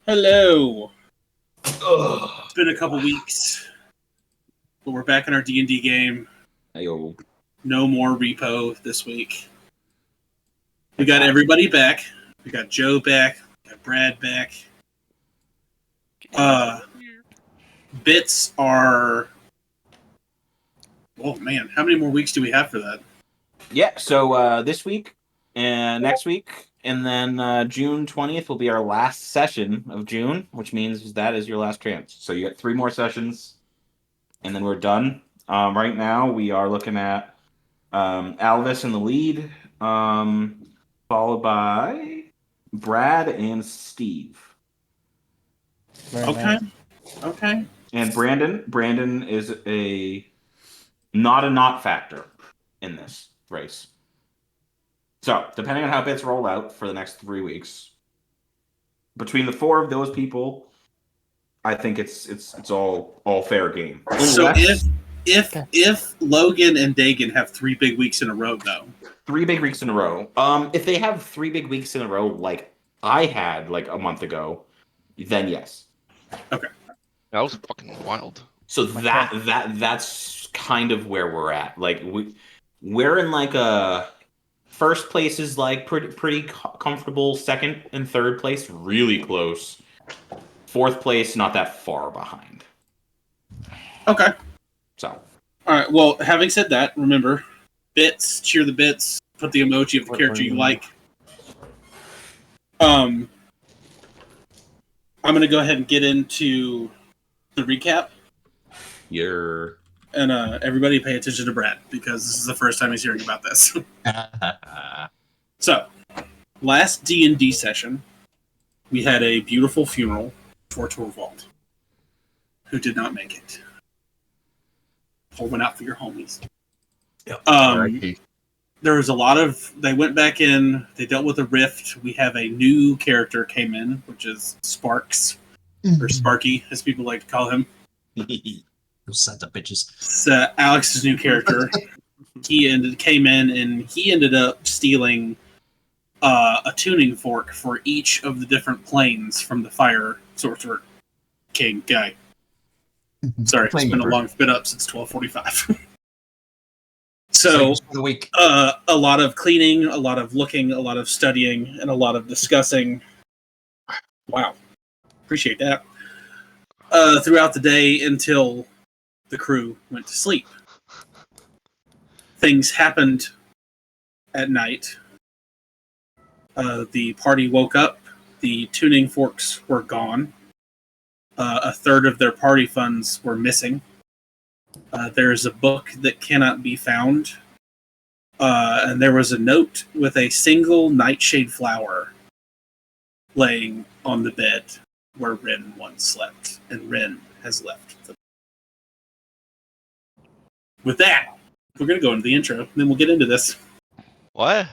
Hello. Ugh. It's been a couple weeks, but we're back in our D&D game. Ayo. No more repo this week. We got everybody back. We got Joe back. We got Brad back. Bits are... Oh, man. How many more weeks do we have for that? Yeah, so this week and next week, and then June 20th will be our last session of June, which means that is your last chance. So you get 3 more sessions, and then we're done. Right now, we are looking at Alvis in the lead, followed by Brad and Steve. Okay. Okay. And Brandon is not a not factor in this race. So, depending on how bits roll out for the next 3 weeks, between the 4 of those people, I think it's all fair game. So if Logan and Dagan have 3 big weeks in a row, though. 3 big weeks in a row. If they have 3 big weeks in a row, like I had like a month ago, then yes. Okay. That was fucking wild. So that's kind of where we're at. Like we're in like a first place is like pretty comfortable. Second and third place really close. Fourth place not that far behind. Okay. So. All right. Well, having said that, remember, bits, cheer the bits, put the emoji of the character you like. I'm going to go ahead and get into the recap. And everybody pay attention to Brad, because this is the first time he's hearing about this. So, last D&D session, we had a beautiful funeral for Torvald, who did not make it. Holding out for your homies. Yep. There was a lot of... They went back in, they dealt with a rift. We have a new character came in, which is Sparks, or Sparky, as people like to call him. Those sons of bitches. It's Alex's new character. Came in, and he ended up stealing a tuning fork for each of the different planes from the Fire Sorcerer King guy. Sorry, it's been up since 12:45. So, the week. A lot of cleaning, a lot of looking, a lot of studying, and a lot of discussing. Wow. Appreciate that. Throughout the day until the crew went to sleep. Things happened at night. The party woke up. The tuning forks were gone. A third of their party funds were missing. There's a book that cannot be found. And there was a note with a single nightshade flower laying on the bed where Ren once slept. And Ren has left. With that, we're going to go into the intro, and then we'll get into this. What?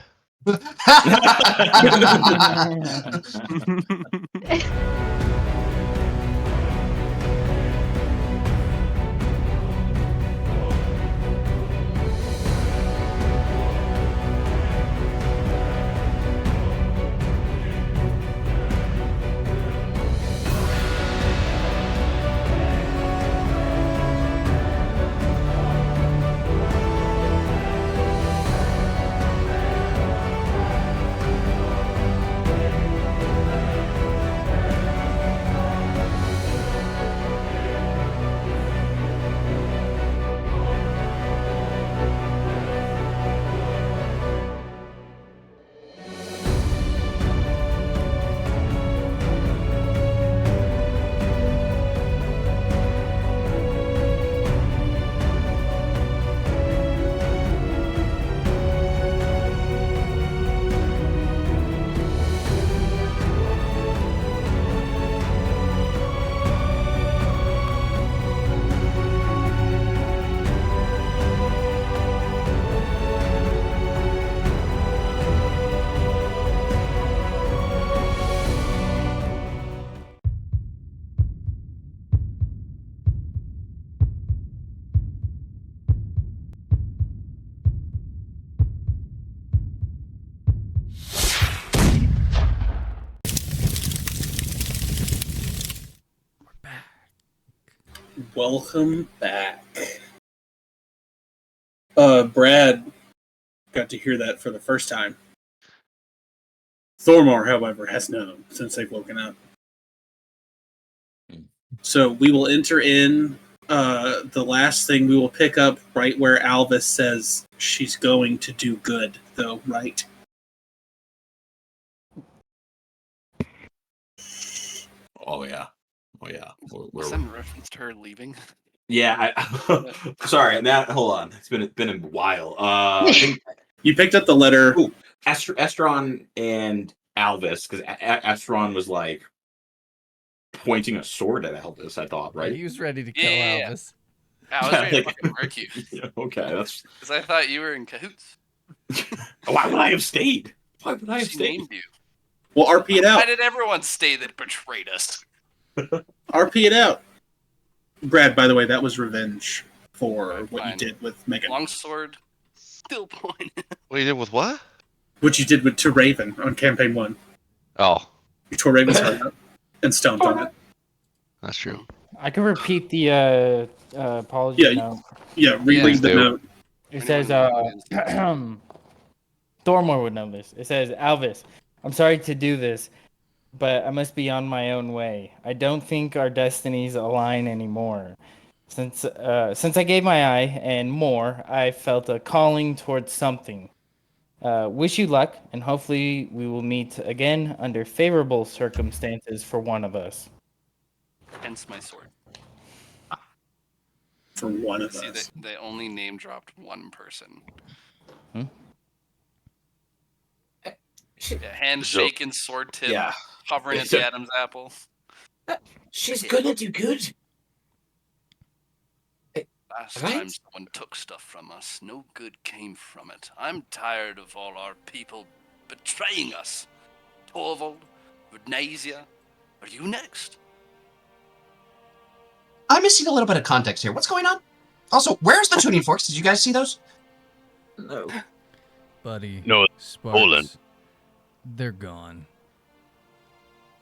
Welcome back. Brad got to hear that for the first time. Thormar, however, has known since they've woken up. So we will enter in the last thing. We will pick up right where Alvis says she's going to do good, though, right? Oh yeah. Was that in reference to her leaving? Yeah. Sorry. Now hold on. It's been a while. I think You picked up the letter. Ooh. Estron and Alvis, because Estron was like pointing a sword at Alvis. I thought, right? He was ready to kill Yeah. Alvis. I was ready to fucking murk you. Yeah, okay, that's. Because I thought you were in cahoots. Why would I have stayed? Why would I have She stayed? named you. We'll RP it out. Why did everyone stay that betrayed us? RP it out. Brad, by the way, that was revenge for Right, what you fine. did with Megan. Longsword, still point. What you did with what? What you did to Raven on Campaign 1. Oh, You tore Raven's heart out and stomped on it. that's true. I can repeat the apology Yeah, note. Yeah, reread Please the do. note. It says, Thormore would know this. It says, Alvis, I'm sorry to do this, but I must be on my own way. I don't think our destinies align anymore. Since I gave my eye and more, I felt a calling towards something. Wish you luck, and hopefully we will meet again under favorable circumstances for one of us. Hence my sword. For one of See, us. they only name dropped one person. Hmm? Yeah, handshaking, sword tip, Yeah. hovering at the Adam's apple. She's gonna do good. Last Right? time someone took stuff from us, no good came from it. I'm tired of all our people betraying us. Torvald, Rudnasia, are you next? I'm missing a little bit of context here. What's going on? Also, where's the tuning forks? Did you guys see those? No. Buddy. No, Sparks, stolen. They're gone.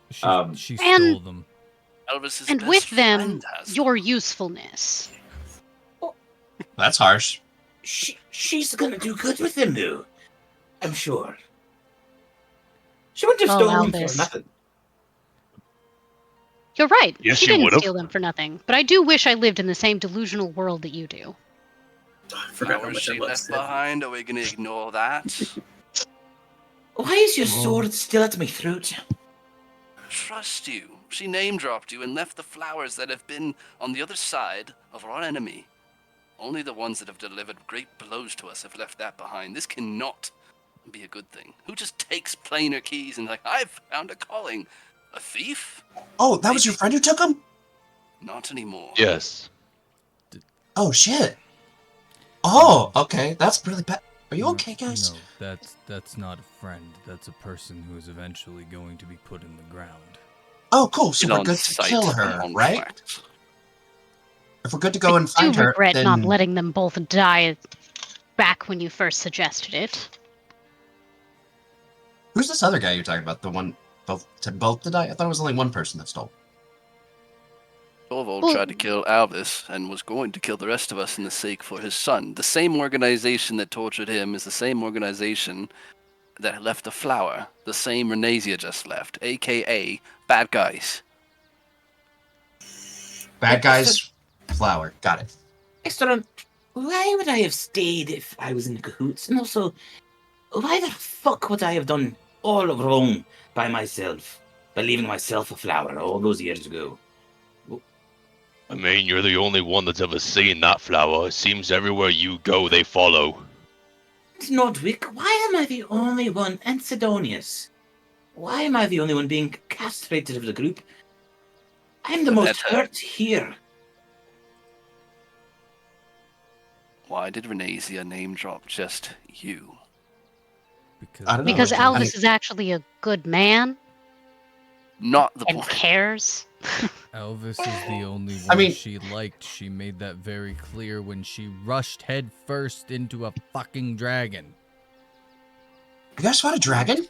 She Um, she And- stole them. Elvis's And best with them, friend has your usefulness. That's harsh. She's gonna do good with him, though. I'm sure. She wouldn't have Oh, stolen them Albus. for nothing. You're right. Yes, she you didn't would've. steal them for nothing. But I do wish I lived in the same delusional world that you do. I forgot how flowers much I she love left Sydney. behind. Are we going to ignore that? Why is your Oh. sword still at my throat? Trust you. She name dropped you and left the flowers that have been on the other side of our enemy. Only the ones that have delivered great blows to us have left that behind. This cannot be a good thing. Who just takes planar keys and like, I've found a calling? A thief? Oh, that was your friend who took them? Not anymore. Yes. Oh, shit. Oh, okay. That's really bad. Are you okay, guys? No, that's not a friend. That's a person who is eventually going to be put in the ground. Oh, cool. So She's we're on good to site kill and her, on right? track. If we're good to go and I find do her, regret then... not letting them both die back when you first suggested it. Who's this other guy you're talking about? The one both to die? I thought it was only one person that stole. Torvald Well- tried to kill Alvis and was going to kill the rest of us in the sake for his son. The same organization that tortured him is the same organization that left the flower. The same Renasia just left, aka bad guys. Bad guys, flower. Got it. Estron, why would I have stayed if I was in cahoots? And also, why the fuck would I have done all of wrong by myself? By leaving myself a flower all those years ago? I mean, you're the only one that's ever seen that flower. It seems everywhere you go, they follow. Nodwick, why am I the only one? And Sidonius? Why am I the only one being castrated of the group? I'm the most hurt here. Why did Renasia name drop just you? I don't know. Because I- Alvis is actually a good man Not the and point. cares. Elvis is the only one I mean- she liked. She made that very clear when she rushed head first into a fucking dragon. You guys fought a dragon?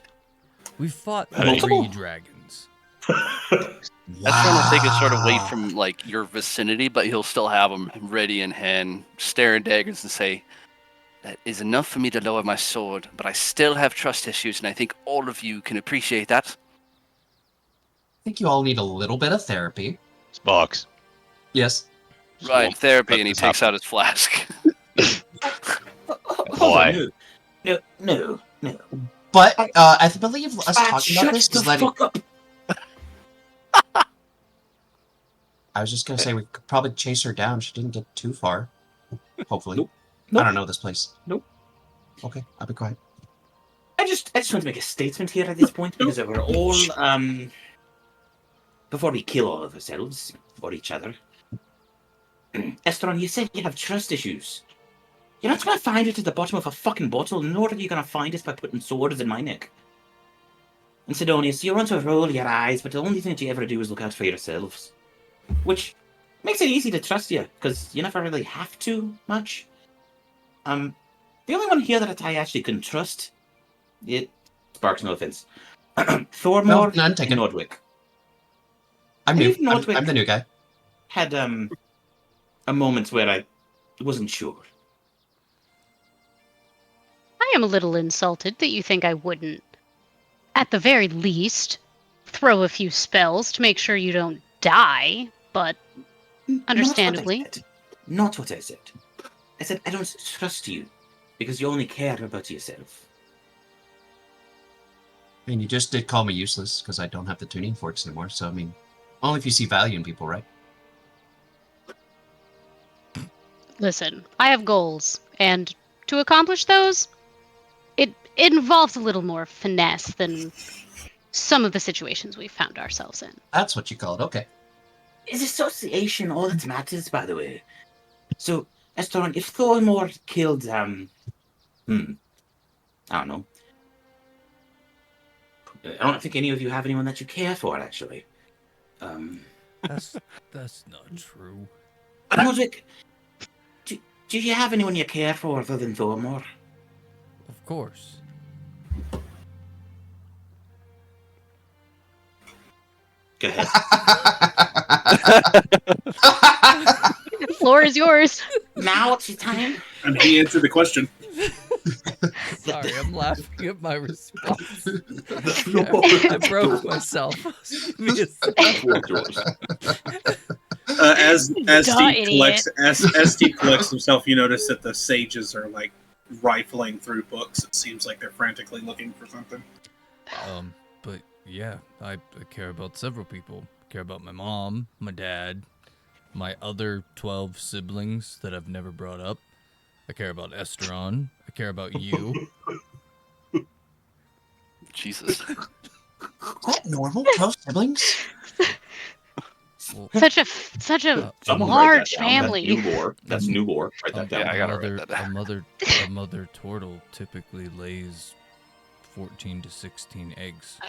We fought Multiple? 3 dragons. Estron will take it sort of away from like your vicinity, but he'll still have them ready in hand, staring daggers, and say, "That is enough for me to lower my sword, but I still have trust issues, and I think all of you can appreciate that." I think you all need a little bit of therapy. Sparks. Yes. Right, therapy, At and he the takes top. out his flask. Why? No. But I believe us Sparks, talking about this shut is the letting. fuck up. I was just gonna say we could probably chase her down. She didn't get too far. Hopefully. Nope. I don't know this place. Nope. Okay, I'll be quiet. I just want to make a statement here at this point because we're all before we kill all of ourselves or each other. Estron, you said you have trust issues. You're not going to find it at the bottom of a fucking bottle, nor are you going to find it by putting swords in my neck. And Sidonius, you want to roll your eyes, but the only thing that you ever do is look out for yourselves. Which makes it easy to trust you, because you never really have to much. The only one here that I actually can trust, it sparks no offense. Thormor none and taken. Nordwick I'm I new. think Nordwick- I'm the new guy. had a moment where I wasn't sure. I am a little insulted that you think I wouldn't, at the very least, throw a few spells to make sure you don't die, but understandably. Not what I said. I said I don't trust you because you only care about yourself. I mean, you just did call me useless because I don't have the tuning forks anymore. So I mean, only if you see value in people, right? Listen, I have goals, and to accomplish those, it involves a little more finesse than some of the situations we've found ourselves in. That's what you call it. Okay. Is association all that matters, by the way? So, Estron, if Thormor killed, I don't know. I don't think any of you have anyone that you care for, actually. That's not true. Nodrick, do you have anyone you care for other than Thormor? Of course. Go ahead. The floor is yours. Now it's your time. And he answered the question. Sorry, I'm laughing at my response. I broke myself. Give me a second. As Duh, Steve collects idiot. as Steve collects himself, you notice that the sages are like rifling through books. It seems like they're frantically looking for something. But yeah, I care about several people. I care about my mom, my dad, my other 12 siblings that I've never brought up. I care about Estron. I care about you. Jesus. Is that normal? 12 siblings? Well, Such a Someone write large that down. family. That's new lore. That's new lore. Write that down. Yeah, I gotta write that down. A mother turtle typically lays 14 to 16 eggs.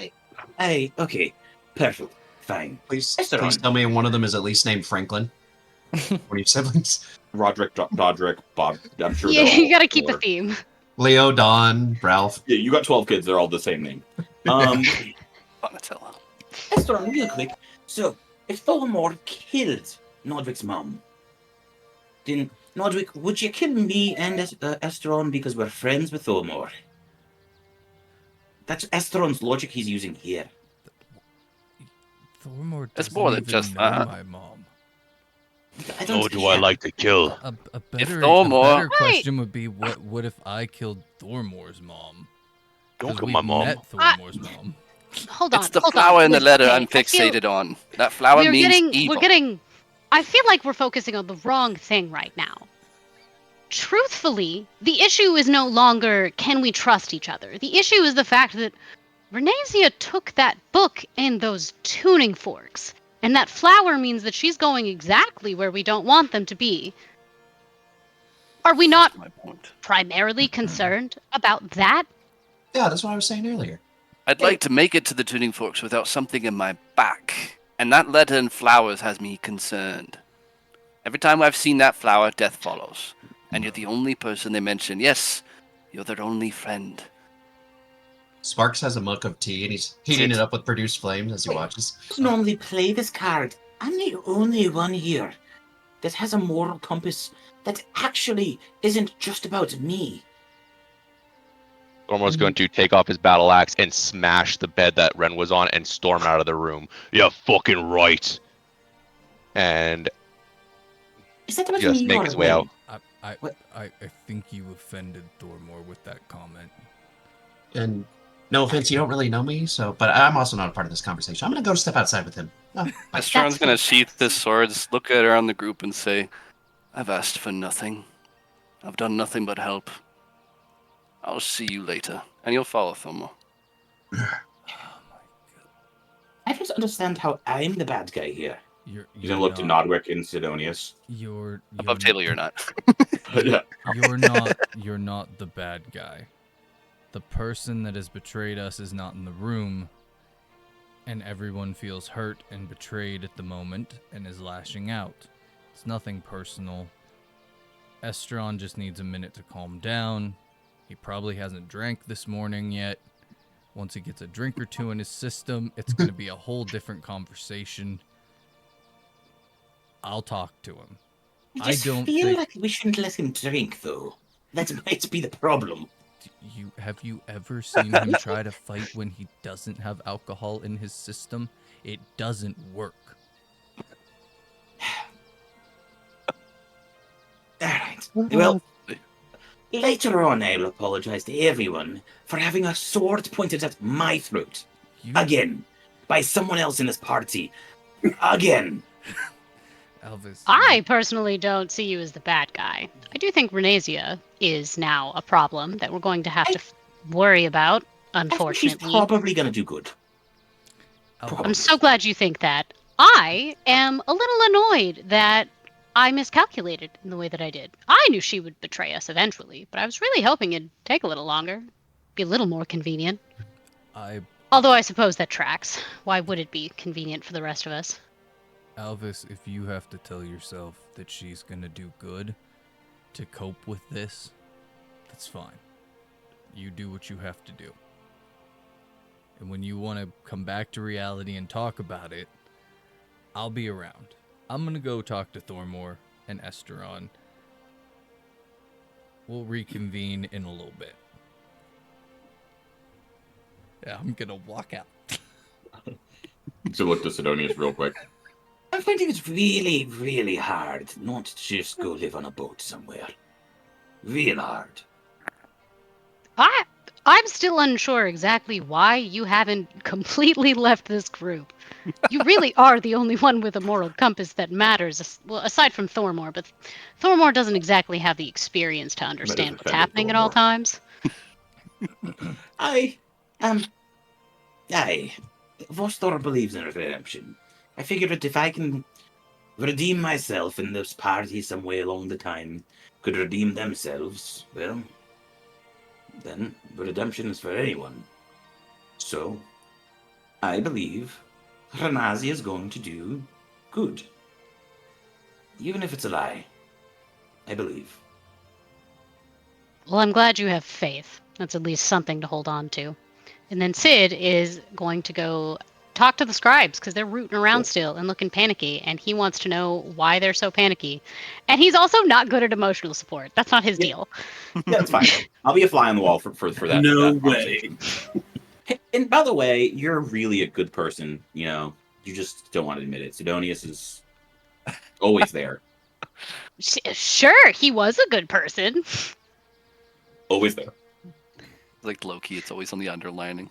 Hey, okay. Perfect. Fine. Please Estron. tell me one of them is at least named Franklin. One of your siblings? Roderick, Dodrick, Bob. I'm sure Yeah, they're you all gotta keep the similar. theme. Leo, Don, Ralph. Yeah, you got 12 kids. They're all the same name. Donatello. Estron, real quick. So, if Thormor killed Nodrick's mom, then Nodrick, would you kill me and Estron because we're friends with Thormor? That's Estron's logic he's using here. Thormor It's doesn't more than even just know that. my mom. I don't Nor do I yeah. like to kill. A better Thormor- question would be what if I killed Thormor's mom? Don't 'Cause kill we've my mom. met Thormor's mom. Hold on. It's the hold flower on. in the Listen, letter okay, I'm I feel- fixated on. That flower means evil. We're getting. I feel like we're focusing on the wrong thing right now. Truthfully, the issue is no longer can we trust each other. The issue is the fact that Renasia took that book and those tuning forks, and that flower means that she's going exactly where we don't want them to be. Are we not My point. primarily concerned about that? Yeah, that's what I was saying earlier. I'd like to make it to the tuning forks without something in my back, and that letter and flowers has me concerned. Every time I've seen that flower, death follows. And you're the only person they mention. Yes, you're their only friend. Sparks has a mug of tea and he's heating it up with produced flames as he watches. Normally play this card. I'm the only one here that has a moral compass that actually isn't just about me. Thormore's going to take off his battle axe and smash the bed that Ren was on and storm out of the room. You're fucking right. And Is that about just me make or his way out. I think you offended Thormore with that comment. And no offense, you don't really know me, but I'm also not a part of this conversation. I'm gonna go step outside with him. Oh, bye. Estron's gonna sheath his swords, look around the group, and say, "I've asked for nothing. I've done nothing but help. I'll see you later." And you'll follow Thormore. I don't understand how I'm the bad guy here. You're gonna look to Nodwick and Sidonius. You're Above table, you're not. Yeah. You're not the bad guy. The person that has betrayed us is not in the room, and everyone feels hurt and betrayed at the moment and is lashing out. It's nothing personal. Estron just needs a minute to calm down. He probably hasn't drank this morning yet. Once he gets a drink or two in his system, it's going to be a whole different conversation. I'll talk to him. I feel like we shouldn't let him drink, though. That might be the problem. Have you ever seen him try to fight when he doesn't have alcohol in his system? It doesn't work. Alright. Well, later on I'll apologize to everyone for having a sword pointed at my throat. Again. By someone else in this party. Again. Elvis. I personally don't see you as the bad guy. I do think Renasia is now a problem that we're going to have to worry about, unfortunately. She's probably going to do good. I'm so glad you think that. I am a little annoyed that I miscalculated in the way that I did. I knew she would betray us eventually, but I was really hoping it'd take a little longer. Be a little more convenient. Although I suppose that tracks. Why would it be convenient for the rest of us? Elvis, if you have to tell yourself that she's gonna do good to cope with this, that's fine. You do what you have to do. And when you want to come back to reality and talk about it, I'll be around. I'm gonna go talk to Thormore and Esteron. We'll reconvene in a little bit. Yeah, I'm gonna walk out. So look to Sidonius real quick. I'm finding it's really, really hard not to just go live on a boat somewhere. Real hard. I'm still unsure exactly why you haven't completely left this group. You really are the only one with a moral compass that matters, well, aside from Thormore, but Thormore doesn't exactly have the experience to understand what's happening at all times. Vostor believes in redemption. I figured that if I can redeem myself and this party some way along the time could redeem themselves, well, then redemption is for anyone. So, I believe Renasia is going to do good. Even if it's a lie. I believe. Well, I'm glad you have faith. That's at least something to hold on to. And then Sid is going to go talk to the scribes because they're rooting around still and looking panicky, and he wants to know why they're so panicky. And he's also not good at emotional support. That's not his deal. Yeah, that's fine. I'll be a fly on the wall for that. No that way. And by the way, you're really a good person. You know, you just don't want to admit it. Sidonius is always there. Sure, he was a good person. Always there. Like Loki, it's always on the underlining.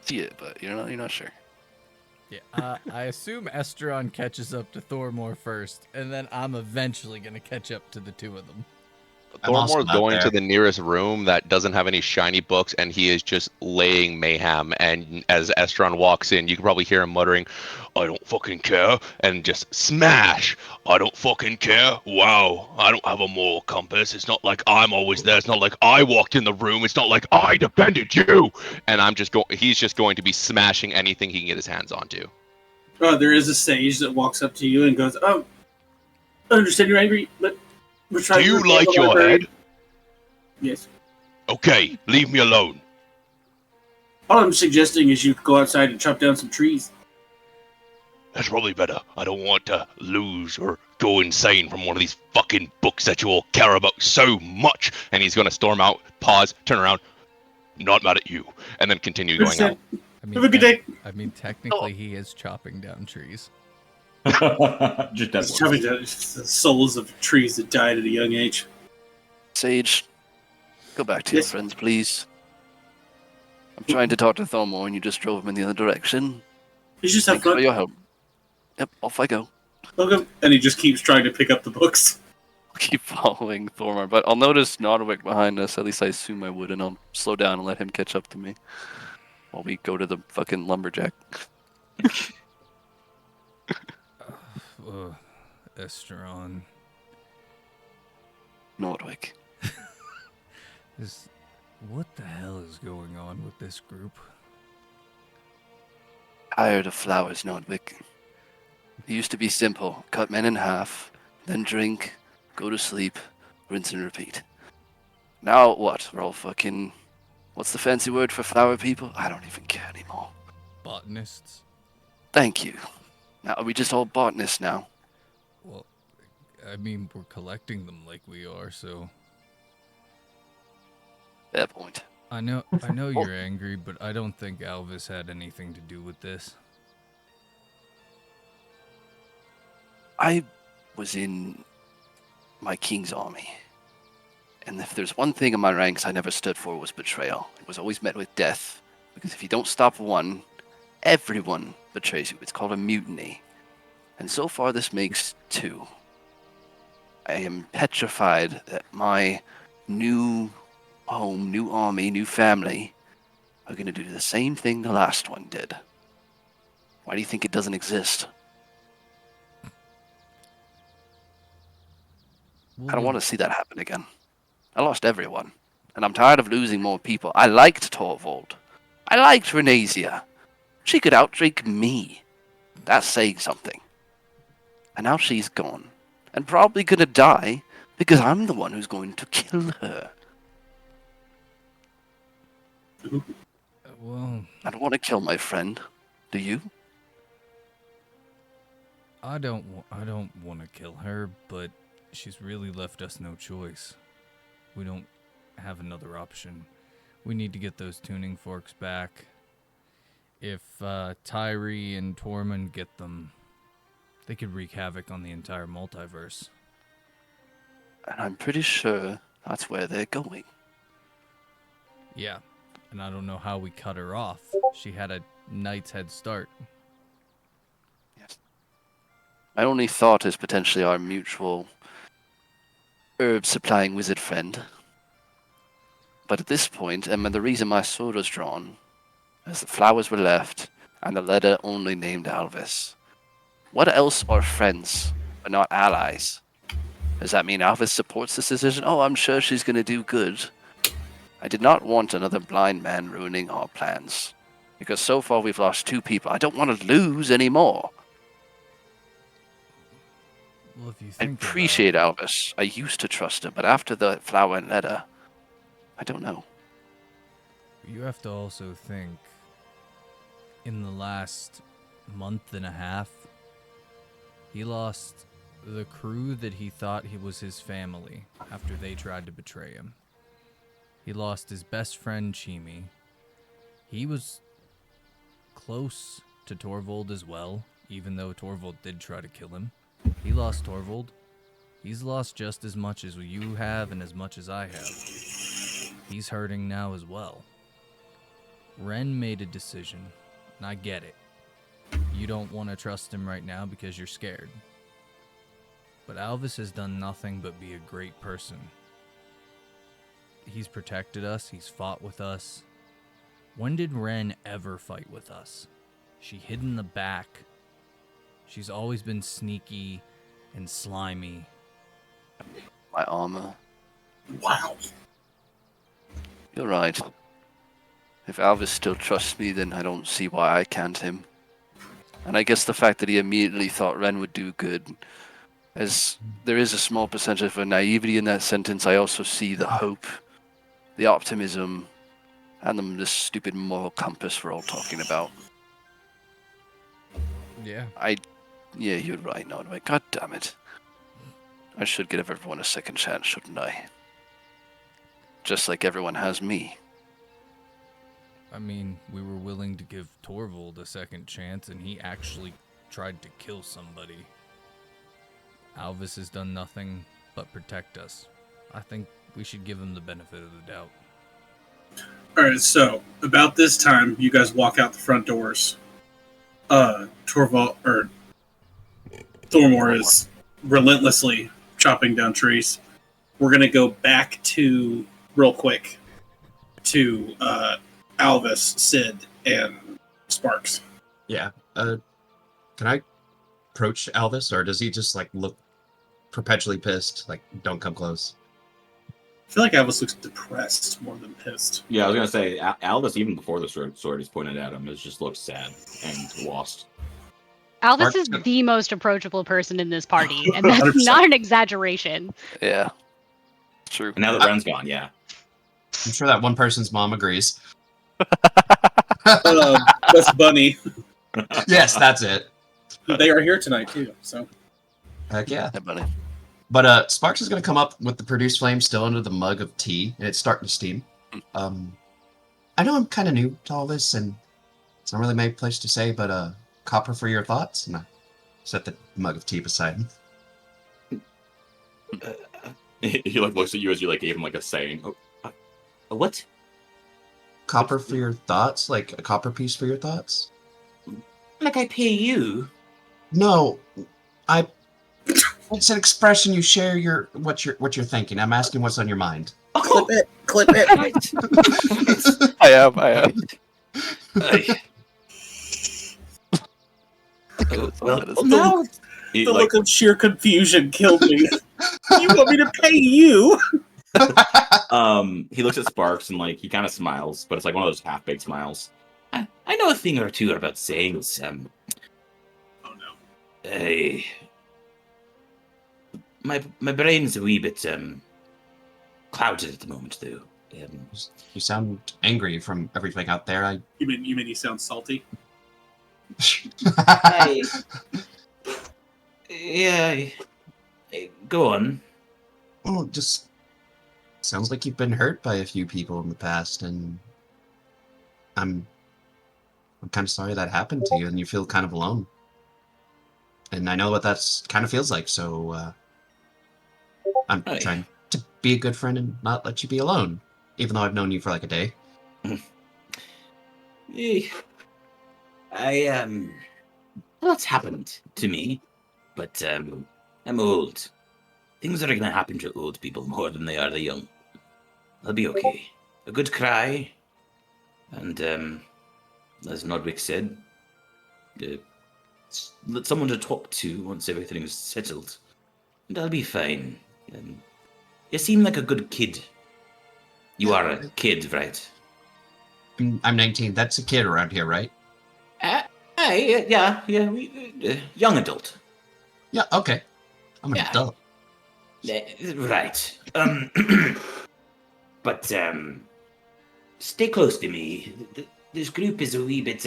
See it, but you're not sure. Yeah, I assume Esteron catches up to Thormore first, and then I'm eventually gonna catch up to the two of them. Thormore's going to the nearest room that doesn't have any shiny books, and he is just laying mayhem. And as Estron walks in, you can probably hear him muttering, "I don't fucking care," and just smash. "I don't fucking care. Wow, I don't have a moral compass. It's not like I'm always there. It's not like I walked in the room. It's not like I defended you." And he's just going to be smashing anything he can get his hands onto. There is a sage that walks up to you and goes, "Oh, I understand you're angry, but we're trying Do you to like your head?" Yes. Okay, leave me alone. All I'm suggesting is you go outside and chop down some trees. That's probably better. I don't want to lose or go insane from one of these fucking books that you all care about so much. And he's gonna storm out, pause, turn around, not mad at you, and then continue going out. Have a good day. I mean, technically, he is chopping down trees. Just dead He's ones. chopping down the souls of trees that died at a young age. Sage, go back to your Yes. friends, please. I'm trying to talk to Thormore, and you just drove him in the other direction. You just have Thanks for fun. your help. Yep, off I go. Welcome. And he just keeps trying to pick up the books. I'll keep following Thormar, but I'll notice Nodwick behind us. At least I assume I would, and I'll slow down and let him catch up to me while we go to the fucking lumberjack. Estron. Nodwick. What the hell is going on with this group? Tired of flowers, Nodwick. It used to be simple. Cut men in half, then drink, go to sleep, rinse and repeat. Now what? We're all fucking... What's the fancy word for flower people? I don't even care anymore. Botanists? Thank you. Now, are we just all botanists now? Well, I mean, we're collecting them like we are, so... Fair point. I know you're angry, but I don't think Alvis had anything to do with this. I was in my king's army. And if there's one thing in my ranks I never stood for, was betrayal. It was always met with death. Because if you don't stop one, everyone betrays you. It's called a mutiny. And so far this makes 2. I am petrified that my new home, new army, new family are going to do the same thing the last one did. Why do you think it doesn't exist? I don't want to see that happen again. I lost everyone, and I'm tired of losing more people. I liked Torvald. I liked Renasia. She could outdrink me. That's saying something. And now she's gone, and probably gonna die because I'm the one who's going to kill her. Well, I don't want to kill my friend. Do you? I don't want to kill her, but she's really left us no choice. We don't have another option. We need to get those tuning forks back. If Tyree and Tormund get them, they could wreak havoc on the entire multiverse. And I'm pretty sure that's where they're going. Yeah, and I don't know how we cut her off. She had a knight's head start. Yes. My only thought is potentially our mutual herb-supplying wizard friend. But at this point, and the reason my sword was drawn, is the flowers were left, and the letter only named Alvis. What else are friends, but not allies? Does that mean Alvis supports this decision? Oh, I'm sure she's going to do good. I did not want another blind man ruining our plans. Because so far we've lost 2 people. I don't want to lose any more. Well, if you I think appreciate Alvis. I used to trust him, but after the flower and letter, I don't know. You have to also think, in the last month and a half, he lost the crew that he thought he was his family after they tried to betray him. He lost his best friend, Chimi. He was close to Torvald as well, even though Torvald did try to kill him. He lost Torvald. He's lost just as much as you have and as much as I have. He's hurting now as well. Ren made a decision, and I get it. You don't want to trust him right now because you're scared. But Alvis has done nothing but be a great person. He's protected us, he's fought with us. When did Ren ever fight with us? She hid in the back. She's always been sneaky and slimy. My armor. Wow. You're right. If Alvis still trusts me, then I don't see why I can't him. And I guess the fact that he immediately thought Ren would do good, as there is a small percentage of naivety in that sentence, I also see the hope the optimism, and the stupid moral compass we're all talking about. Yeah. Yeah, you're right, Nodway. God damn it. I should give everyone a second chance, shouldn't I? Just like everyone has me. I mean, we were willing to give Torvald a second chance, and he actually tried to kill somebody. Alvis has done nothing but protect us. I think we should give him the benefit of the doubt. Alright, so about this time, you guys walk out the front doors. Thormor is relentlessly chopping down trees. We're gonna go back to, real quick, to Alvis, Sid, and Sparks. Yeah. Can I approach Alvis, or does he just like look perpetually pissed? Like, don't come close. I feel like Alvis looks depressed more than pissed. Yeah, I was gonna say Aldous, even before the sword is pointed at him, just looks sad and lost. Alvis is the most approachable person in this party, and that's 100%. not an exaggeration. Yeah. True. And now that Ren's gone, yeah. I'm sure that one person's mom agrees. That's Bunny. Yes, that's it. They are here tonight too. So Heck yeah. Hey, buddy. But Sparks is going to come up with the produce flame still under the mug of tea, and it's starting to steam. I know I'm kind of new to all this, and it's not really my place to say, but copper for your thoughts, and I set the mug of tea beside him. He like looks at you as you like gave him like a saying. A what? Copper for your thoughts, like a copper piece for your thoughts. Like I pay you? No, it's an expression you share what you're thinking. I'm asking what's on your mind. Oh, clip it. I am. well, now The look of sheer confusion killed me. You want me to pay you? He looks at Sparks and like he kind of smiles, but it's like one of those half-baked smiles. I know a thing or two about sayings. Oh no. My brain's a wee bit clouded at the moment, though. You sound angry from everything out there. You mean you sound salty? Yeah. Go on. Well, just sounds like you've been hurt by a few people in the past, and I'm kind of sorry that happened to you, and you feel kind of alone. And I know what that's kind of feels like, so I'm trying to be a good friend and not let you be alone, even though I've known you for like a day. Lots happened to me, but I'm old. Things are gonna happen to old people more than they are the young. I'll be okay. A good cry, and as Nodwick said, let someone to talk to once everything is settled, and I'll be fine. You seem like a good kid. You are a kid, right? I'm 19. That's a kid around here, right? Yeah, young adult. Yeah, okay. I'm an adult. Right. But stay close to me. This group is a wee bit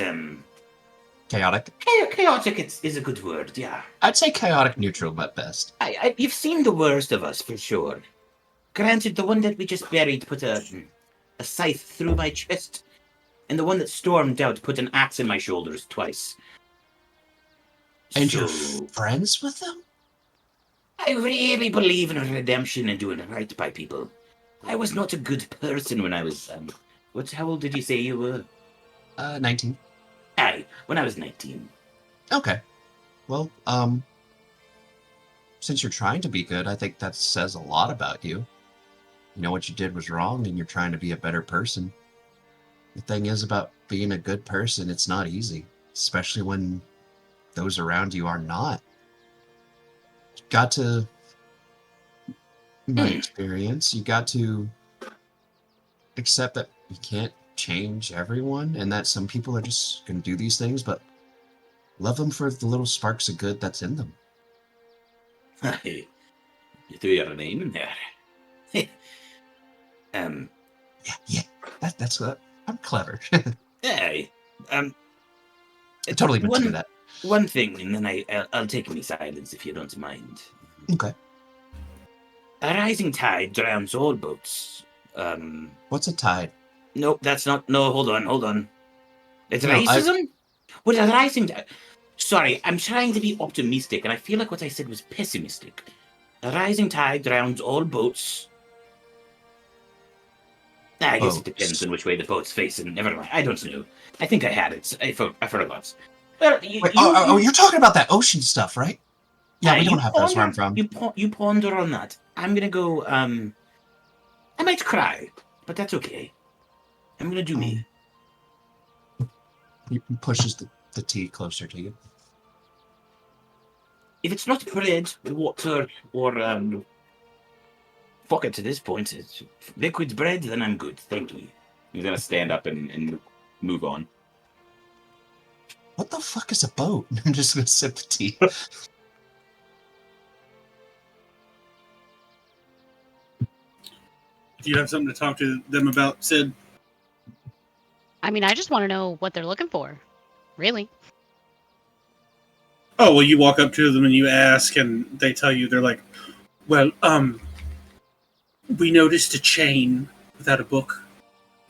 Chaotic. Chaotic is a good word, yeah. I'd say chaotic neutral at best. You've seen the worst of us, for sure. Granted, the one that we just buried put a scythe through my chest, and the one that stormed out put an axe in my shoulders twice. And you're friends with them? I really believe in redemption and doing right by people. I was not a good person when I was, how old did you say you were? 19. Aye, when I was 19. Okay. Well, since you're trying to be good, I think that says a lot about you. You know what you did was wrong, and you're trying to be a better person. The thing is about being a good person, it's not easy, especially when those around you are not. You got to, in my experience, you got to accept that you can't change everyone, and that some people are just going to do these things, but love them for the little sparks of good that's in them. You threw your name in there. Yeah. That's I'm clever. Hey, I totally meant to do that. One thing, and then I'll take any silence if you don't mind. Okay. A rising tide drowns all boats. What's a tide? No, that's not. No, hold on. It's No, racism? What a rising tide. Sorry, I'm trying to be optimistic, and I feel like what I said was pessimistic. A rising tide drowns all boats. I guess it depends on which way the boat's facing. Never mind. I don't know. I think I had it. I forgot. Well, Wait, you're talking about that ocean stuff, right? Yeah, we don't have those where I'm from. You ponder on that. I'm gonna go. I might cry, but that's okay. I'm gonna do me. He pushes the tea closer to you. If it's not bread, water, or fuck it to this point, it's liquid bread, then I'm good. Thank you. He's gonna stand up and move on. What the fuck is a boat? I'm just gonna sip the tea. Do you have something to talk to them about, Sid? I mean, I just want to know what they're looking for. Really? Oh, well, you walk up to them and you ask, and they tell you, they're like, well, we noticed a chain without a book.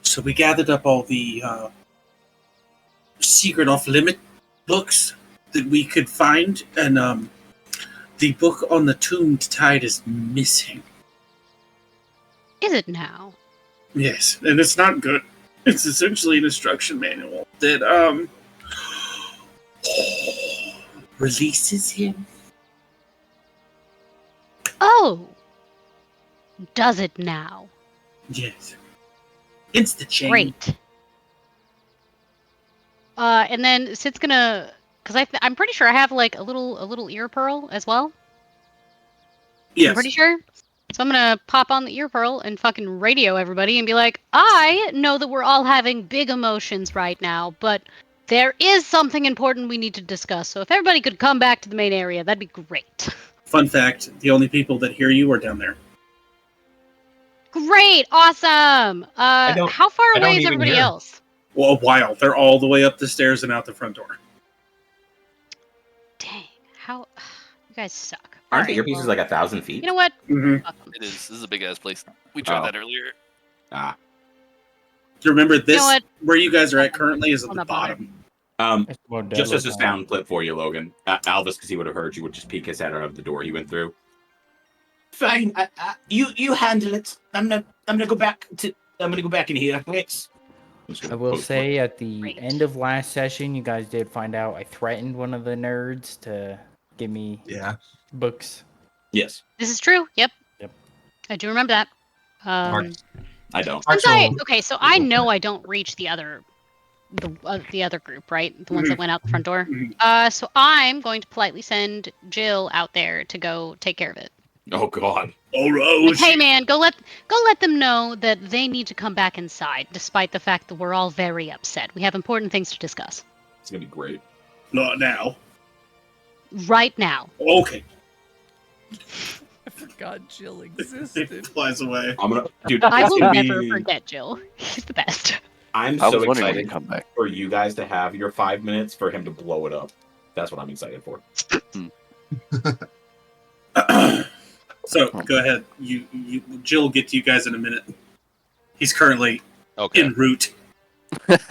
So we gathered up all the secret off-limit books that we could find, and the book on the Tuned Tide is missing. Is it now? Yes, and it's not good. It's essentially an instruction manual that releases him. Oh! Does it now? Yes. It's the chain. Great. And then Sid's gonna, because I'm pretty sure I have like a little ear pearl as well. Yes. I'm pretty sure. So I'm gonna pop on the ear pearl and fucking radio everybody and be like, I know that we're all having big emotions right now, but there is something important we need to discuss. So if everybody could come back to the main area, that'd be great. Fun fact, the only people that hear you are down there. Great, awesome. How far away is everybody else? Well, a while. They're all the way up the stairs and out the front door. Dang, how you guys suck. Aren't the earpieces like 1,000 feet? You know what? Mm-hmm. It is. This is a big ass place. We tried that earlier. Ah. Remember this? You know what? Where you guys are at currently is at I'll the not bother. bottom. Just as a sound clip for you, Logan. Alvis, because he would have heard you, would just peek his head out of the door he went through. Fine. You handle it. I'm gonna go back in here. Thanks. I will say at the end of last session, you guys did find out I threatened one of the nerds to give me books. Yes. This is true. Yep. I do remember that. I don't. So I know I don't reach the other group, right? The ones that went out the front door. So I'm going to politely send Jill out there to go take care of it. Oh God. Oh Rose. Like, hey man, go let them know that they need to come back inside, despite the fact that we're all very upset. We have important things to discuss. It's gonna be great. Not now. Right now. Okay. I forgot Jill existed. It flies away. Dude, I will never forget Jill. He's the best. I'm so excited for you guys to have your 5 minutes for him to blow it up. That's what I'm excited for. So go ahead. Jill will get to you guys in a minute. He's currently en route.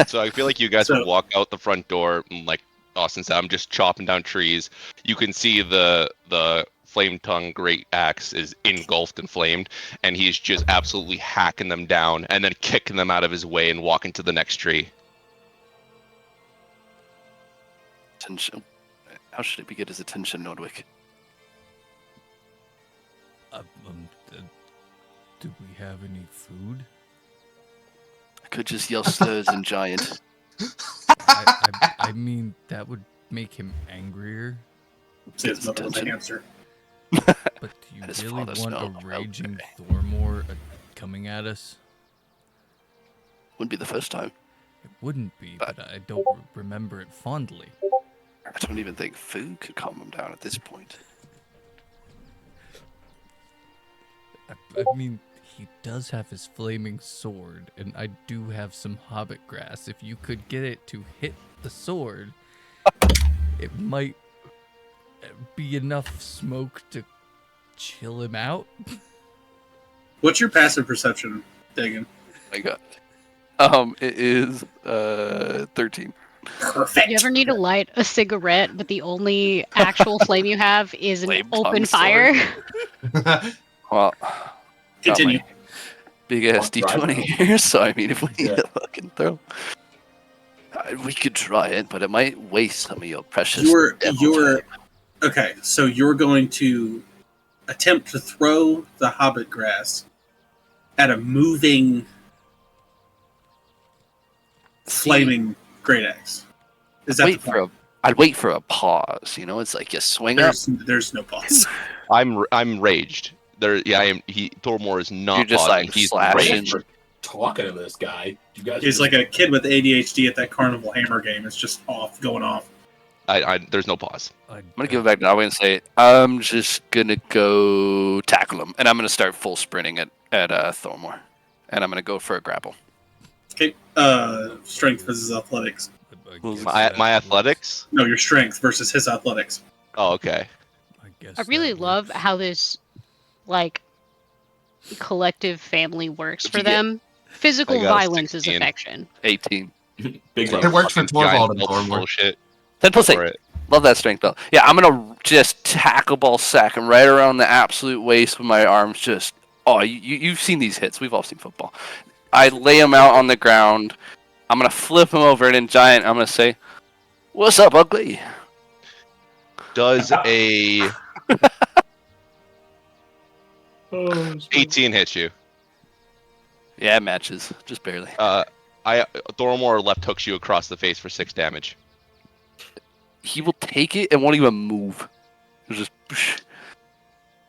So I feel like you guys would walk out the front door, and like Austin said, I'm just chopping down trees. You can see the flame tongue great axe is engulfed and flamed, and he's just absolutely hacking them down and then kicking them out of his way and walking to the next tree. Attention. How should we get his attention, Nordwick? Do we have any food? I could just yell slurs in giant. I mean, that would make him angrier. Says nothing with the answer. But do you His really father want a smelled raging Thormor coming at us? Wouldn't be the first time. It wouldn't be, but I don't remember it fondly. I don't even think food could calm him down at this point. I mean, he does have his flaming sword, and I do have some hobbit grass. If you could get it to hit the sword, it might be enough smoke to chill him out. What's your passive perception, Dagan? My God. It is 13. Perfect. You ever need to light a cigarette, but the only actual flame you have is an Flame open tongue fire? Well, Continue. Big ass D20 here, so I mean, if we need Yeah. to fucking throw. We could try it, but it might waste some of your precious. You're devil time. okay. So you're going to attempt to throw the hobbit grass at a moving, flaming great axe. Is that the point? I'd wait for a pause. You know, it's like you swing up. There's no pause. I'm raged. Thormore is not You're just pausing. like He's slashing. raged. For talking to this guy. You guys He's like a kid with ADHD at that Carnival Hammer game. It's just going off. There's no pause. I'm gonna give it back now. I'm gonna say I'm just gonna go tackle him, and I'm gonna start full sprinting at Thormore, and I'm gonna go for a grapple. Okay. Strength versus athletics. My athletics? No, your strength versus his athletics. Oh, okay. I really love how this, like, collective family works for them. Physical I got a violence is 16. affection. 18. Big It's rough. like It works for fucking Torvald giant and elf Thormore. bullshit 10 plus 8. for it. Love that strength belt. Yeah, I'm gonna just tackle ball sack him right around the absolute waist with my arms. Just you've seen these hits. We've all seen football. I lay him out on the ground. I'm gonna flip him over, and in giant, I'm gonna say, "What's up, ugly?" Does a Oh, 18 hit you? Yeah, it matches, just barely. Thormore left hooks you across the face for 6 damage. He will take it and won't even move. He'll just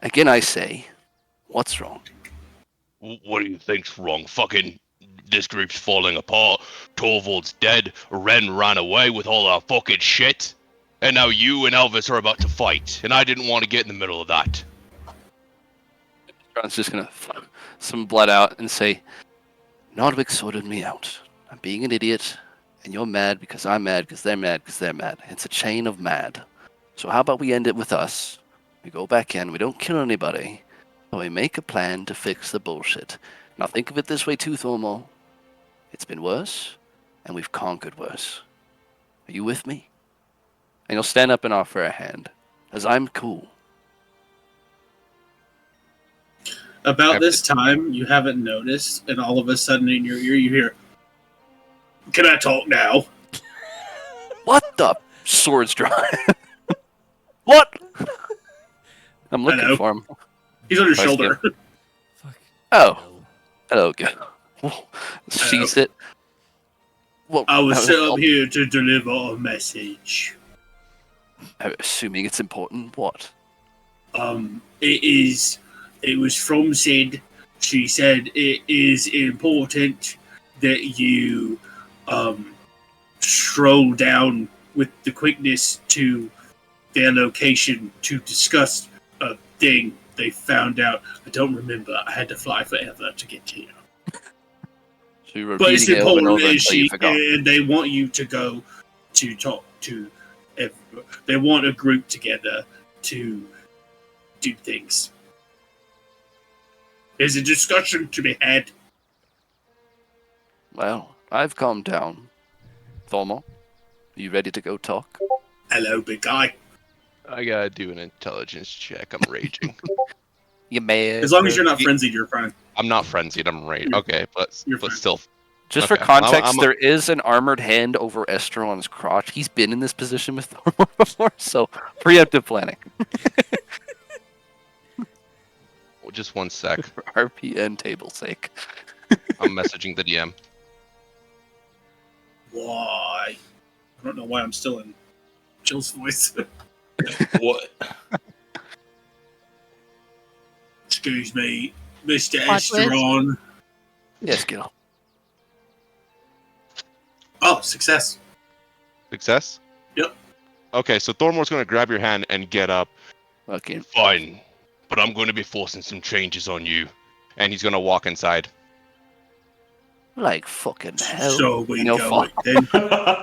again. I say, "What's wrong?" What do you think's wrong? Fucking, this group's falling apart. Torvald's dead. Ren ran away with all our fucking shit. And now you and Elvis are about to fight. And I didn't want to get in the middle of that. Ron's just gonna fuck some blood out and say, "Nordwick sorted me out. I'm being an idiot, and you're mad because I'm mad because they're mad because they're mad. It's a chain of mad. So how about we end it with us? We go back in, we don't kill anybody, but we make a plan to fix the bullshit. Now think of it this way too, Thormore. It's been worse, and we've conquered worse. Are you with me?" And you'll stand up and offer a hand, as I'm cool. About this time, you haven't noticed, and all of a sudden in your ear you hear, "Can I talk now?" What the sword's drawn? What? I'm I know. looking for him. He's on your I see shoulder. Fuck. Oh, hello, good. Sees it. Well, I was set I'm up here to deliver a message. assuming it's important. What? It was from Sid. She said it is important that you stroll down with the quickness to their location to discuss a thing they found out. I don't remember. I had to fly forever to get here. So you're But it's repeating it over and important, over until you forgot. and they want you to go to talk to. They want a group together to do things. There's a discussion to be had. Well, I've calmed down. Thormore, are you ready to go talk? Hello, big guy. I gotta do an intelligence check. I'm raging. You may. As long as you're not frenzied, you're fine. I'm not frenzied. I'm raged. Okay, but You're fine. still. Just for Okay. context, I'm- there is an armored hand over Esther on his crotch. He's been in this position with Thormore before, so preemptive planning. Just 1 sec. For RPN table sake. I'm messaging the DM. Why? I don't know why I'm still in Jill's voice. What? Excuse me, Mr. Watch this. Esteron. Yes, Gil. Oh, success. Success? Yep. Okay, so Thormore's gonna grab your hand and get up. Okay. Fine. But I'm going to be forcing some changes on you. and he's gonna walk inside. Like fucking hell. So we No go fuck. then.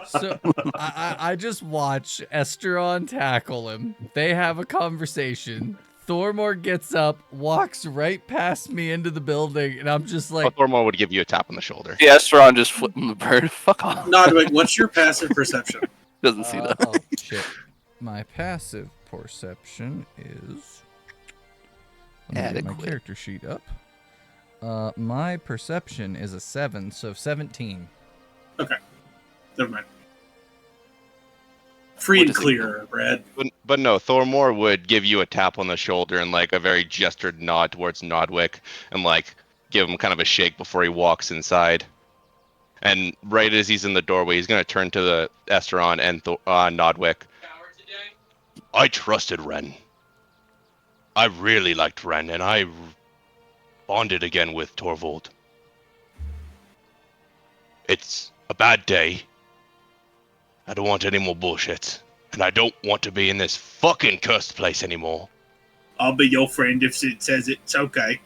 So I just watch Esteron tackle him. They have a conversation. Thormor gets up, walks right past me into the building, and I'm just like, Thormor would give you a tap on the shoulder. Yeah, Estron just flipping the bird. Fuck off. Nodwick, what's your passive perception? Doesn't see that. oh shit. My passive perception is. Let me get my Adequate. character sheet up. My perception is a 7, so 17. Never mind. Free What and does it clear, Brad. But no, Thormor would give you a tap on the shoulder and like a very gestured nod towards Nodwick and like give him kind of a shake before he walks inside. And right as he's in the doorway, he's gonna turn to the Esteron and Nodwick. I trusted Ren. I really liked Ren, and I bonded again with Torvald. It's a bad day. I don't want any more bullshit. And I don't want to be in this fucking cursed place anymore. I'll be your friend if it says it's okay.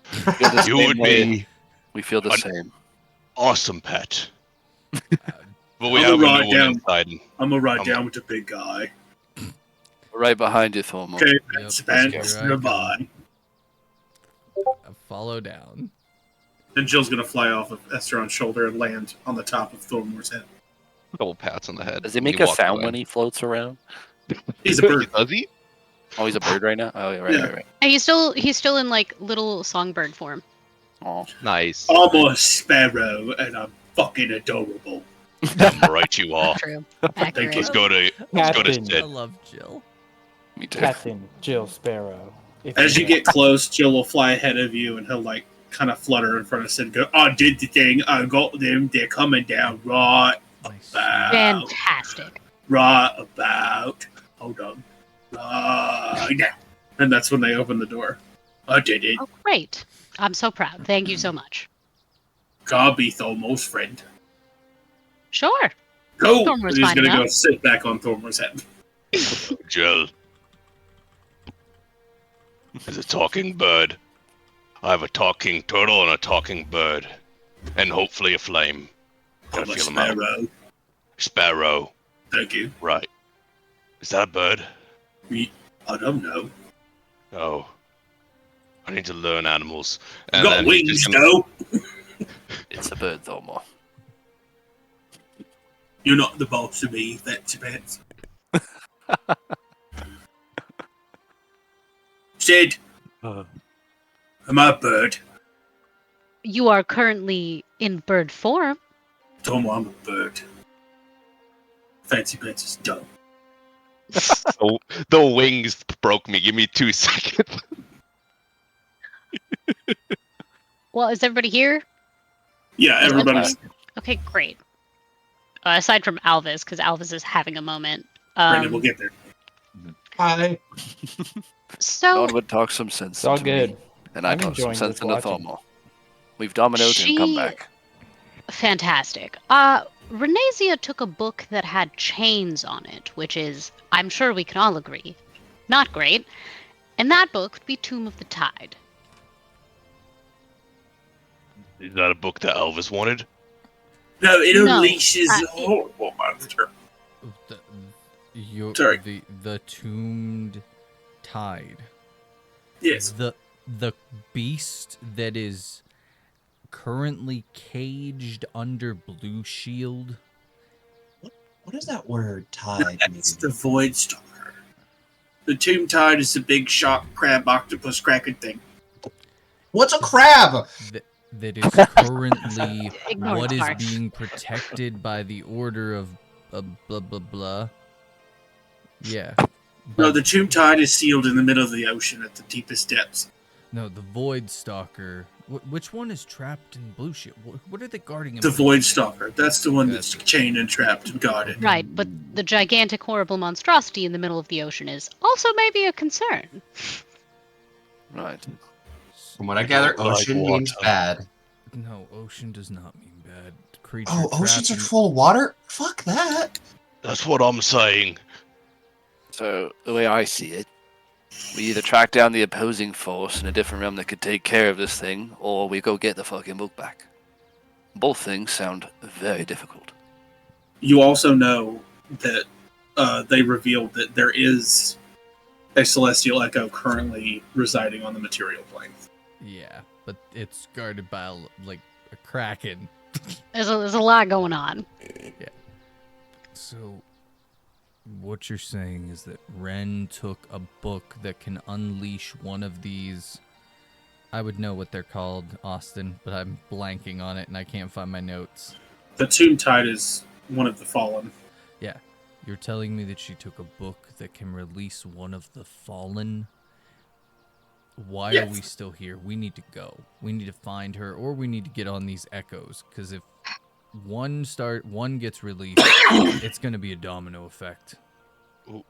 Feel the You same would way. be We feel the an- same. awesome pet. But we I'm have a gonna new ride one down. inside. I'm gonna ride I'm- down with the big guy. We're right behind you, Thormo. Okay, Yep, Spence, here I goodbye. I follow down. Then Jill's gonna fly off of Esteron's shoulder and land on the top of Thormor's head. Couple pats on the head. Does he when make a walks sound away. when he floats around? He's a bird. Does he? Oh, he's a bird right now. Oh, yeah, right, Yeah. right, right. And he's still in like little songbird form. Oh, Nice. I'm a sparrow and I'm fucking adorable. I'm right, you are. True. Thank Accurate. you. Let's go to Captain, Sid. I love Jill. Me too. Captain Jill Sparrow. if As you may. get close, Jill will fly ahead of you and he'll like kind of flutter in front of Sid and go, I did the thing, I got them, they're coming down right Nice. about. Fantastic. Right about. Hold on. Right now. And that's when they open the door. I did it. Oh, great. I'm so proud. Thank you so much. Can't be Thormor's friend. Sure. Go! Thormor's And he's fine gonna go enough. sit back on Thormor's head. Jill. Is a talking bird. I have a talking turtle and a talking bird. And hopefully a flame. I'm Gotta a feel 'em out. sparrow. Sparrow. Thank you. Right. Is that a bird? I don't know. Oh. I need to learn animals. You And got then he's wings, just gonna- though. It's a bird, Thormo. You're not the boss of me, that's Spence. Sid, am I a bird? You are currently in bird form. Thormor, I'm a bird. Fancy Pants is dumb. The wings broke me. Give me 2 seconds. Well, is everybody here? Yeah, everybody's. Okay, great. Aside from Alvis, because Alvis is having a moment. Brandon, we'll get there. Hi. So No one would talk some sense. It's all into good. me, and I I'm talk some enjoying sense this into watching. Thormo. We've dominated and come She- back. fantastic. Renasia took a book that had chains on it, which is, I'm sure we can all agree, not great. And that book would be Tomb of the Tide. Is that a book that Elvis wanted? No, it No, unleashes it- a horrible monster. The, Sorry. the Tombed Tide. Yes. The beast that is currently caged under Blue Shield. What does that word tide mean? It's the Void Stalker. The Tomb Tide is the big shark, crab, octopus, kraken thing. What's a crab? That is currently Ignore what the is part. being protected by the Order of blah blah blah. Yeah. No, But- the Tomb Tide is sealed in the middle of the ocean at the deepest depths. No, the Void Stalker. Which one is trapped in Blue Shield? What are they guarding him? The with? Void Stalker. That's the one that's chained and trapped and guarded. Right, but the gigantic, horrible monstrosity in the middle of the ocean is also maybe a concern. Right. From what I gather, Like ocean means water. bad. No, ocean does not mean bad. Creature Oh, oceans are trapped in- full of water? Fuck that. That's what I'm saying. So the way I see it We either track down the opposing force in a different realm that could take care of this thing, or we go get the fucking book back. Both things sound very difficult. You also know that they revealed that there is a celestial echo currently residing on the material plane. Yeah, but it's guarded by a kraken. There's a lot going on. Yeah. So, what you're saying is that Ren took a book that can unleash one of these. I would know what they're called, Austin, but I'm blanking on it and I can't find my notes. The Tomb Tide is one of the fallen. Yeah. You're telling me that she took a book that can release one of the fallen? Why are we still here? We need to go. We need to find her, or we need to get on these echoes. Because if one gets released, it's going to be a domino effect.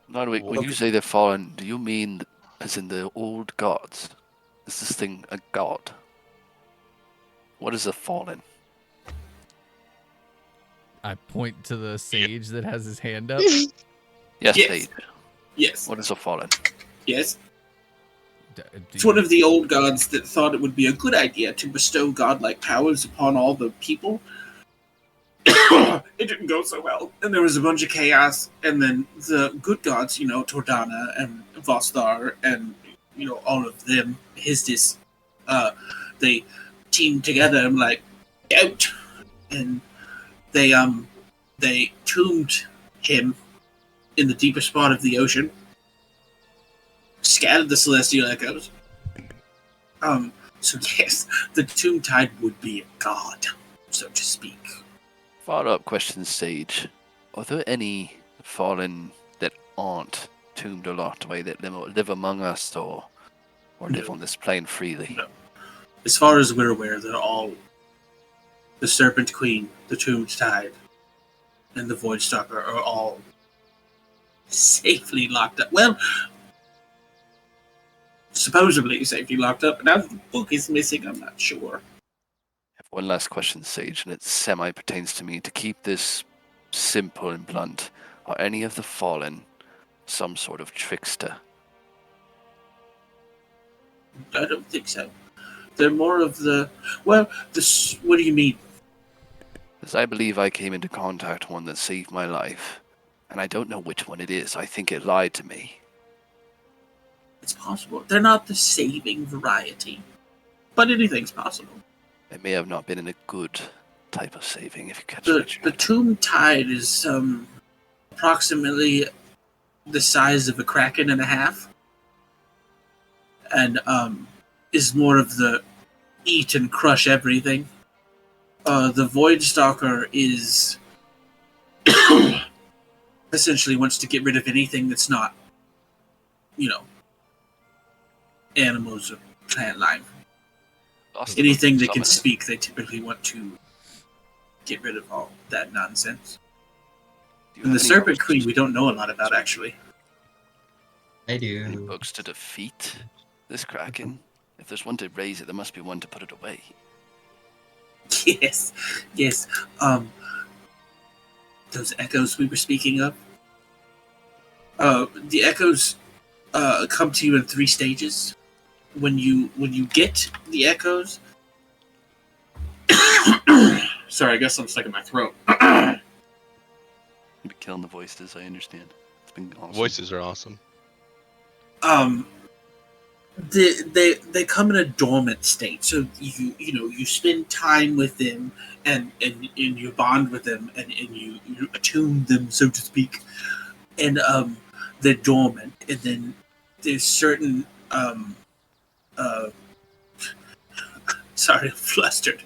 Ludwig, when you say they're fallen, do you mean as in the old gods? Is this thing a god? What is a fallen? I point to the sage that has his hand up. Yes, Yes. Sage. Yes. What is a fallen? Yes. It's one of the old gods that thought it would be a good idea to bestow godlike powers upon all the people. It didn't go so well, and there was a bunch of chaos, and then the good gods, Tordana and Vostar and, all of them, Hisdis, they teamed together and out, and they tombed him in the deepest part of the ocean, scattered the celestial echoes. So yes, the Tomb Tide would be a god, so to speak. Follow-up question, Sage. Are there any fallen that aren't tombed or locked away that live among us or live on this plane freely? No. As far as we're aware, they're all the Serpent Queen, the Tomb Tide, and the Void Stalker are all safely locked up. Well, supposedly safely locked up. Now the book is missing, I'm not sure. I have one last question, Sage, and it semi-pertains to me. To keep this simple and blunt, are any of the fallen some sort of trickster? I don't think so. They're more of the... Well, what do you mean? As I believe I came into contact with one that saved my life, and I don't know which one it is. I think it lied to me. It's possible. They're not the saving variety. But anything's possible. It may have not been in a good type of saving, if you catch my drift. The Tomb Tide is approximately the size of a kraken and a half. And is more of the eat and crush everything. The Void Stalker is essentially wants to get rid of anything that's not, animals or plant life. Anything that can speak, they typically want to get rid of all that nonsense. And the Serpent Queen, we don't know a lot about, actually. I do. Any books to defeat this kraken? If there's one to raise it, there must be one to put it away. Yes. Those echoes we were speaking of. The echoes come to you in 3 stages. When you get the echoes. Sorry, I guess I'm stuck in my throat. You've been killing the voices, I understand. It's been awesome. Voices are awesome. They come in a dormant state, so you spend time with them and you bond with them and you attune them, so to speak, and they're dormant, and then there's certain sorry, I'm flustered.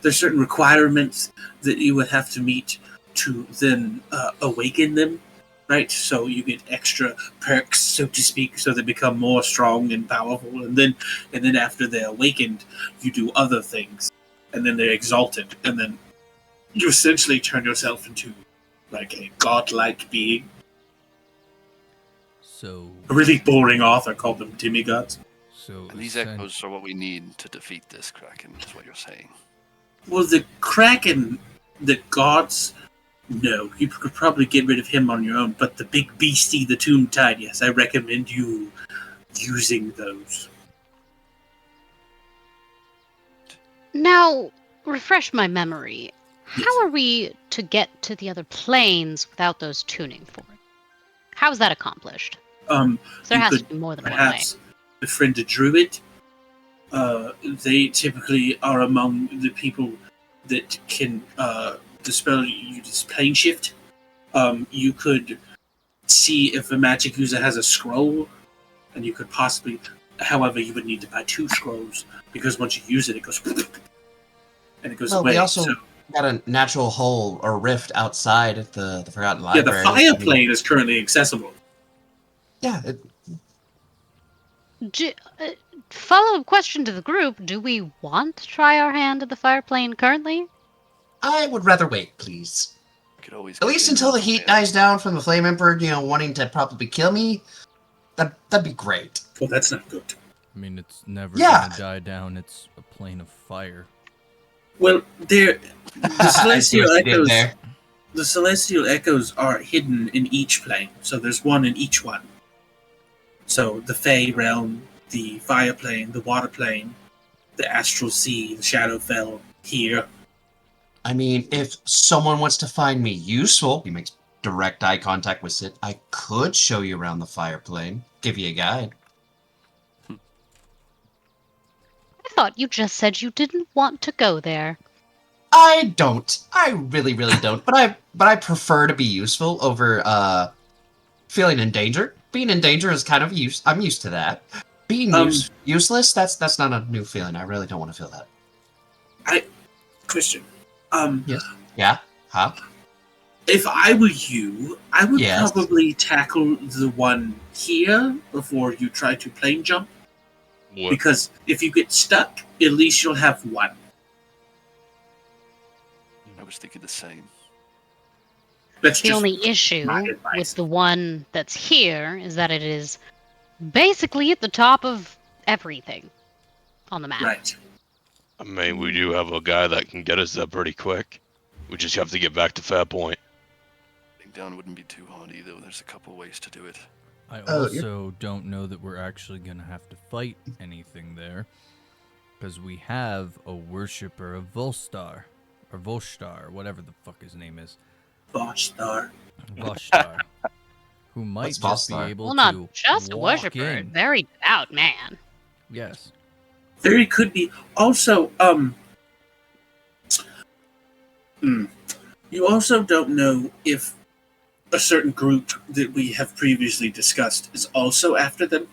There's certain requirements that you would have to meet to then awaken them. Right, so you get extra perks, so to speak, so they become more strong and powerful, and then after they're awakened, you do other things, and then they're exalted, and then you essentially turn yourself into like a godlike being. So a really boring author called them demigods. So and these echoes are what we need to defeat this kraken, is what you're saying. Well, the kraken that gods No, you could probably get rid of him on your own, but the big beastie, the Tomb Tide, yes, I recommend you using those. Now, refresh my memory. Yes. How are we to get to the other planes without those tuning forks? How is that accomplished? So there You has to could be more than one way. perhaps befriend a druid. They typically are among the people that can dispel you this plane shift. You could see if a magic user has a scroll, and you could possibly. However, you would need to buy 2 scrolls because once you use it, it goes and it goes Well, away. we also So, got a natural hole or rift outside at the Forgotten yeah, Library. the fire plane is currently accessible. Yeah, Follow-up question to the group: do we want to try our hand at the fire plane currently? I would rather wait, please. Could always At get least in until the and heat out. dies down from the Flame Emperor, wanting to probably kill me. That'd be great. Well, that's not good. I mean, it's never Yeah. gonna die down. It's a plane of fire. Well, the I see celestial what you did echoes. there. The celestial echoes are hidden in each plane, so there's one in each one. So the Fey realm, the fire plane, the water plane, the astral sea, the Shadowfell here. I mean, if someone wants to find me useful, he makes direct eye contact with Sid, I could show you around the fire plane, give you a guide. I thought you just said you didn't want to go there. I don't. I really, really don't. But I prefer to be useful over feeling in danger. Being in danger is kind of I'm used to that. Being useless, that's not a new feeling. I really don't want to feel that. Question. Yes. Yeah? Huh? If I were you, I would Yes. probably tackle the one here before you try to plane jump. What? Because if you get stuck, at least you'll have one. I was thinking the same. That's The just only issue my advice. with the one that's here is that it is basically at the top of everything on the map. right. I mean, we do have a guy that can get us there pretty quick. We just have to get back to Fairpoint. Getting down wouldn't be too hard either. There's a couple ways to do it. I Oh, you're- also don't know that we're actually gonna have to fight anything there, because we have a worshipper of Volstar, or Volstar, whatever the fuck his name is, Boshtar. Volstar, who might What's just be Volstar? able Well, to not just a walk worshiper, a in. very devout man. Yes. There could be also you also don't know if a certain group that we have previously discussed is also after them.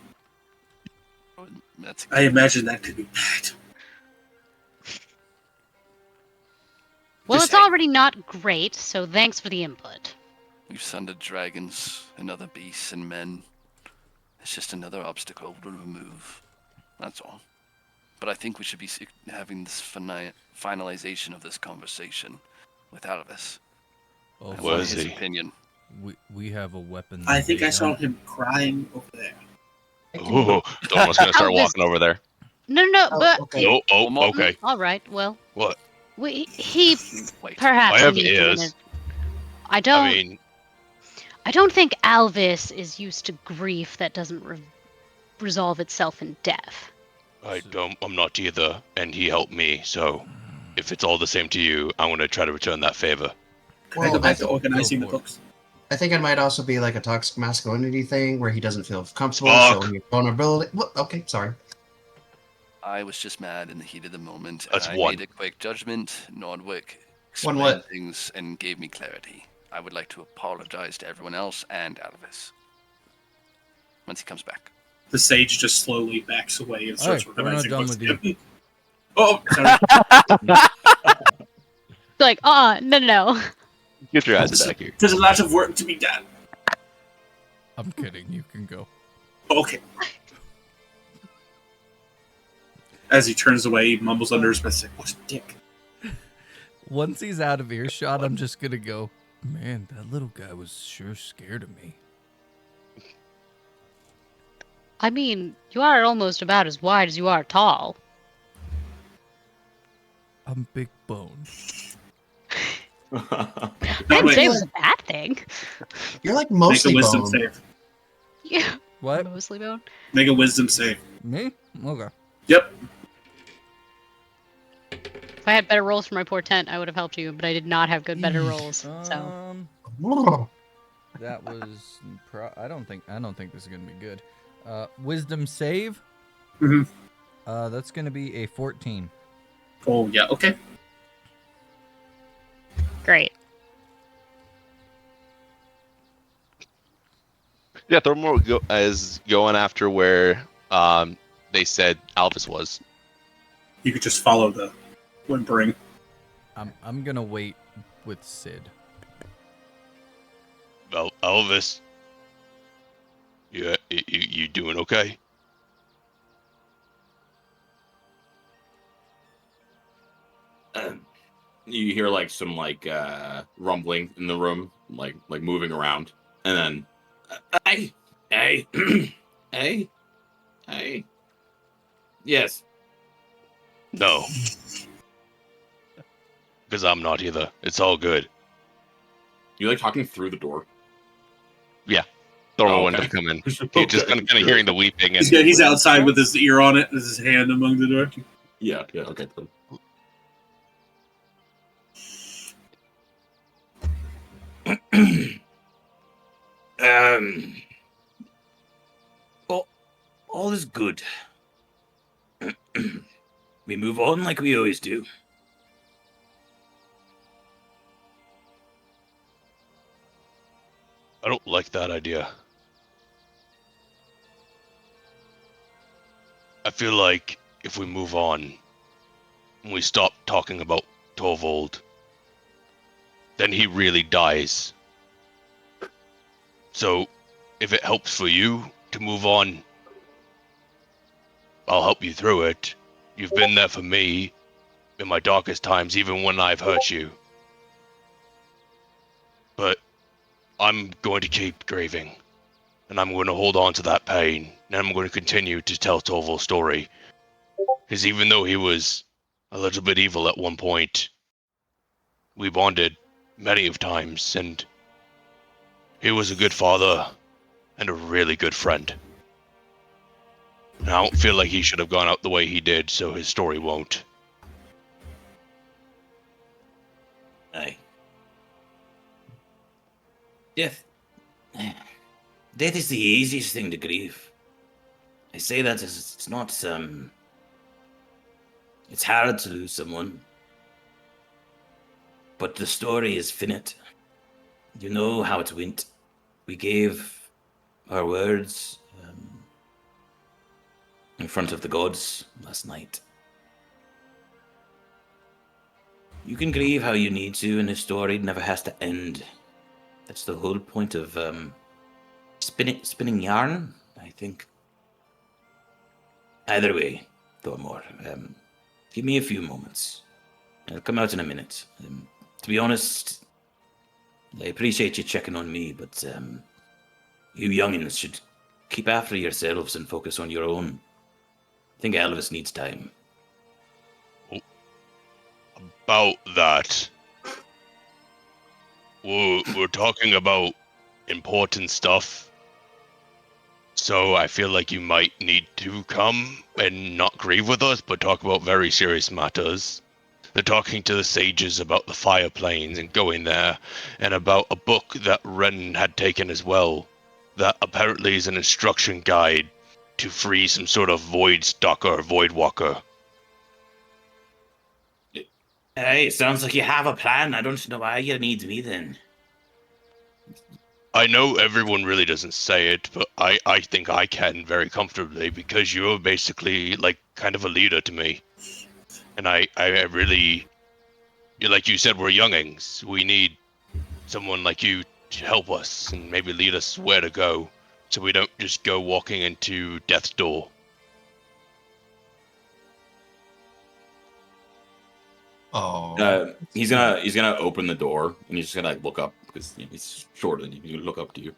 That's I imagine that could be bad. Well, Just it's saying. already not great, so thanks for the input. We've sundered dragons and other beasts and men. It's just another obstacle to remove. That's all. But I think we should be having this finalization of this conversation with Alvis. I Also, Where want is his he? opinion. we have a weapon. I that think they I saw don't. him crying over there. Ooh, Thomas gonna start Alvis- walking over there. No, Oh, but okay. Oh, okay. all right. Well, What? he Wait. perhaps I have needs a ears. minute. I don't. I mean, I don't think Alvis is used to grief that doesn't resolve itself in death. I'm not either, and he helped me, so if it's all the same to you, I'm gonna try to return that favor. Can I go Well, back to organizing the go for it. books? I think it might also be like a toxic masculinity thing where he doesn't feel comfortable Fuck. showing your vulnerability. Well, okay, sorry. I was just mad in the heat of the moment. That's and I one. made a quick judgment. Nordwick One explained what? things and gave me clarity. I would like to apologize to everyone else and Alvis. Once he comes back. The sage just slowly backs away and starts Alright, we're not organizing done books. with you. Oh, sorry. Like, no. Get your ass back here. There's a lot of work to be done. I'm kidding. You can go. Okay. As he turns away, he mumbles under his breath, like, "What a dick." Once he's out of earshot, I'm just gonna go. Man, that little guy was sure scared of me. I mean, you are almost about as wide as you are tall. I'm big bone. I No, didn't wait. say it was a bad thing. You're like Make a mostly wisdom bone. save. Yeah. What? Mostly bone. Make a wisdom save. Me? Okay. Yep. If I had better rolls for my poor tent, I would have helped you, but I did not have good better rolls. So That was. I don't think this is gonna be good. Wisdom save. Mhm. That's gonna be a 14. Oh yeah. Okay. great. Yeah, Thormore is going after where they said Alvis was. You could just follow the whimpering. I'm gonna wait with Sid. Well, Elvis. Yeah, you doing okay? You hear like some rumbling in the room, like moving around, and then, hey, hey, hey, yes. No. Because I'm not either. It's all good. You like talking through the door? Thormore Oh, wouldn't okay. have come in. He just kind of hearing the weeping. And He's outside with his ear on it, with his hand among the door. Yeah, okay. All is good. We move on like we always do. I don't like that idea. I feel like if we move on, and we stop talking about Torvald, then he really dies. So, if it helps for you to move on, I'll help you through it. You've been there for me in my darkest times, even when I've hurt you. But I'm going to keep grieving, and I'm going to hold on to that pain, and I'm going to continue to tell Torvald's story. Because even though he was a little bit evil at one point, we bonded many of times, and he was a good father and a really good friend. And I don't feel like he should have gone out the way he did, so his story won't. Aye. Death. Death is the easiest thing to grieve. I say that as it's not, it's hard to lose someone. But the story is finite. You know how it went. We gave our words in front of the gods last night. You can grieve how you need to, and the story never has to end. That's the whole point of spinning yarn, I think. Either way, Thormore, give me a few moments. I'll come out in a minute. To be honest, I appreciate you checking on me, but you youngins should keep after yourselves and focus on your own. I think Elvis needs time. About that, we're talking about important stuff. So I feel like you might need to come and not grieve with us, but talk about very serious matters. They're talking to the sages about the fire planes and going there, and about a book that Ren had taken as well, that apparently is an instruction guide to free some sort of void stalker, void walker. Hey, it sounds like you have a plan. I don't know why you need me then. I know everyone really doesn't say it, but I think I can very comfortably, because you're basically like kind of a leader to me. And I really, like you said, we're youngings. We need someone like you to help us and maybe lead us where to go, so we don't just go walking into death's door. Oh. He's gonna open the door and he's just gonna look up because he's shorter than you. He's gonna look up to you.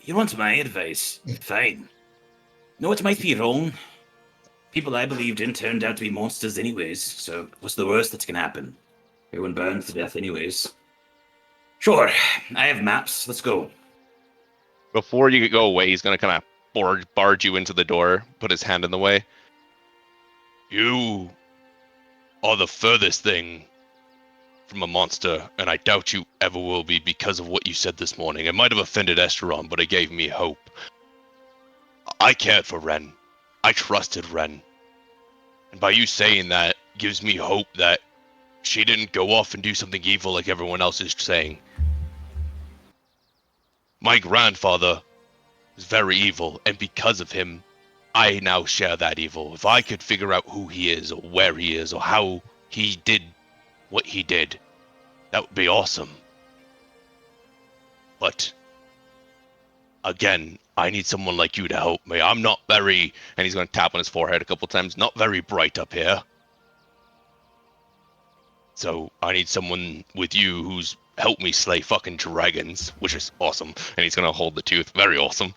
You want my advice? Fine. No, it might be wrong. People I believed in turned out to be monsters anyways, so what's the worst that's gonna happen? Everyone burns to death anyways. Sure, I have maps. Let's go. Before you go away, he's gonna kind of barge you into the door, put his hand in the way. You are the furthest thing from a monster, and I doubt you ever will be because of what you said this morning. It might have offended Esteron, but it gave me hope. I cared for Ren. I trusted Ren. And by you saying that gives me hope that she didn't go off and do something evil like everyone else is saying. My grandfather was very evil, and because of him, I now share that evil. If I could figure out who he is, or where he is, or how he did what he did, that would be awesome. But again, I need someone like you to help me. I'm not very, and he's going to tap on his forehead a couple times, not very bright up here. So I need someone with you who's helped me slay fucking dragons, which is awesome. And he's going to hold the tooth, very awesome.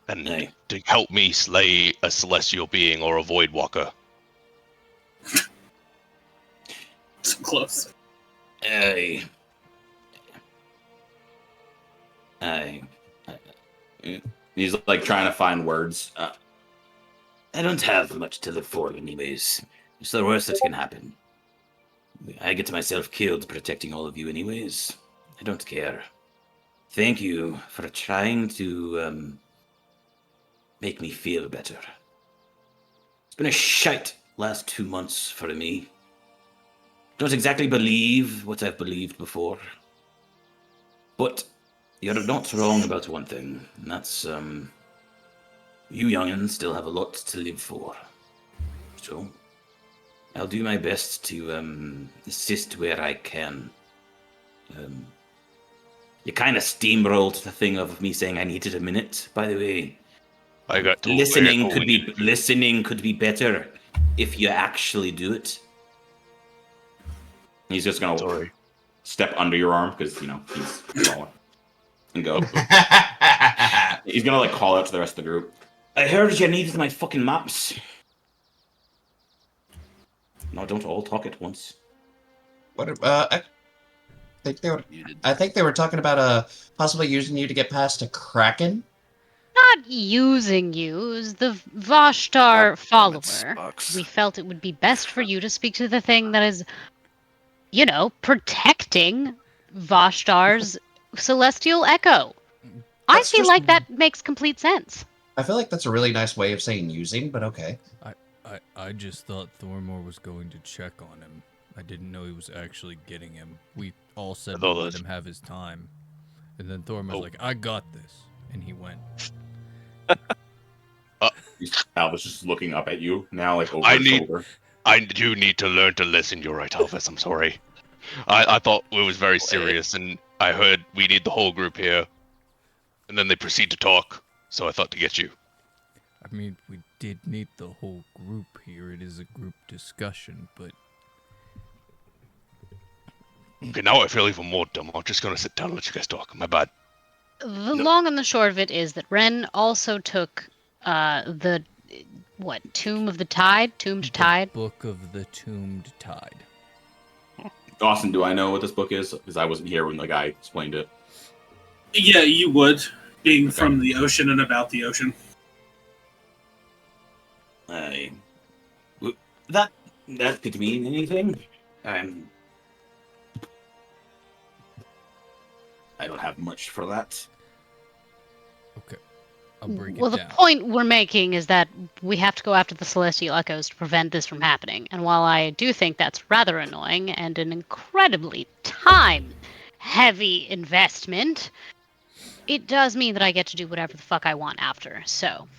And to help me slay a celestial being or a void walker. So close. He's like trying to find words. I don't have much to live for anyways. It's the worst that can happen. I get myself killed protecting all of you anyways. I don't care. Thank you for trying to make me feel better. It's been a shite last 2 months for me. Don't exactly believe what I've believed before. But you're not wrong about one thing, and that's, you young'uns still have a lot to live for. So, I'll do my best to, assist where I can. You kind of steamrolled the thing of me saying I needed a minute, by the way. I got to listening could be better if you actually do it. He's just gonna step under your arm because he's falling and go. He's gonna like call out to the rest of the group. I heard you needed my fucking maps. No, don't all talk at once. What? I think they were talking about possibly using you to get past a kraken. Not using you as the Vashtar follower. We felt it would be best for you to speak to the thing that is, protecting Vashtar's celestial echo. I feel like that makes complete sense. I feel like that's a really nice way of saying using, but okay. I just thought Thormor was going to check on him. I didn't know he was actually getting him. We all said we'd let him have his time. And then Thormor's like, I got this. And he went. Alvis just looking up at you now, like over his shoulder. I do need to learn to listen. You're right, Alvis. I'm sorry. I thought it was very serious, and I heard we need the whole group here. And then they proceed to talk, so I thought to get you. I mean, we did need the whole group here. It is a group discussion, but... Okay, now I feel even more dumb. I'm just going to sit down and let you guys talk. My bad. The long and the short of it is that Ren also took the Tomb of the Tide? Tombed Tide? Book of the Tombed Tide. Austin, do I know what this book is? Because I wasn't here when the guy explained it. Yeah, you would, being from the ocean and about the ocean. That could mean anything. I don't have much for that. Okay. I'll break it Well, the down. point we're making is that we have to go after the Celestial Echoes to prevent this from happening. And while I do think that's rather annoying and an incredibly time-heavy investment, it does mean that I get to do whatever the fuck I want after, so...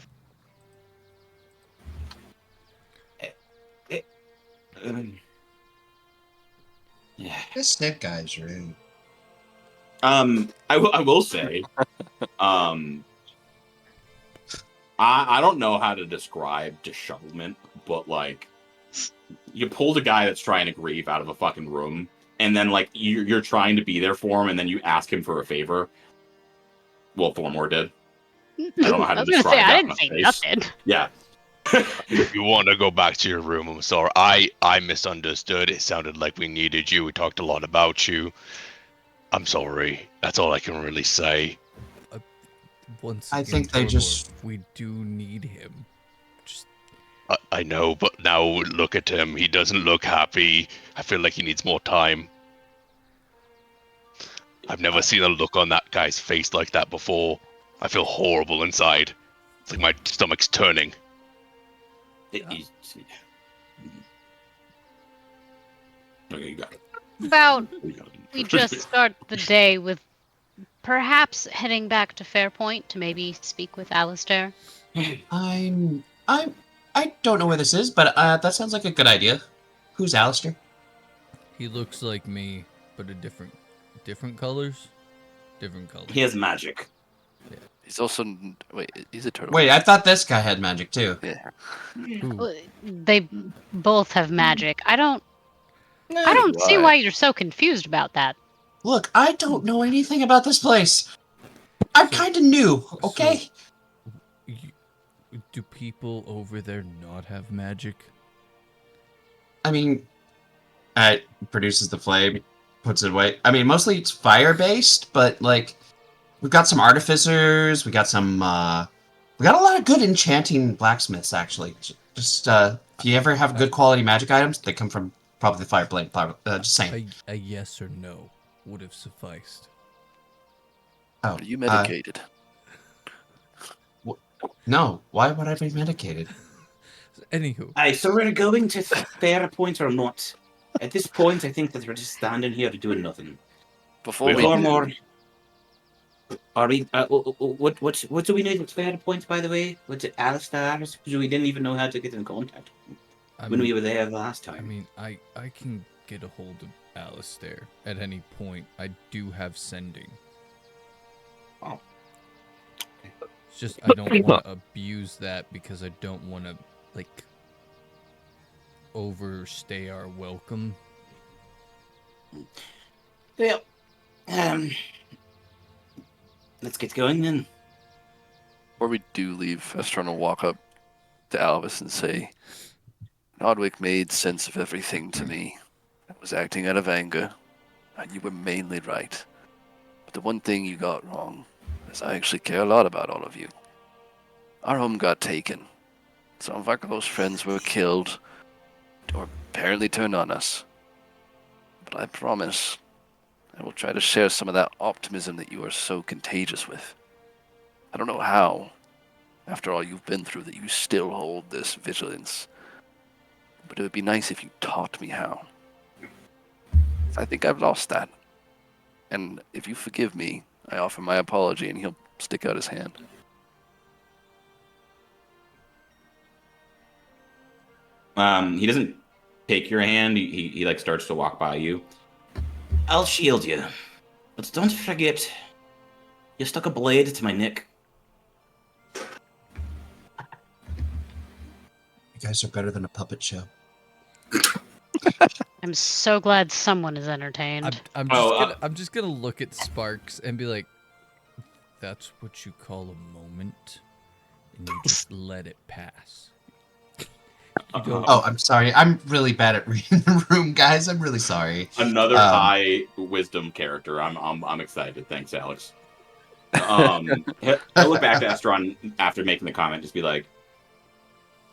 Yeah. This Snip guy's rude. I will say, I don't know how to describe dishevelment, but like, you pulled a guy that's trying to grieve out of a fucking room, and then like you're trying to be there for him, and then you ask him for a favor. Well, Thormor did. I don't know how to describe that. I didn't say nothing. Yeah. If you want to go back to your room, I'm sorry. I misunderstood. It sounded like we needed you. We talked a lot about you. I'm sorry. That's all I can really say. Once I again, think they Torbor, just- we do need him. Just I know, but now look at him. He doesn't look happy. I feel like he needs more time. I've never seen a look on that guy's face like that before. I feel horrible inside. It's like my stomach's turning. Okay, you got it. About You got it. we just start the day with perhaps heading back to Fairpoint to maybe speak with Alistair. I don't know where this is, but that sounds like a good idea. Who's Alistair? he looks like me, but a different colors. Different colors. He has magic. He's also he's a turtle. Wait, I thought this guy had magic too. Yeah. Ooh, They both have magic. I don't see why you're so confused about that. Look, I don't know anything about this place. I'm kind of new, okay? do people over there not have magic? I mean, it produces the flame, puts it away. I mean, mostly it's fire-based, but, like, we've got some artificers, we got some, we got a lot of good enchanting blacksmiths, actually. Just, if you ever have good quality magic items, they come from probably the Fireblade. Just saying. A yes or no would have sufficed. Oh, Are you medicated? No, why would I be medicated? Anywho, Aye, so we're going to Fairpoint or not? At this point, I think that we're just standing here doing nothing. Before we Before do, more. Are we? What do we need at Fairpoint, by the way? What's it, Alistair? Because we didn't even know how to get in contact when we were there last time. I mean, I can get a hold of Alistair at any point. I do have sending. Oh. It's just I don't want to abuse that because I don't want to like overstay our welcome. Well, let's get going then. before we do leave, Estron will walk up to Alvis and say, Nodwick made sense of everything to me. I was acting out of anger, and you were mainly right. But the one thing you got wrong is I actually care a lot about all of you. Our home got taken. Some of our close friends were killed, or apparently turned on us. But I promise I will try to share some of that optimism that you are so contagious with. I don't know how, after all you've been through, that you still hold this vigilance. But it would be nice if you taught me how. I think I've lost that. And if you forgive me, I offer my apology, and he'll stick out his hand. He doesn't take your hand. He like starts to walk by you. I'll shield you, but don't forget, you stuck a blade to my neck. You guys are better than a puppet show. I'm so glad someone is entertained. I'm just gonna look at Sparks and be like, "That's what you call a moment, and you just let it pass." You don't- Oh, I'm sorry. I'm really bad at reading the room, guys. I'm really sorry. Another high wisdom character. I'm excited. Thanks, Alex. He'll look back to Estron after making the comment, just be like,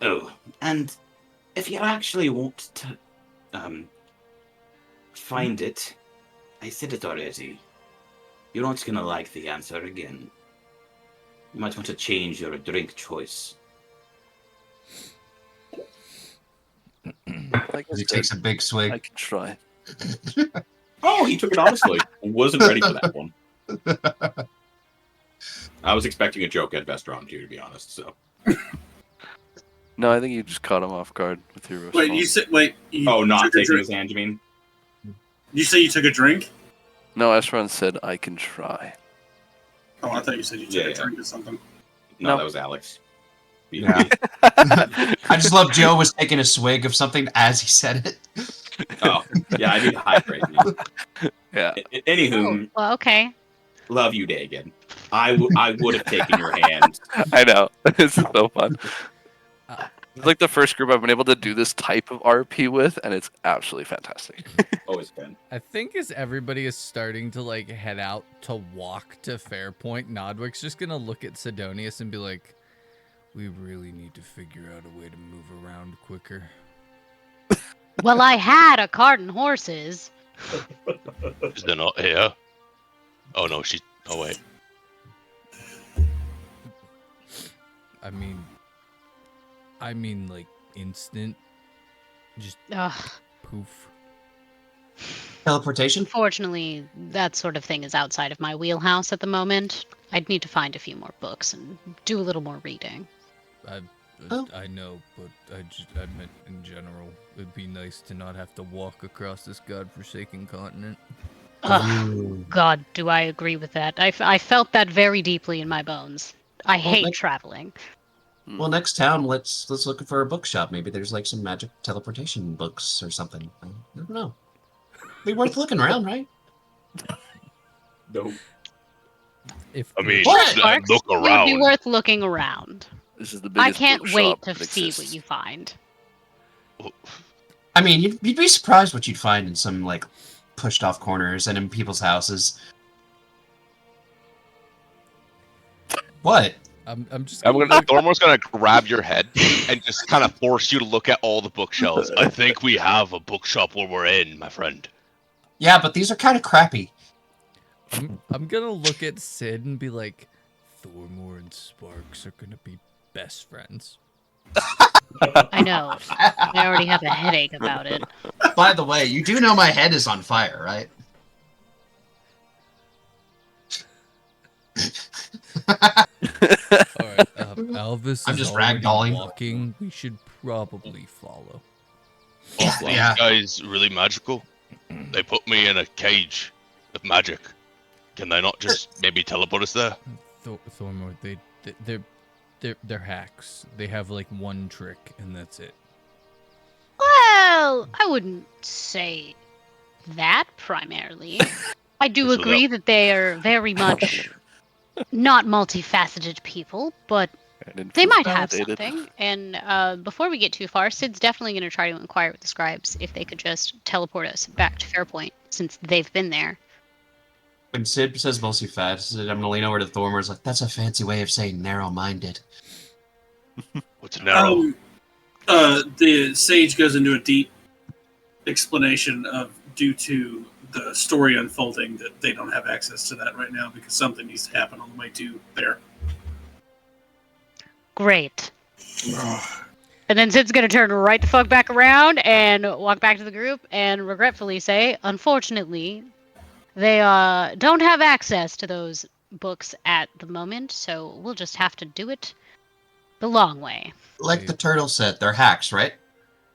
"Oh, and if you actually want to find it, I said it already. You're not gonna like the answer again. You might want to change your drink choice." He takes a big swig. I can try. Oh, he took it honestly. I wasn't ready for that one. I was expecting a joke at Vestron too, to be honest. So. No, I think you just caught him off guard with your response. Wait, you said you Oh, not took a taking drink. his hand, you mean? You say you took a drink? No, Estron said, I can try. Oh, I thought you said you took Yeah, a yeah. drink or something. No, No. that was Alex. Yeah. I just love Joe was taking a swig of something as he said it. Oh, yeah, I need to hydrate. Yeah. Anywho, Well, okay. love you, Dagan. I would have taken your hand. I know. It's so fun. It's like the first group I've been able to do this type of RP with, and it's absolutely fantastic. Always been. I think as everybody is starting to like head out to walk to Fairpoint, Nodwick's just gonna look at Sidonius and be like, "We really need to figure out a way to move around quicker." Well, I had a cart and horses. Is they not here? Oh no, she's. Oh wait. I mean, like instant, just Ugh. poof. Teleportation? Unfortunately, that sort of thing is outside of my wheelhouse at the moment. I'd need to find a few more books and do a little more reading. I know, but I meant in general. It'd be nice to not have to walk across this godforsaken continent. Ugh, God, do I agree with that. I felt that very deeply in my bones. I hate like- traveling. Well, next town, let's look for a bookshop. Maybe there's like some magic teleportation books or something. I don't know. Be worth looking around, right? Nope. If I mean, What? just look It would be around. worth looking around. This is the I biggest can't wait bookshop to that see what exists. you find. I mean, you'd be surprised what you'd find in some like pushed off corners and in people's houses. What? I'm just. Thormore's gonna grab your head and just kind of force you to look at all the bookshelves. I think we have a bookshop where we're in, my friend. Yeah, but these are kind of crappy. I'm gonna look at Sid and be like, Thormore and Sparks are gonna be best friends. I know. I already have a headache about it. By the way, you do know my head is on fire, right? All right, Alvis I'm is just already ragdolling. walking. We should probably follow. Oh, Yeah. These guys really magical. They put me in a cage of magic. Can they not just maybe teleport us there? Thormore, they're hacks. They have like one trick, and that's it. Well, I wouldn't say that primarily. I do So agree that they are very much not multifaceted people, but And they info might have validated. something. And before we get too far, Sid's definitely going to try to inquire with the scribes if they could just teleport us back to Fairpoint, since they've been there. When Sid says multifaceted, I'm gonna lean over to Thormore's like, that's a fancy way of saying narrow-minded. What's narrow? The sage goes into a deep explanation of due to the story unfolding that they don't have access to that right now because something needs to happen on the way to there. Great. And then Sid's going to turn right the fuck back around and walk back to the group and regretfully say, unfortunately, they don't have access to those books at the moment, so we'll just have to do it the long way. Like the turtle said, they're hacks, right?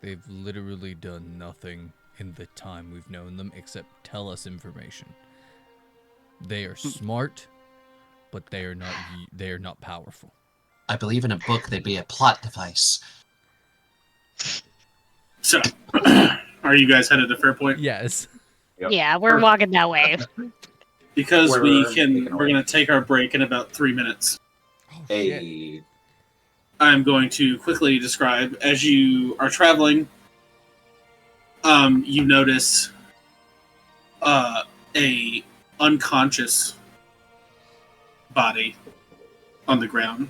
They've literally done nothing in the time we've known them except tell us information. They are smart, but they are not powerful. I believe in a book they'd be a plot device. So, are you guys headed to Fairpoint? Yes. Yep. Yeah, we're walking that way. Because We're taking a we're going to take our break in about 3 minutes. Oh, shit. Hey. I'm going to quickly describe as you are traveling. You notice a unconscious body on the ground,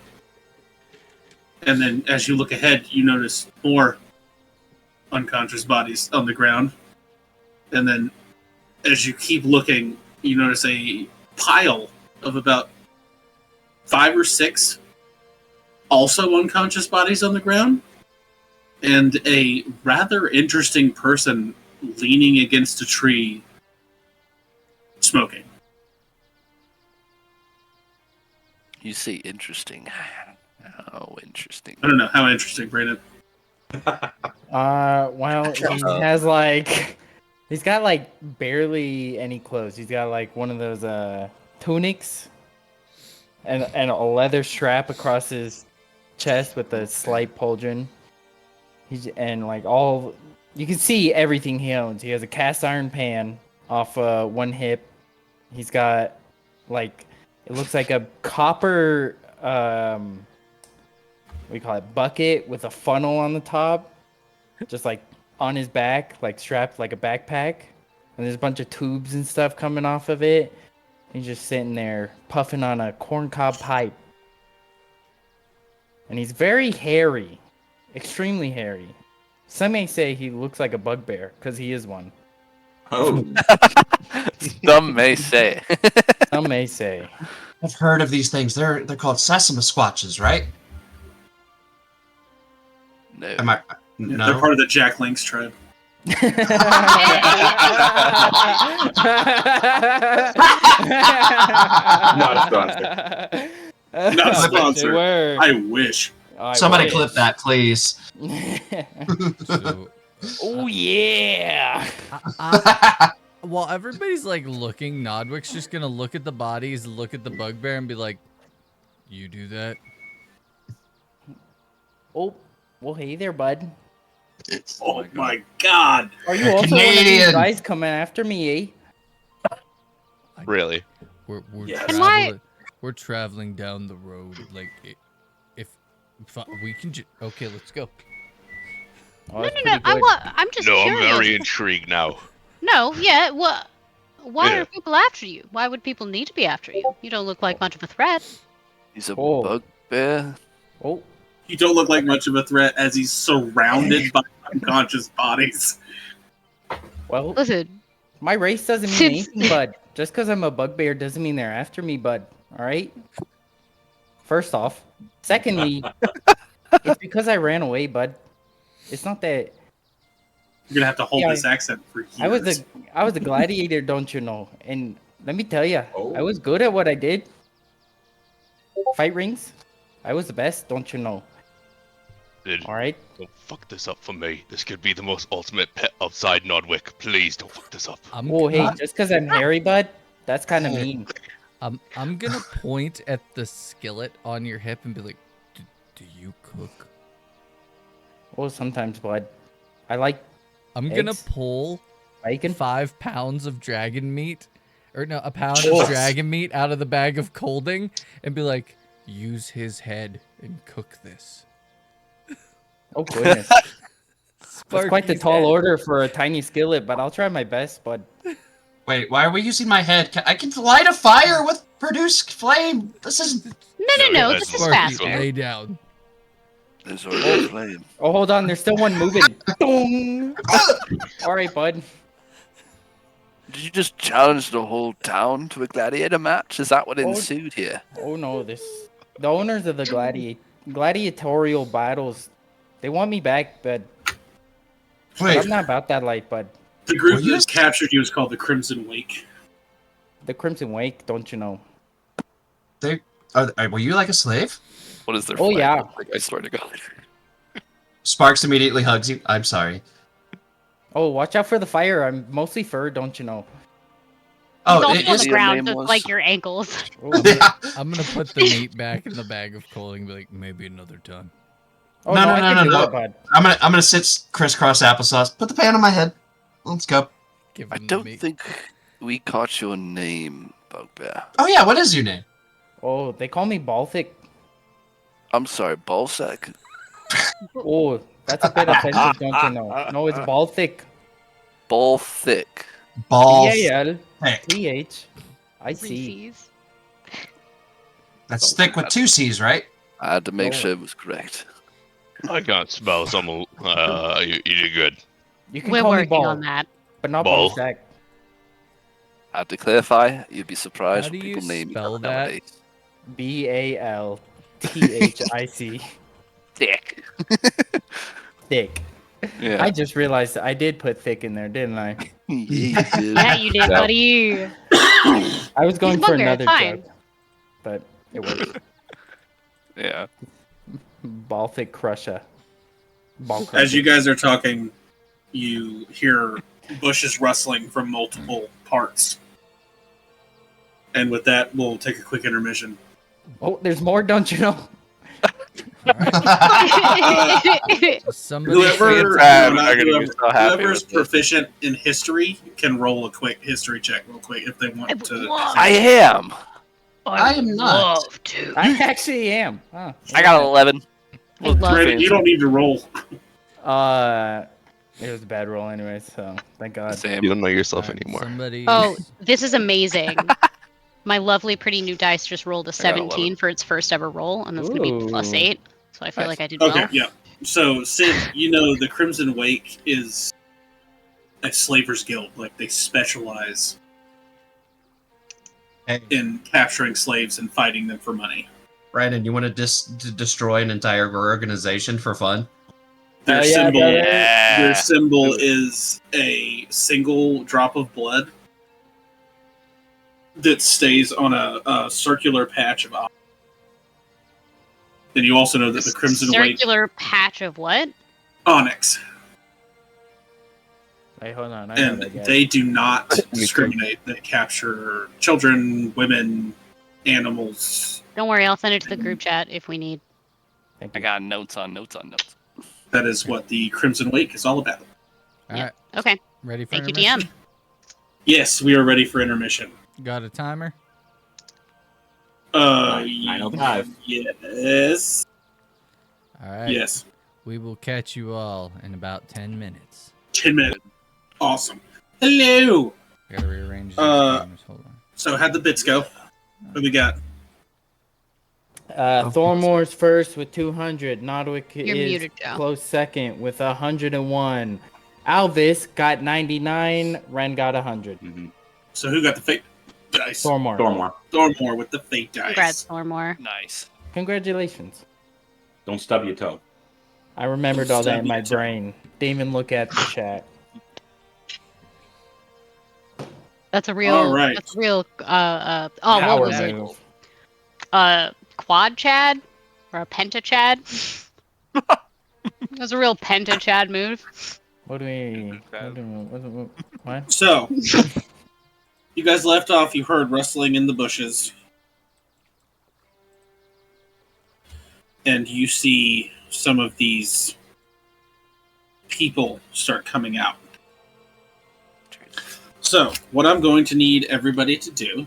and then as you look ahead, you notice more unconscious bodies on the ground, and then as you keep looking, you notice a pile of about 5 or 6 also unconscious bodies on the ground, and a rather interesting person leaning against a tree, smoking. You say interesting. How interesting. I don't know how interesting, Brandon. Well, he has like, he's got like barely any clothes. He's got like one of those tunics, and a leather strap across his chest with a slight pauldron. And like all, you can see everything he owns. He has a cast iron pan off one hip. He's got like, it looks like a copper we call it bucket with a funnel on the top, just like on his back, like strapped like a backpack, and there's a bunch of tubes and stuff coming off of it. He's just sitting there puffing on a corncob pipe, and he's very hairy, extremely hairy. Some may say he looks like a bugbear because he is one. Oh, Some may say. Some may say. I've heard of these things. They're called Sesame Squatches, right? No. Am I? They're No. part of the Jack Links tribe. Not a sponsor. Not sponsored. They were. I wish. Somebody wish. clip that, please. So, Oh yeah. while everybody's like looking, Nodwick's just gonna look at the bodies, look at the bugbear, and be like, "You do that." Oh, well, hey there, bud. Oh my god. Are you You're also one of these Canadian. guys coming after me, eh? Really? We're Yes. traveling. We're traveling down the road. Like, if we can, okay, let's go. Oh, No, that's no, no. pretty good. I'm just No, I'm curious. very intrigued now. No, yeah. What? Why Yeah. are people after you? Why would people need to be after you? You don't look like much of a threat. He's a Oh. bugbear. Oh, You don't look like much of a threat as he's surrounded by unconscious bodies. well, Listen, my race doesn't mean Since- anything, bud. Just because I'm a bugbear doesn't mean they're after me, bud. All right? First off. Secondly, it's because I ran away, bud. It's not that You're gonna have to hold Yeah, this accent for years. I was a gladiator, don't you know? And let me tell you, Oh. I was good at what I did. Fight rings, I was the best, don't you know? Dude, All right. don't fuck this up for me. This could be the most ultimate pet outside Nodwick. Please don't fuck this up. Oh, hey, just because I'm hairy, bud, that's kind of mean. I'm gonna point at the skillet on your hip and be like, "Do you cook?" Oh, sometimes, bud. I like I'm gonna Eggs? pull bacon. 5 pounds of dragon meat, or no, a pound Oh. of dragon meat out of the bag of colding, and be like, "Use his head and cook this." Oh, goodness. That's quite the Sparky's tall head. order for a tiny skillet, but I'll try my best, bud. Wait, why are we using my head? I can light a fire with produce flame. This is no, No, no. that's This is Sparky, faster. Lay down. There's already a flame. Oh, hold on, there's still one moving. Dong! All right, bud. Did you just challenge the whole town to a gladiator match? Is that what Oh. ensued here? Oh no, the owners of the gladiatorial battles, they want me back, but wait. I'm not about that life, bud. The group Were you- that captured you is called the Crimson Wake. The Crimson Wake, don't you know? Were you like a slave? What is their Oh, flag yeah. look like? I swear to God. Sparks immediately hugs you. I'm sorry. Oh, watch out for the fire. I'm mostly fur, don't you know? Oh, Don't it on is. the Your ground, name just was- like your ankles. Oh, Yeah. I'm gonna put the meat back in the bag of coaling and be like, "Maybe another time." oh No, no, no, I no, can no, do no. it, bud. I'm gonna sit crisscross applesauce. Put the pan on my head. Let's go. Give I him the don't meat. think we caught your name, Bugbear. Oh yeah, what is your name? Oh, they call me Baltic. I'm sorry, Ballsack. Oh, that's a bit offensive, don't you know? No, it's Baltic. Ball thick. Ball. B-A-L-T-H. thick. I see. Reese's. That's thick with 2 C's, right? I had to make Oh. sure it was correct. I can't spell some. You did good. You can We're call me working Ball, on that. but not Ball. Ballsack. I had to clarify. You'd be surprised How when do you people name spell you that? nowadays. B-A-L-T-H-I-C. Thick. Thick. Yeah. I just realized I did put thick in there, didn't I? Yeah, you did. Yeah, you did, Yeah. buddy. I was going He's a for bugger, another fine. joke, but it worked. Yeah. Baltic Crusher. Ball As crusher. you guys are talking, you hear bushes rustling from multiple parts. And with that, we'll take a quick intermission. Oh, there's more, don't you know? Somebody, Whoever, I'm not gonna be so happy whoever's with this. proficient in history can roll a quick history check real quick if they want to. I am. I am not. Love to. I actually am. Huh. I got 11. I love Brandon, you don't need to roll. It was a bad roll anyway, so thank God. Same. You don't know yourself Alright, anymore. Somebody. Oh, this is amazing. My lovely, pretty new dice just rolled a I got 17 11. for its first ever roll, and that's going to be plus Ooh. 8. So I feel Nice. like I did Okay, well. yeah. So, Sid, you know the Crimson Wake is a slavers guild. Like, they specialize Hey, in capturing slaves and fighting them for money. Brandon, you want to destroy an entire organization for fun? Their Oh, yeah, symbol, brother. their symbol is a single drop of blood that stays on a circular patch of onyx. And you also know that the Crimson Wake Circular patch of what? onyx, Wait, hold on. I know and that guy. they do not too. discriminate. They capture children, women, animals. Don't worry, I'll send it to the group chat if we need. Thank I you. got notes on notes on notes. That is what the Crimson Wake is all about. All right, Okay, ready for thank you, intermission? DM. Yes, we are ready for intermission. Got a timer? 9:05. Yes. All right. Yes. We will catch you all in about 10 minutes. 10 minutes. Awesome. Hello. Gotta rearrange these Uh, timers. Hold on. So how'd the bits go? What do we got? Thormore's first with 200. Nodwick You're is muted, Joe. close second with 101. Alvis got 99. Ren got 100. So who got the fake dice? Thormore. Thormore. Thormore with the fake dice. Congrats, Thormore. Nice. Congratulations. Don't stub your toe. I remembered all that in my Stubby toe. brain. Didn't even look at the chat. That's a real. All right. That's a real. Oh, Power what was it? move. Quad Chad or a Penta Chad? It was a real Penta Chad move. What do we? What? So, you guys left off. You heard rustling in the bushes. And you see some of these people start coming out. So, what I'm going to need everybody to do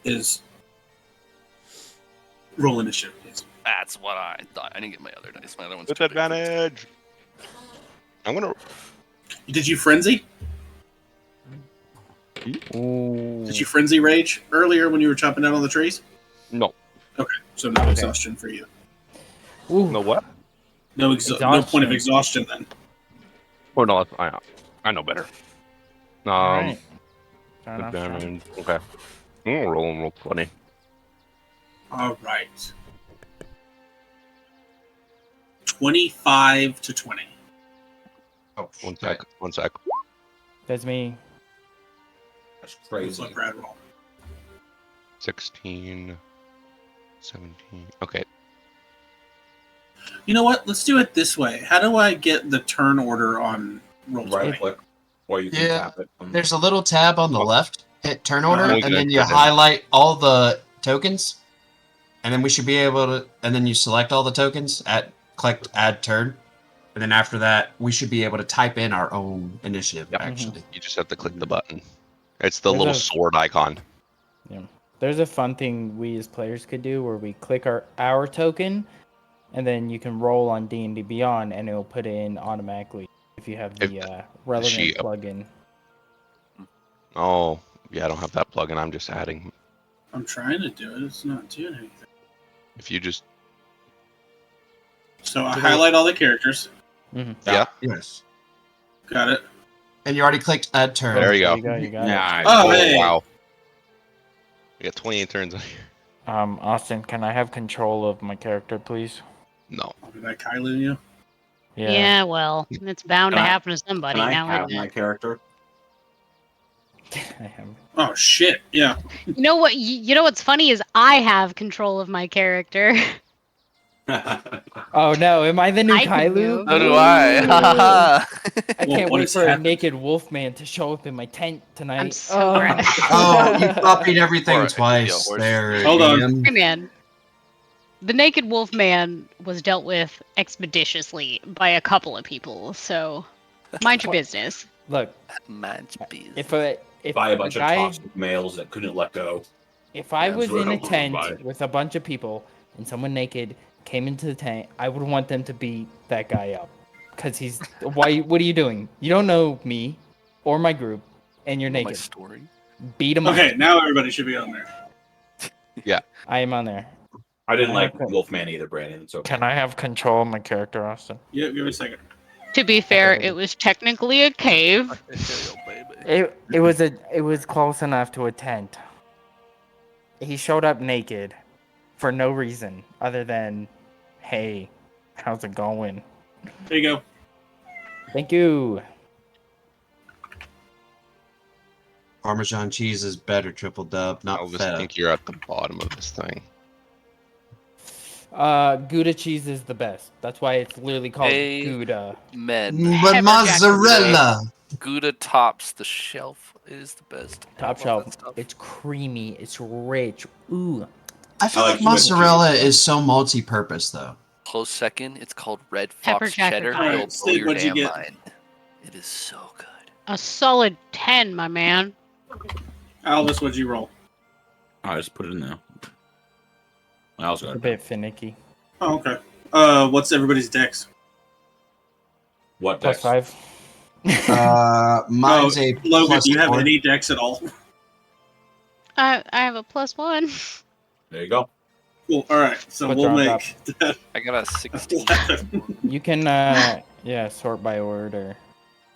is roll initiative, please. That's what I thought. I didn't get my other dice. My other one's With too big for- advantage. I'm gonna. Did you frenzy? Ooh. Did you frenzy rage earlier when you were chopping down on the trees? No. Okay, so no exhaustion for you. Ooh. No what? No point of Exhaustion. exhaustion then. Oh no, I know better. All right. Fair enough, Sean. Advantage. Okay. I'm gonna roll 20. All right. 25 to 20. Oh, One sec. That's me. That's Let's crazy. let Brad roll. 16, 17. Okay. You know what? Let's do it this way. How do I get the turn order on roll Right 20? click. Or you can Yeah, tap it. There's a little tab on the left. Hit turn order, Okay. and then you highlight all the tokens, and then we should be able to. And then you select all the tokens. Click add turn, and then after that, we should be able to type in our own initiative. Yep. Actually, You just have to click the button. It's the There's little a- sword icon. There's a fun thing we as players could do where we click our token, and then you can roll on D&D Beyond, and it'll put it in automatically if you have the relevant sheet- plugin. Oh, yeah, I don't have that plugin. I'm just adding. I'm trying to do it. It's not doing anything. If you just. So I highlight all the characters. Yeah. yes. Got it. And you already clicked add turn. There you go. You got it. Yeah. Oh, hey. Wow. We got 28 turns on here. Austin, can I have control of my character, please? No. Did I Kylo you? Yeah, well, it's bound to Can I- happen to somebody Can I now, have isn't my it? character? I am. Oh, shit. Yeah. You know what? You know what's funny is I have control of my character. Oh no, am I the new I can Kailu? move. So do I. I Well, can't what wait has for a happened? naked wolf man to show up in my tent tonight. I'm so proud. Oh, you copied everything Or it could be a twice. horse. There. Hold on. Ian. Hey man, the naked wolf man was dealt with expeditiously by a couple of people, so mind your business. Look, Man's bees. if By a bunch guy, of toxic males that couldn't let go. if I That's was what in I a was tent by. with a bunch of people and someone naked came into the tent, I would want them to beat that guy up. Because he's... Why? What are you doing? You don't know me or my group, and you're My naked. story. Beat him up. Okay, now everybody should be on there. I am on there. I didn't like Okay. Wolfman either, Brandon. It's okay. Can I have control of my character, Austin? Yeah, give me a second. To be fair, it was technically a cave. It was close enough to a tent. He showed up naked for no reason other than, hey, how's it going? There you go. Thank you. Parmesan cheese is better, triple dub, not Elvis, feta. I think you're at the bottom of this thing. Gouda cheese is the best. That's why it's literally called Hey. Gouda. Men. But Pepper jack mozzarella! Gouda tops the shelf is the best. I Top love shelf. that stuff. It's creamy. It's rich. Ooh. I feel I like like Swiss mozzarella cheese. is so multi-purpose, though. Close second. It's called Red Pepper Fox jack Cheddar. is Alright, It'll blow Steve, your what'd you damn get? mind. It is so good. A solid 10, my man. Alvis, what'd you roll? I just put it in there. I also A got it. bit finicky. Oh, okay. What's everybody's dex? What Plus dex? 5. Mine's a Logan, plus do you have 4. any dex at all? I have a +1. There you go. Cool. All right. So What's we'll wrong, make that I got a 16. 11. You can, sort by order.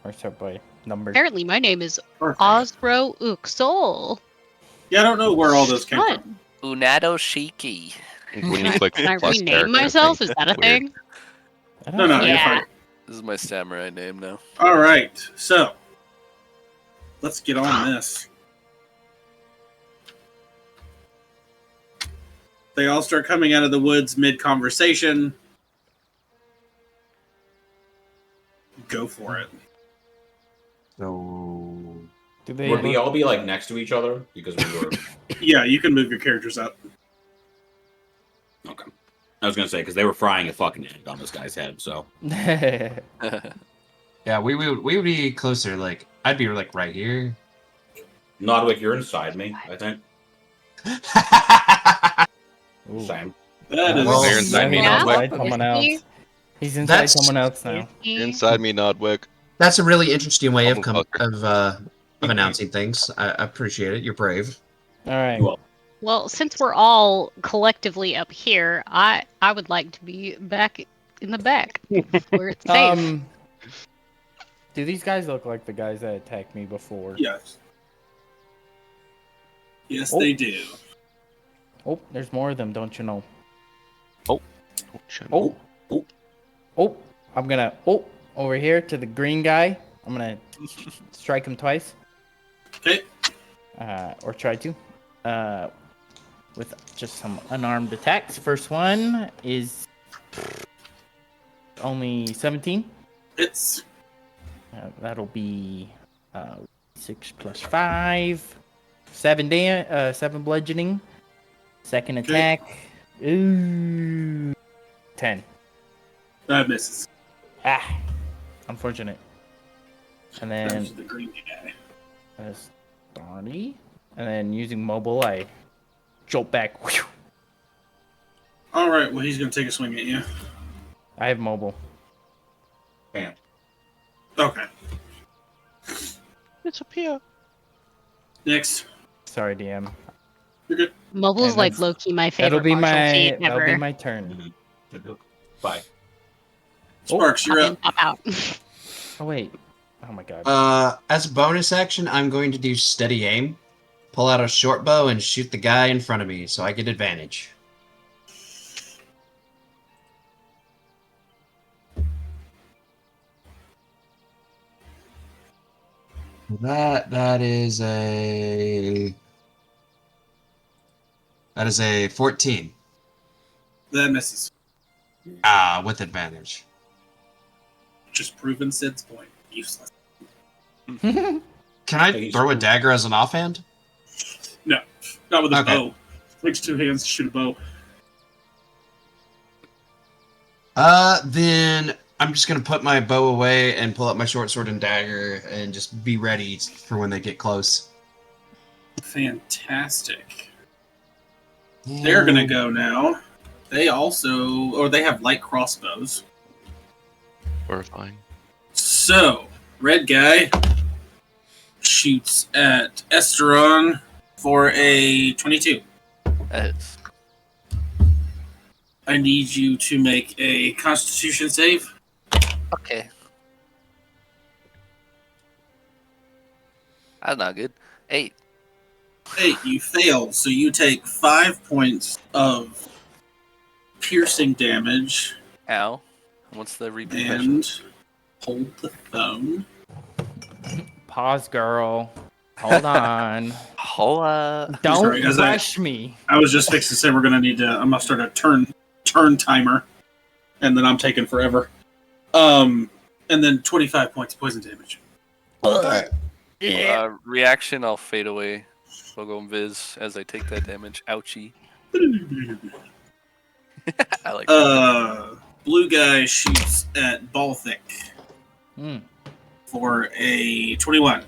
Or sort by number. Apparently, my name is Perfect. Osro Uxol. Yeah, I don't know where all those came from. Fun. Unado Shiki. When you click Can I plus rename character myself? thing, Is that a it's weird. thing? I don't No, no, know. you're Yeah. fine. This is my samurai name now. All right. So let's get on this. They all start coming out of the woods mid-conversation. Go for it. So... Do they Would we look- all be like next to each other because we were? Yeah, you can move your characters up. Okay. I was gonna say because they were frying a fucking egg on this guy's head. So Yeah, we would be closer, like, I'd be, like, right here. Nodwick, you're inside me. I think. Ooh. Same. That is. Well, You're inside me, Yeah. Nodwick. Inside someone Is he? else. He's inside That's- someone else now. You're inside me, Nodwick. That's a really interesting way of Motherfucker. of announcing things. I appreciate it. You're brave. All right. Well, Well, since we're all collectively up here, I would like to be back in the back where it's safe. Do these guys look like the guys that attacked me before? Yes. Yes, Oh. they do. Oh, there's more of them, don't you know? Oh, Oh, I'm gonna over here to the green guy. I'm gonna strike him twice. Okay. Or try to. With just some unarmed attacks. First one is only 17. It's That'll be 6 plus 5. 7 bludgeoning. Second Okay. attack. Ooh. 10. that misses. Ah. Unfortunate. And then There's the green guy. that's 30. And then using mobile, I jolt back. Whew. All right. Well, he's gonna take a swing at you. I have mobile. Bam. Okay. disappear. Next. Sorry, DM. You're good. Mobile's And like that's- low-key my That'll favorite be martial my feat that'll ever. be my turn. Bye. Sparks, Pop you're in, up. pop out. Oh wait. Oh my god. As a bonus action, I'm going to do steady aim. Pull out a short bow and shoot the guy in front of me, so I get advantage. That is a 14. That misses. With advantage. Just proven Sid's point. Useless. Can I throw a dagger as an offhand? No, not with a Okay. bow. Takes 2 hands to shoot a bow. Then I'm just gonna put my bow away and pull out my short sword and dagger and just be ready for when they get close. Fantastic. They're gonna go now. They have light crossbows. Horrifying. So, red guy shoots at Esteron for a 22. That's I need you to make a Constitution save. okay. That's not good. 8. 8, you failed, so you take 5 points of piercing damage Ow. What's the repercussion? and hold the phone. Pause, girl. Hold on. Hola. Don't Sorry, as I- rush me. I was just fixing to say I'm gonna start a turn timer, and then I'm taking forever. And then 25 points of poison damage. Reaction, I'll fade away. I'll go Viz as I take that damage. Ouchie. I like Blue guy shoots at Balthic Hmm. for a 21.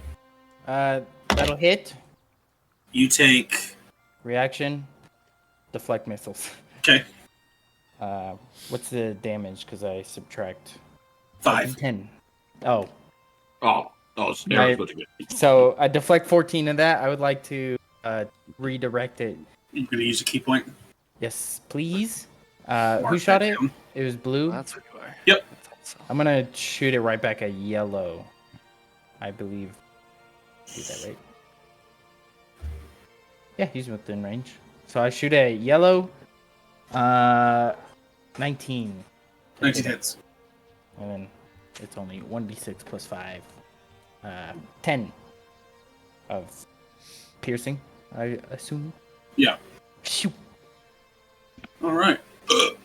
That'll hit. You take Reaction. Deflect missiles. okay What's the damage? Because I subtract 5. 10. Oh, Oh, it's never Right. supposed to get. so I deflect 14 of that. I would like to redirect it. You're gonna use a key point. Yes, please. Mark Who shot that it? down. It was blue. That's what you are. Yep. I thought so. I'm gonna shoot it right back at yellow. I believe. Do that right. Yeah, he's within range. So I shoot at yellow. 19. 19 hits. And then it's only 1d6 plus 5. 10 of piercing, I assume. Yeah. Shoot. All right.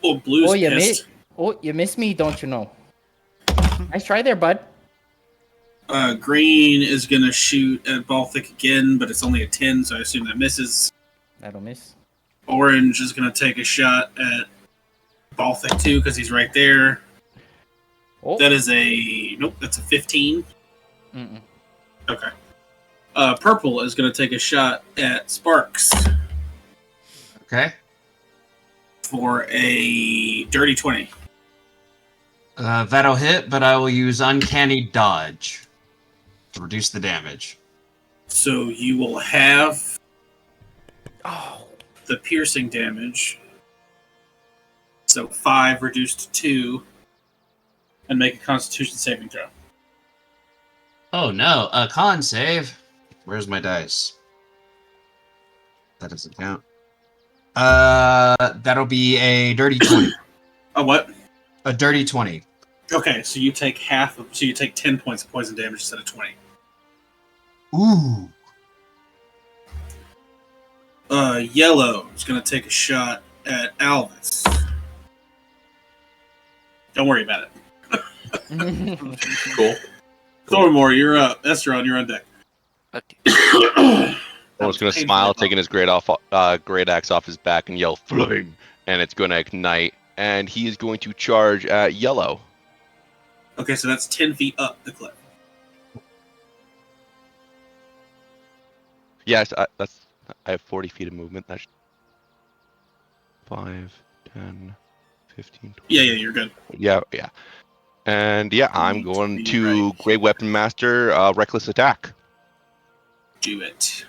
Well, blue's Oh, you pissed. You missed me, don't you know? Nice try there, bud. Green is gonna shoot at Balthic again, but it's only a 10, so I assume that misses. That'll miss. Orange is gonna take a shot at Balthic too, because he's right there. Oh. That is that's a 15. Mm-mm. Okay. Purple is gonna take a shot at Sparks Okay. for a dirty 20. That'll hit, but I will use Uncanny Dodge to reduce the damage. So you will have Oh. the piercing damage. So 5 reduced to 2. And make a Constitution saving throw. Oh no, a con save. Where's my dice? That doesn't count. That'll be a dirty 20. A what? A dirty 20. Okay, so you take so you take 10 points of poison damage instead of 20. Ooh. Yellow is gonna take a shot at Alvis. Don't worry about it. Cool. Thormore, you're up. Esteron, you're on deck. Okay. I was gonna smile, taking his great axe off his back and yell "Flame!" and it's gonna ignite, and he is going to charge at yellow. Okay, so that's 10 feet up the cliff. Yes, I have 40 feet of movement. That's 5, 10, 15, 20. Yeah, you're good. Yeah. And yeah, I'm going to Right. Great Weapon Master, Reckless Attack. Do it.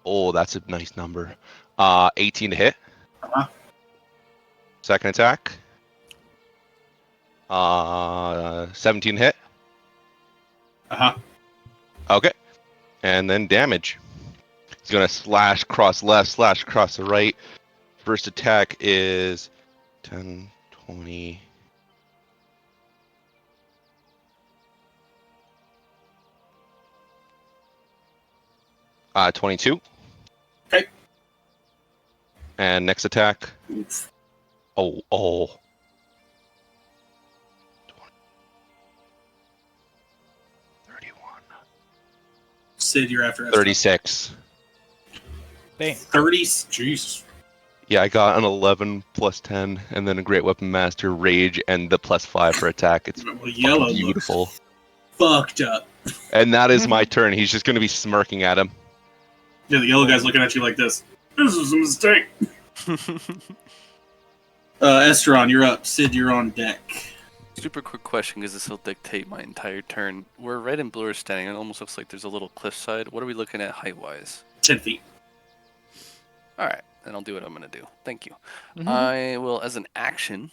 Oh, that's a nice number. 18 to hit. Uh-huh. Second attack. 17 hit. Uh-huh. Okay. And then damage. He's gonna slash cross left, slash across the right. First attack is 10, 20. Uh, 22. Okay. And next attack. Oof. Oh. 31. Sid, you're after Esteron. 36. Dang. 30. Jeez. Yeah, I got an 11 plus 10, and then a Great Weapon Master Rage, and the plus 5 for attack. It's Well, yellow fucking beautiful. looks fucked up. And that is my turn. He's just going to be smirking at him. Yeah, the yellow guy's looking at you like this. This is a mistake. Esteron, you're up. Sid, you're on deck. Super quick question, because this will dictate my entire turn. Where red and blue are standing, it almost looks like there's a little cliffside. What are we looking at height-wise? 10 feet. All right, then I'll do what I'm going to do. Thank you. Mhm. I will, as an action,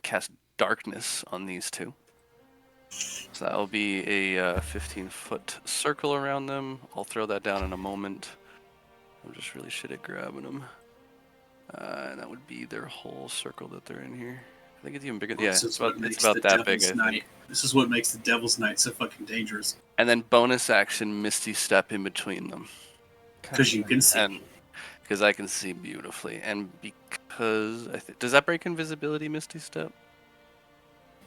cast darkness on these two. So that will be a 15-foot circle around them. I'll throw that down in a moment. I'm just really shit at grabbing them. And that would be their whole circle that they're in here. I think it's even bigger. Yeah, This it's is what about makes that the big, I Devil's think. Night. This is what makes the Devil's Night so fucking dangerous. And then bonus action, Misty Step in between them. Because you can see. And because I can see beautifully. And because does that break invisibility, Misty Step?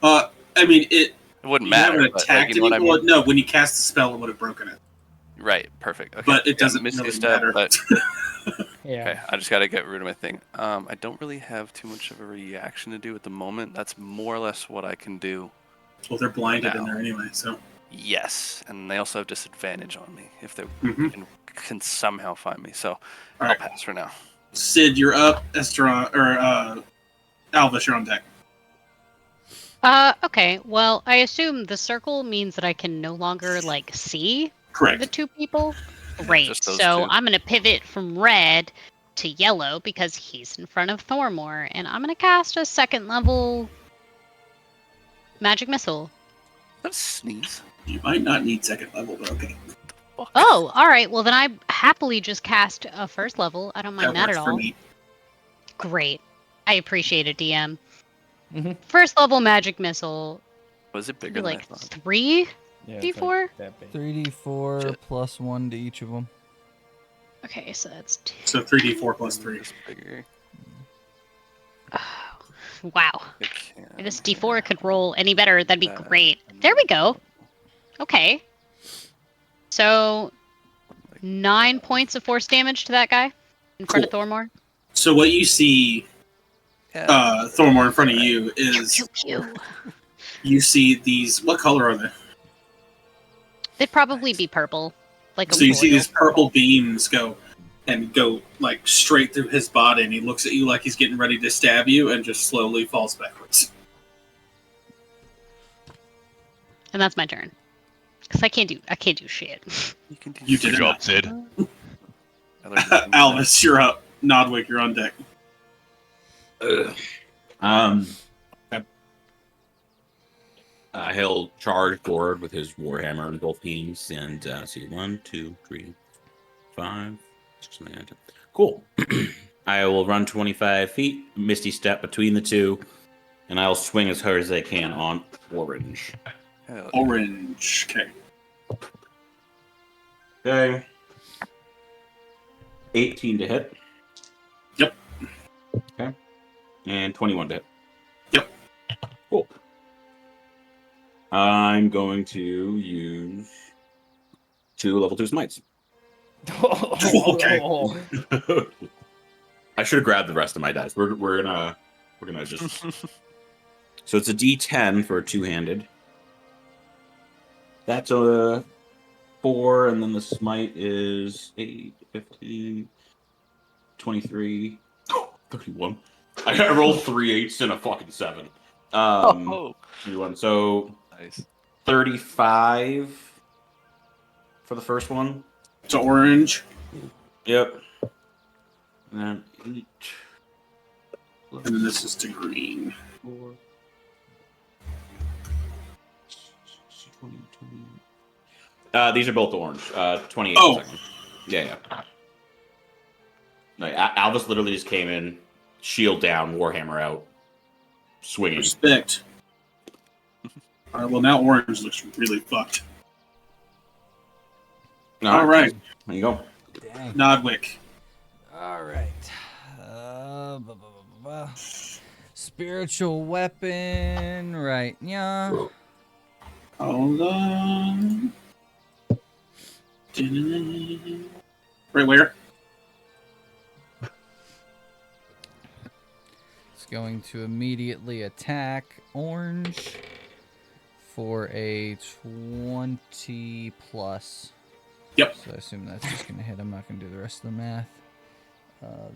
I mean, it wouldn't you matter. haven't but, attacked you know what I anyone. mean? No, when you cast the spell, it would have broken it. Right, perfect. Okay. But it Yeah, doesn't Misty really Step, matter. but Yeah. okay, I just gotta get rid of my thing. I don't really have too much of a reaction to do at the moment. That's more or less what I can do. Well, they're blinded in Now. there anyway, so. Yes, and they also have disadvantage on me if they Mhm. can somehow find me. So I'll Alright. pass for now. Sid, you're up. Esteron, or Alvis, you're on deck. Okay. Well, I assume the circle means that I can no longer like see Correct. the two people. Great. just those So two. I'm gonna pivot from red to yellow because he's in front of Thormore, and I'm gonna cast a 2nd level magic missile. Let's sneeze. You might not need 2nd level, but okay. Fuck. Oh, all right. Well, then I happily just cast a 1st level. I don't mind that works at for all. me. Great. I appreciate it, DM. Mhm. 1st level magic missile. Was it Maybe bigger than like I thought? 3 Yeah, it's D4? like that big. 3d4 Shit. plus 1 to each of them. Okay, so that's 2. So 3d4 plus 3. Just bigger. Wow. I can't. If this D4 could roll any better, that'd be Uh, great. There we go. Okay. So 9 points of force damage to that guy in front of Cool. Thormore. So what you see, Yeah. Thormore, in front of you Pew, is pew, pew. you see these. What color are they? They'd probably be purple. Like a So you see royal these purple beams go like straight through his body, and he looks at you like he's getting ready to stab you, and just slowly falls backwards. And that's my turn. Because I can't do shit. You can do You Good did job, not. Sid. Alvis, you're up. Nodwick, you're on deck. He'll charge forward with his warhammer in both teams, and see 1, 2, 3, 5, 6, 9, 10. Cool. I will run 25 feet, misty step between the two, and I'll swing as hard as I can on orange. Orange. Okay. Okay. 18 to hit. Yep. Okay. And 21 to hit. Yep. Cool. I'm going to use 2 level 2 smites. Okay. I should have grabbed the rest of my dice. We're gonna just. So it's a D10 for a 2-handed. That's a 4, and then the smite is 8, 15, 23, 31. I rolled 3 8s and a fucking 7. Oh, 31. So nice. 35 for the first one. So orange, Yep. And then 8. and then this is to green. 4, 20, 20. These are both orange. 28. Oh. Second. Yeah. No, Alvis literally just came in, shield down, warhammer out, swinging. Respect. All right. Well, now orange looks really fucked. All right, There you go. Dang. Nodwick. All right. Spiritual weapon, right? Yeah. Hold on. Right where? It's going to immediately attack orange for a 20 plus. Yep. So I assume that's just going to hit. I'm not going to do the rest of the math.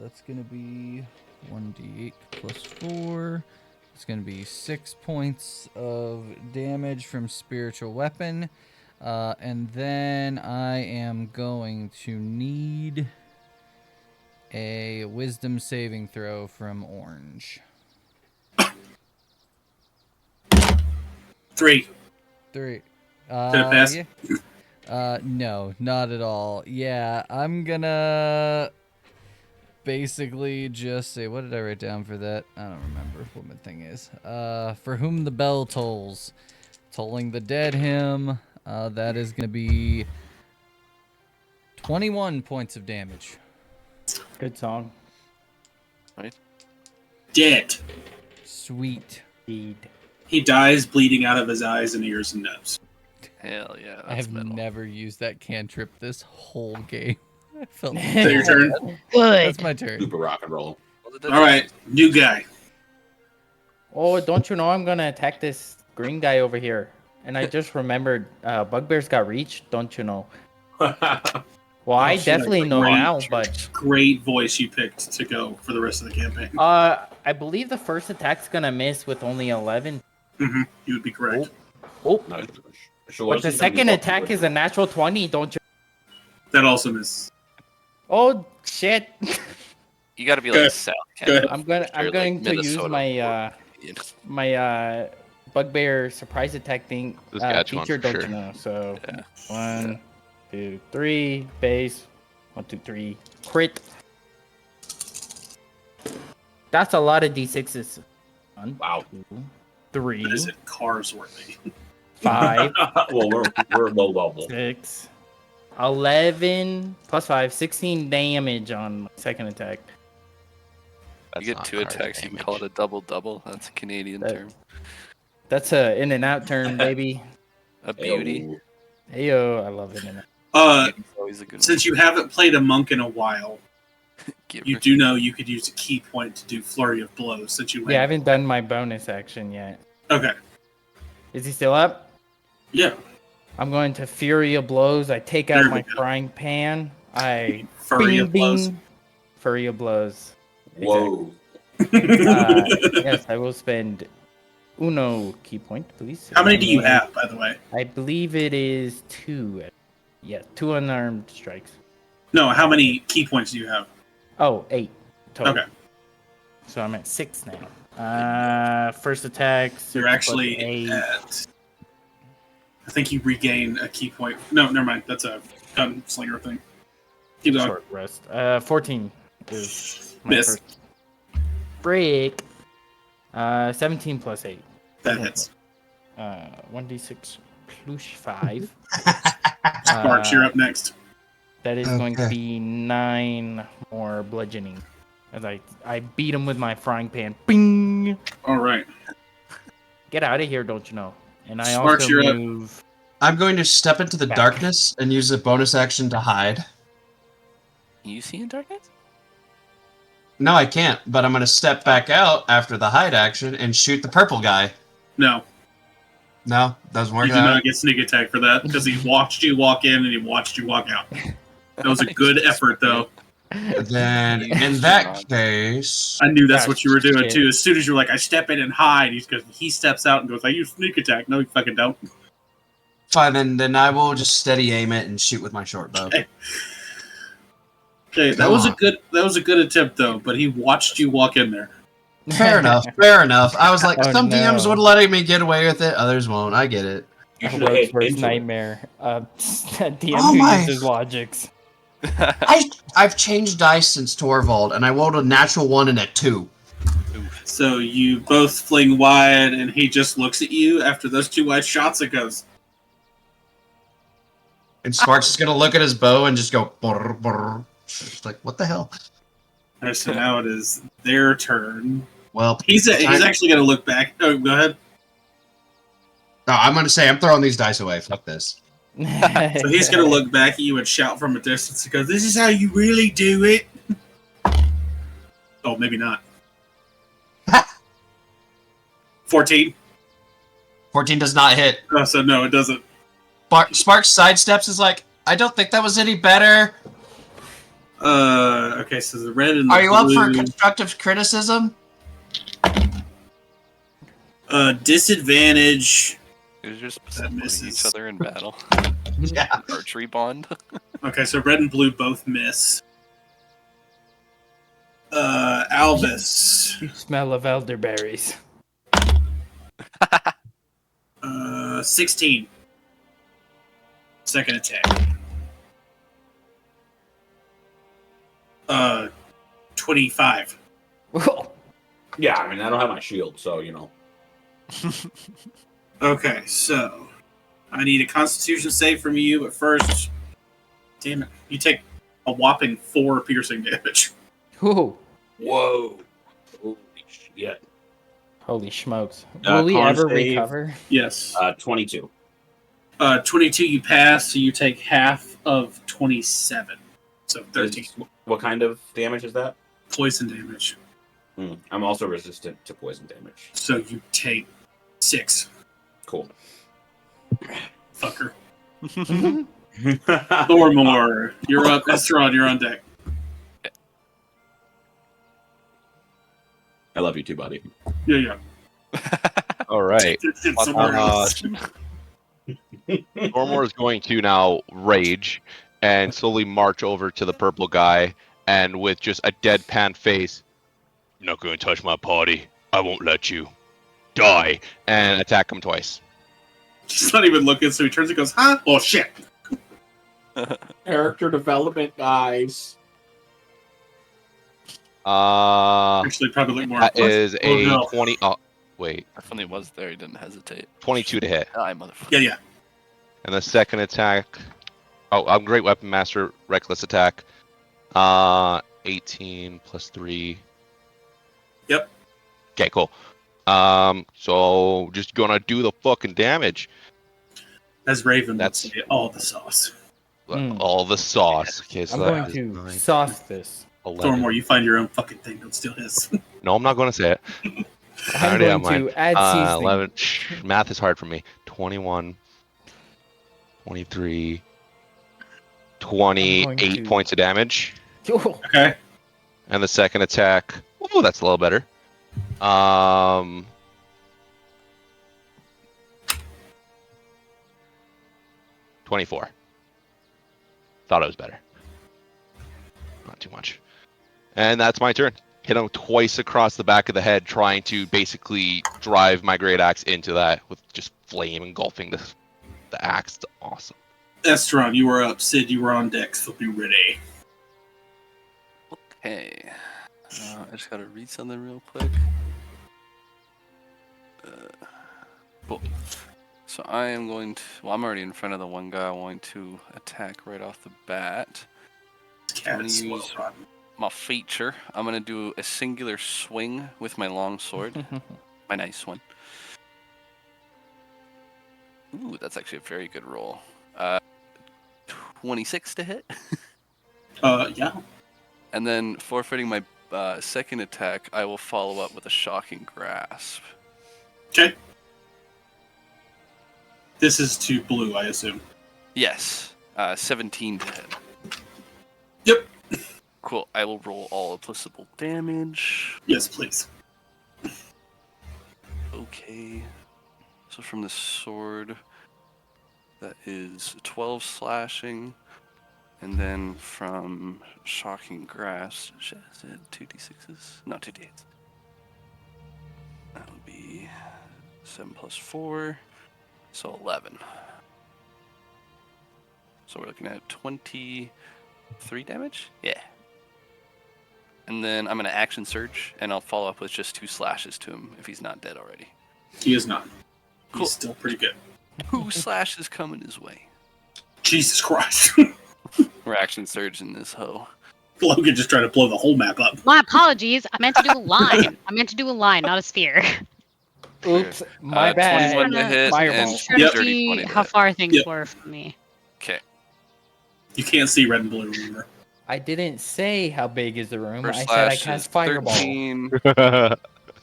That's going to be 1d8 plus 4. It's going to be 6 points of damage from spiritual weapon. And then I am going to need a wisdom saving throw from Orange. 3. 3. Did it pass? Yeah. No, not at all. Yeah, I'm gonna basically just say, what did I write down for that? I don't remember what my thing is. For whom the bell tolls. Tolling the dead hymn. That is gonna be 21 points of damage. Good song. Dead. Sweet. Indeed. He dies bleeding out of his eyes and ears and nose. Hell yeah. I have never used that cantrip this whole game. I felt Is that your turn? Good. That's my turn. Super rock and roll. All right, new guy. Oh, don't you know I'm gonna attack this green guy over here? And I just remembered, bugbears got reach. Don't you know? Well, I shit, definitely know great. now, but Great voice you picked to go for the rest of the campaign. I believe the first attack's gonna miss with only 11. You would be correct. Oh, Nice. but the second attack is a natural 20. Don't you? That also misses. Oh shit! You got to be Go like ahead. South Go ahead. Canada. I'm Or, going like, to use Minnesota. my bugbear surprise attack thing Saskatchewan feature. for Don't sure. you know? So Yeah. 1, 2, 3 base. 1, 2, 3 crit. That's a lot of d6s. 1, Wow. 2, 3, That is it cars worthy. 5, Well, we're low level. 6, 11 plus 5, 16 damage on my second attack. That's You get not 2 card attacks, you can damage. call it a double-double. That's a Canadian That- term. That's a in and out turn, baby. A beauty. Ayo. Heyo, I love in and out. Beauty's always a good Since you haven't played a monk in a while, one. you do know you could use a key point to do flurry of blows since you Yeah, I landed. haven't done my bonus action yet. Okay. Is he still up? Yeah. I'm going to Fury of Blows. I take out There we my go. frying pan. I Furry bing, of blows. bing. Fury of Blows. Whoa. Yes, I will spend uno key point, please. How many do you And have, by the way? I believe it is 2. Yeah, 2 unarmed strikes. No, how many key points do you have? Oh, 8 total. Okay. So I'm at 6 now. First attack. You're 6 plus actually 8. at. I think you regain a key point. No, never mind. That's a gunslinger thing. Keep going. Short rest. 14 is my Miss. first break. 17 plus 8. That hits. 1d6 plus 5. Sparks, you're up next. That is going to Okay. be 9 more bludgeoning. As I beat him with my frying pan. Bing! All right. Get out of here, don't you know? And I Sparks, also you're up. move. I'm going to step into the Back. darkness and use a bonus action to hide. Can you see in darkness? No, I can't, but I'm going to step back out after the hide action and shoot the purple guy. No, No, doesn't work you do out. not get sneak attack for that because he watched you walk in and he watched you walk out. That was a good effort, though. Then, in that case, I knew that's Gosh, what you were doing shit. too. As soon as you're like, I step in and hide, he steps out and goes, I use sneak attack. No, you fucking don't. fine, then I will just steady aim it and shoot with my short bow. Okay, that was a good attempt though. But he watched you walk in there. Fair enough, fair enough. I was like, Oh, some DMs no. would let me get away with it, others won't. I get it. You should Rogue's have worst hit into it. nightmare. DM Oh who my- uses logics. I've changed dice since Torvald, and I rolled a natural 1 and a 2. So you both fling wide, and he just looks at you after those 2 wide shots and goes, And Sparks is gonna look at his bow and just go, brr, brr. It's like, what the hell? Alright, so now it is their turn. Well, He's actually going to look back. Oh, go ahead. no, I'm gonna say I'm throwing these dice away. Fuck this. So he's going to look back at you and shout from a distance and go, "This is how you really do it." Oh, maybe not. 14. 14 does not hit. Oh, so no, it doesn't. Sparks sidesteps is like, I don't think that was any better. Okay, so the red and the Are you up for blue. constructive criticism? Disadvantage. You're just That supporting misses. each other in battle. Yeah. Archery bond. Okay, so red and blue both miss. Alvis. You smell of elderberries. 16. Second attack. 25. Yeah, I mean, I don't have my shield, so, you know. Okay, so I need a Constitution save from you, but first, damn it, you take a whopping 4 piercing damage. Ooh. Whoa. Holy shit. Holy smokes. Will we con ever save. recover? Yes. 22. 22 you pass, so you take half of 27. So 13 What kind of damage is that? poison damage. I'm also resistant to poison damage. So you take 6. Cool. Fucker. Thormore, you're up. Estron, you're on deck. I love you too, buddy. Yeah. All right. It's somewhere else. Thormore is going to now rage and slowly march over to the purple guy, and with just a deadpan face, "You're not going to touch my party. I won't let you. Die!" and attack him twice. He's not even looking, so he turns and goes, huh? Oh, shit. Character development, guys. Actually, probably look more. That is Oh, a no. 20. Oh, wait. If only was there, he didn't hesitate. 22 to hit. Die, motherfucker. Yeah. And the second attack. Oh, I'm Great Weapon Master, reckless attack. 18 plus 3. Yep. Okay, cool. So just gonna do the fucking damage. As Raven, That's- that's all the sauce. All the sauce. Okay, so I'm that going is to 9, sauce this. 11. Thormore, you find your own fucking thing. Don't steal his. No, I'm not going to say it. I I'm already have going mine. to add seasoning. 11. Math is hard for me. 21, 23, I'm 28 going to- points of damage. Okay. And the second attack. Oh, that's a little better. 24. Thought it was better. Not too much. And that's my turn. Hit him twice across the back of the head, trying to basically drive my great axe into that with just flame engulfing the axe. It's awesome. Estron, you were up. Sid, you were on deck, so be ready. Okay. I just gotta read something real quick. Cool. So I am going to. Well, I'm already in front of the one guy I want to attack right off the bat. Cat is slow, use- rotten. My feature. I'm gonna do a singular swing with my long sword. My nice one. Ooh, that's actually a very good roll. 26 to hit. Yeah. And then forfeiting my second attack, I will follow up with a shocking grasp. Okay. This is to blue, I assume. Yes, 17 to hit. Yep. Cool. I will roll all applicable damage. Yes, please. Okay. So from the sword, that is 12 slashing. And then from shocking grasp, shit, is it 2d6s? No, 2d8s. That would be 7 plus 4, so 11. So we're looking at 23 damage? Yeah. And then I'm going to action surge, and I'll follow up with just 2 slashes to him if he's not dead already. He is not. Cool. He's still pretty good. 2 slashes coming his way. Jesus Christ. We're action surging this hoe. Logan just tried to blow the whole map up. My apologies. I meant to do a line. I meant to do a line, not a sphere. Oops, my bad. 21 to hit Fireball. and Just trying to dirty see 20 to how hit. far things Yep. were from me. Okay. You can't see red and blue, remember? I didn't say how big is the room. First I said I slash cast is fireball. 13.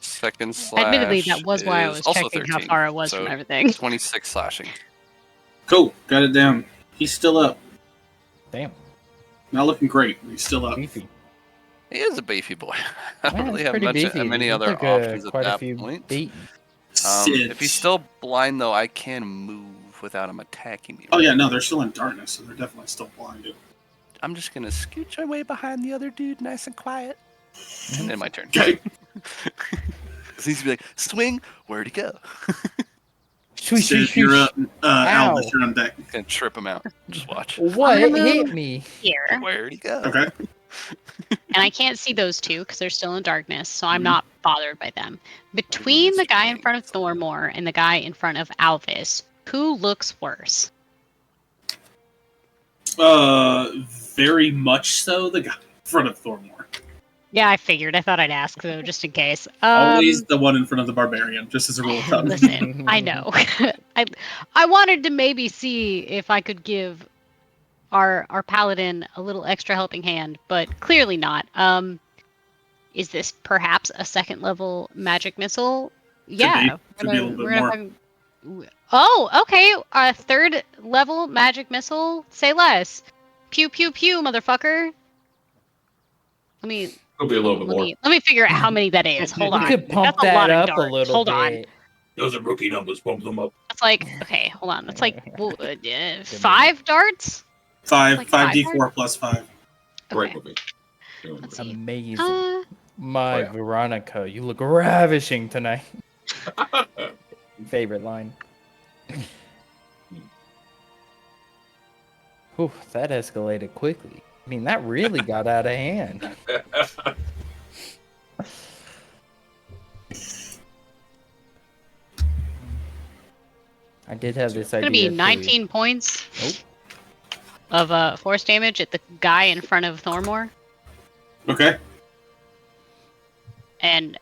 Second slash Admittedly, that was why I is was also checking how 13, far it was so from everything. 26 slashing. Cool. Got it down. He's still up. Damn. Not looking great. He's still up. Beefy. He is a beefy boy. I don't Yeah, really it's have pretty much beefy. many He other took, options at quite a that few point. beating. If he's still blind, though, I can move without him attacking me. Oh yeah, no, they're still in darkness, so they're definitely still blinded. I'm just gonna scooch my way behind the other dude, nice and quiet. And then my turn. Okay. So he's gonna be like, swing, where'd he go? Swish, Sid, swish, you're swish. up. Albus, you're on deck. Gonna trip him out. Just watch. What I'm gonna hit move me? here. Where'd he go? Okay. And I can't see those two because they're still in darkness, so I'm Mhm. not bothered by them. Between the guy in front of Thormore and the guy in front of Alvis, who looks worse? Very much so. The guy in front of Thormore. Yeah, I figured. I thought I'd ask though, just in case. Always the one in front of the barbarian, just as a rule of thumb. Listen, I know. I wanted to maybe see if I could give our paladin a little extra helping hand, but clearly not. Is this perhaps a second level magic missile? Yeah. Could be a little bit more. Oh, okay. A third level magic missile. Say less. Pew pew pew, motherfucker. Let me It'll be a little bit more. let me figure out how many that is. Hold You on. could pump That's a lot that of up a darts. little Hold bit. on. Those are rookie numbers. Pump them up. That's like okay. Hold on. That's like 5 darts. Five Like 5d4 plus 5. Great Okay. movie. Let's see. Amazing. Oh, My yeah. Veronica, you look ravishing tonight. Favorite line. Whew, that escalated quickly. I mean, that really got out of hand. I did have this It's gonna idea. be too. 19 points Nope. of force damage at the guy in front of Thormore, Okay. and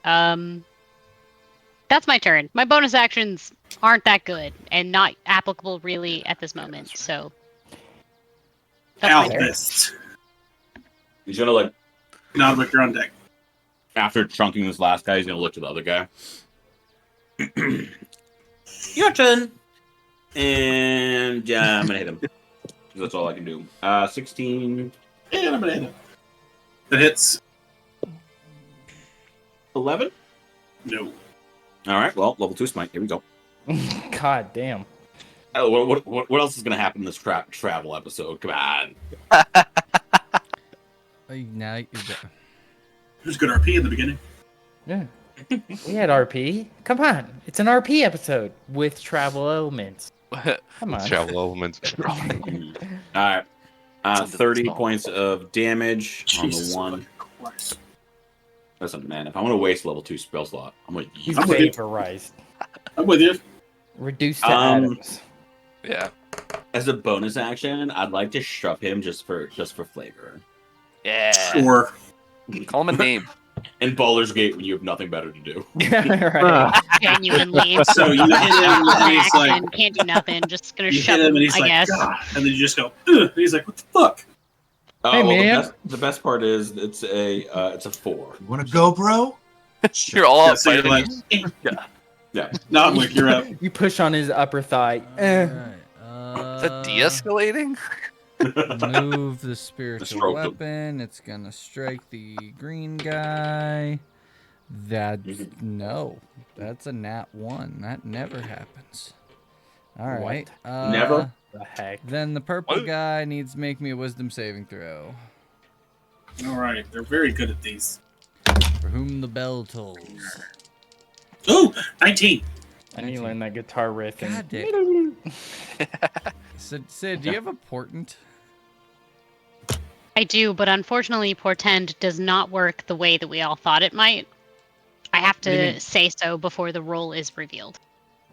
that's my turn. My bonus actions aren't that good and not applicable really at this moment. So that's my turn. Albus. He's gonna like Nodwick, you're on deck. after chunking this last guy, he's gonna look to the other guy. Your turn. And I'm gonna hit him. That's all I can do. 16, And I'm gonna hit him. That hits. 11. No. All right. Well, level 2 smite. Here we go. God damn. Oh, what else is gonna happen in this travel episode? Come on. Now, It was good RP in the beginning. Yeah. We had RP. Come on. It's an RP episode with travel elements. Come on. Travel elements. All right. Something 30 small. points of damage Jesus on the one. Christ. Listen, man, if I'm gonna waste level 2 spell slot, I'm gonna use He's I'm with you. vaporized. I'm with you. Reduced to Um, atoms. Yeah. as a bonus action. I'd like to shove him just for flavor. Yeah. Or Call him a name. In Baldur's Gate, when you have nothing better to do. Right. Genuinely. so you hit him and he's like, Action, can't do nothing. Just gonna you shove hit him him, and he's I like, guess. God. And then you just go, ugh. And he's like, what the fuck? Oh, Hey, well, man. the best part is it's a 4. You want to go, bro? You're all Yeah, up so you're fighting. like, Yeah. Nodwick, you're up. You push on his upper thigh. Eh. Is that de-escalating? Move the spiritual Stroke him. weapon. It's gonna strike the green guy. That no, that's a nat 1. That never happens. All What? right. Never? The heck? Then the purple What? guy needs to make me a wisdom saving throw. All right, they're very good at these. For whom the bell tolls. Oh, 19. I need to learn that guitar riff. God And... damn. Sid, do you have a portent? I do, but unfortunately, Portend does not work the way that we all thought it might. I have do you to mean? say so before the roll is revealed.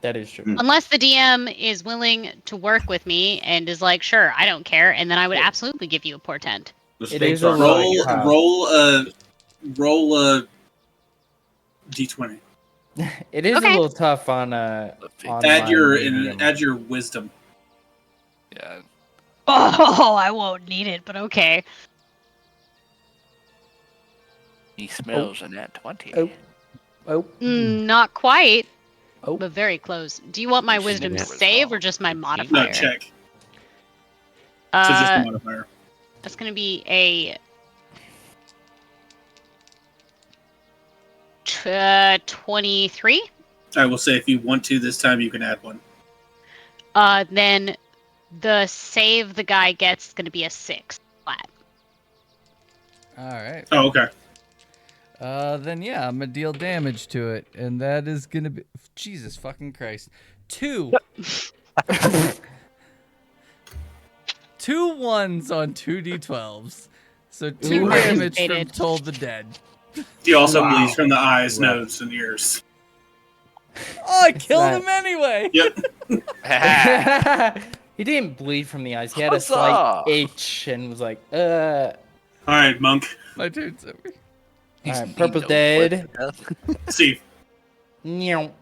That is true. Unless the DM is willing to work with me and is like, sure, I don't care, and then I would absolutely give you a Portend. The It stakes is a are roll. high. Roll a d20. It is Okay. a little tough on on Add my your medium. add your wisdom. Yeah. Oh, I won't need it, but okay. He smells a nat 20. Oh. Oh. Not quite, Oh. but very close. Do you want my You should wisdom never save or roll. just my No, modifier? check. So just a Uh, modifier. That's going to be a 23. I will say if you want to this time, you can add one. Then the save the guy gets is going to be a 6 flat. All right. Oh, okay. Then yeah, I'm gonna deal damage to it, and that is gonna be Jesus fucking Christ. 2 2 1s on 2d12s. So 2 Ooh, damage from anticipated. Toll the Dead. He also bleeds from the eyes, nose, and ears. Oh, I killed that? him anyway. Yep. He didn't bleed from the eyes. He had a Huzzah! slight itch and was like, All right, Monk. My turn, Zoe. Alright, Purple's dead. Steve. Meow.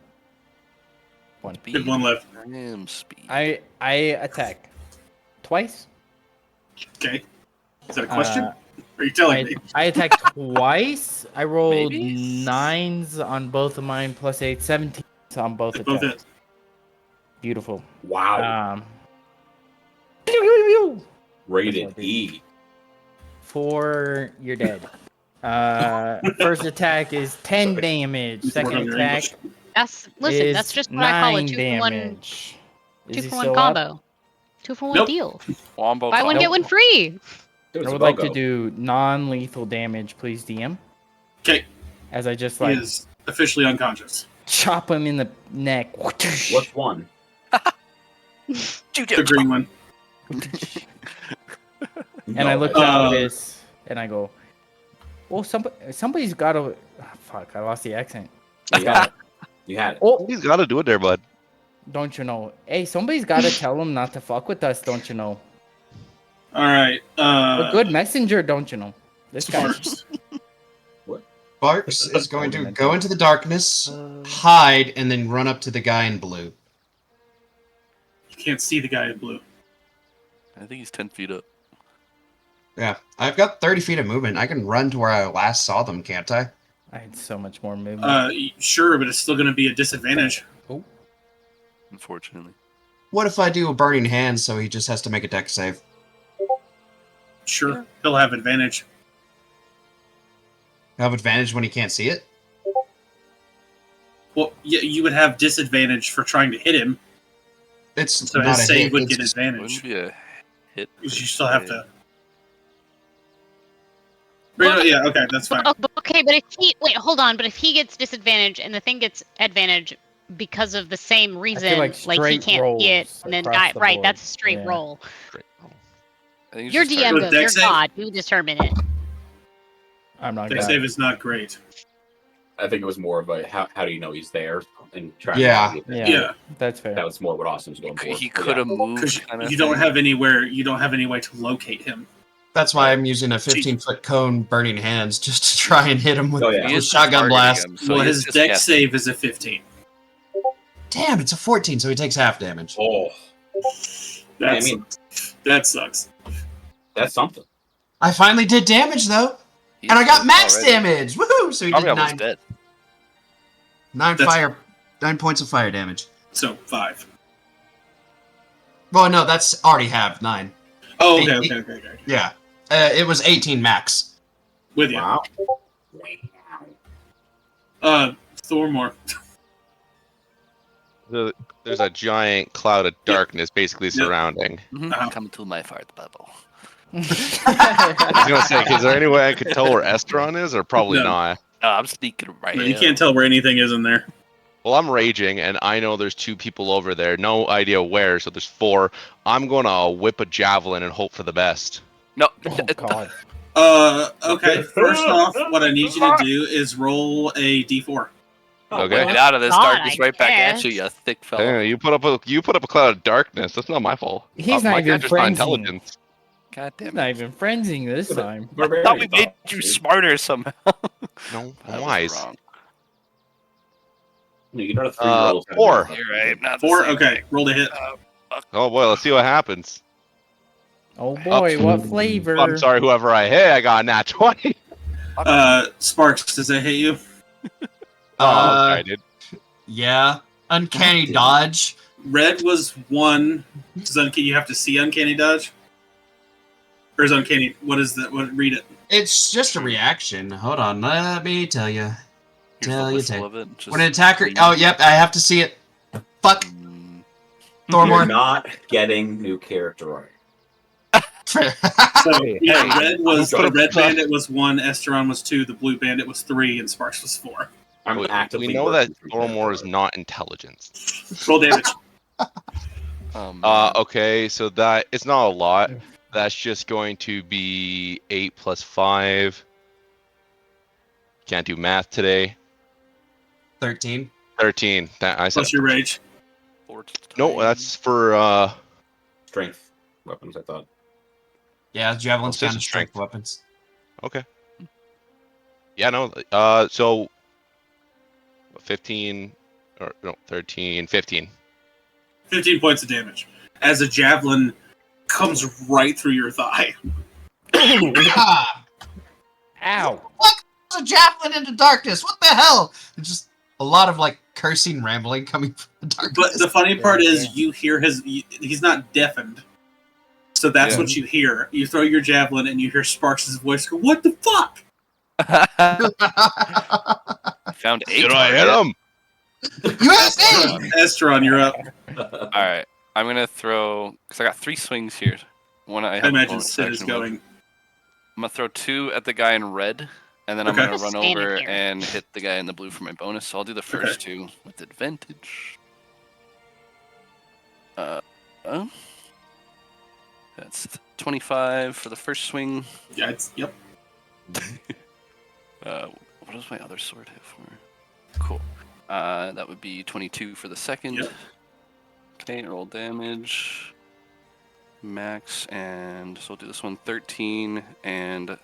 One. Did one left. Damn speed. I attack twice. Okay. Is that a question? Uh, Are you telling me? I attacked twice. I rolled Maybe? 9s on both of mine, plus 8, 17 on both Both attacks. hit. Beautiful. Wow. Pew, pew, pew. Rated E. 4, you're dead. First attack is 10 damage. He's working on Second your attack English. That's is that's just what I call a 9 2-for-1 damage. Is he 2-for-1 still up? combo. 2-for-1 Nope. deal. Wombo Buy one combo. get one free. It I would like to do non-lethal damage, please, DM. Okay. As I just He like is officially unconscious. chop him in the neck. What's one? The green one. And I No, look at this and I go, "Well, somebody's got to." Oh, fuck, I lost the accent. You had it. You had it. Oh, He's got to do it there, bud. don't you know? Hey, somebody's got to tell him not to fuck with us, don't you know? All right. A good messenger, don't you know? This guy. Sparks. Sparks is going to go into the darkness, hide, and then run up to the guy in blue. You can't see the guy in blue. I think he's 10 feet up. Yeah, I've got 30 feet of movement. I can run to where I last saw them, can't I? I had so much more movement. Sure, but it's still going to be a disadvantage. Unfortunately. What if I do a burning hand so he just has to make a dex save? Sure, he'll have advantage. Have advantage when he can't see it? Well, yeah, you would have disadvantage for trying to hit him, It's so not a his save hit. would It's get just- advantage. Wouldn't be a hit. Because you still have Yeah. to. Yeah, okay, that's fine. Oh, okay, but if he hold on, but if he gets disadvantage and the thing gets advantage because of the same reason, like he straight can't see it, rolls and then across the right, board. that's a straight Yeah. roll. I think he's Your just DM trying So goes, your dex save? god, you determine it. I'm not Dex gonna. save is not great. I think it was more of a how do you know he's there and try. Yeah. Yeah, Yeah, that's fair. That was more what Austin was going for. He But could have yeah. moved. because kind of you don't thing. have anywhere. You don't have any way to locate him. That's why I'm using a 15-foot cone burning hands just to try and hit him with Oh, yeah. He a is shotgun targeting blast. him, so Well, he's his just dex guessing. save is a 15. Damn, it's a 14, so he takes half damage. Oh, That's, I mean- that sucks. that's something. I finally did damage, though. He's And I got dead max already. damage! Woohoo! So he Probably did almost dead. 9 That's- 9 points of fire damage. So 5. Well, no, that's already halved 9. Oh, okay. Yeah. It was 18 max. With you. Wow. Thormore. There's a giant cloud of darkness basically surrounding. Mhm. Come to my fart bubble. I was gonna say, is there any way I could tell where Estron is, or probably No. not? Oh, I'm sneaking right. No, you in. can't tell where anything is in there. Well, I'm raging, and I know there's 2 people over there. No idea where, so there's 4. I'm gonna whip a javelin and hope for the best. No. Oh god. Okay. First off, what I need you to do is roll a d4. Okay. Get out of this God, darkness I right back at guess. you, you thick fellow. Yeah, you put up a cloud of darkness. That's not my fault. He's My not even character's not frenzied. intelligence. God He's damn not it. even frenzying this time. I thought we made you smarter somehow. No, That was wise. wrong. You got a 3-year-old. 4. You're right. Not the 4. same Okay. thing. Roll to hit. Oh boy, let's see what happens. Oh boy, what flavor? I'm sorry, whoever I hit, I got a nat 20. Sparks, does that hit you? I did. Yeah. Uncanny dodge. Red was 1. You have to see uncanny dodge. Or is uncanny? What is that? What? Read it. It's just a reaction. Hold on, let me tell you. Here's the whistle of it. When an attacker... Oh, yep, I have to see it. Fuck. You're Thormor. not getting new character art. So yeah, red was the red bandit was 1, Esteron was 2, the blue bandit was 3, and Sparks was 4. I'm actively We know that working through Thormor is character not intelligence. Roll damage. Okay, so that it's not a lot. That's just going to be 8 plus 5. Can't do math today. 13. 13. That I said. Plus your rage. No, that's for strength weapons, I thought. Yeah, javelin's Well, kind it's of just strength weapons. Okay. Yeah, no. So 15 or no, 13, 15. 15 points of damage. As a javelin comes right through your thigh. Ah! Ow. What? A javelin into darkness. What the hell? It's just a lot of like cursing, rambling coming from the darkness. But the funny part is, you hear he's not deafened. So that's what you hear. You throw your javelin and you hear Sparks' voice go, "What the fuck?" Found 8. Did I hit him? USA! Esteron, you're up. All right, I'm gonna throw because I got 3 swings here. One I have I a imagine bonus Sid is action with. going. I'm gonna throw 2 at the guy in red, and then I'm Okay. gonna Just run standing over here. and hit the guy in the blue for my bonus. So I'll do the first 2 with advantage. That's 25 for the first swing. Yeah, yep. What does my other sword hit for? Cool. That would be 22 for the second. Yep. Okay, roll damage. Max, and so I'll do this one 13 and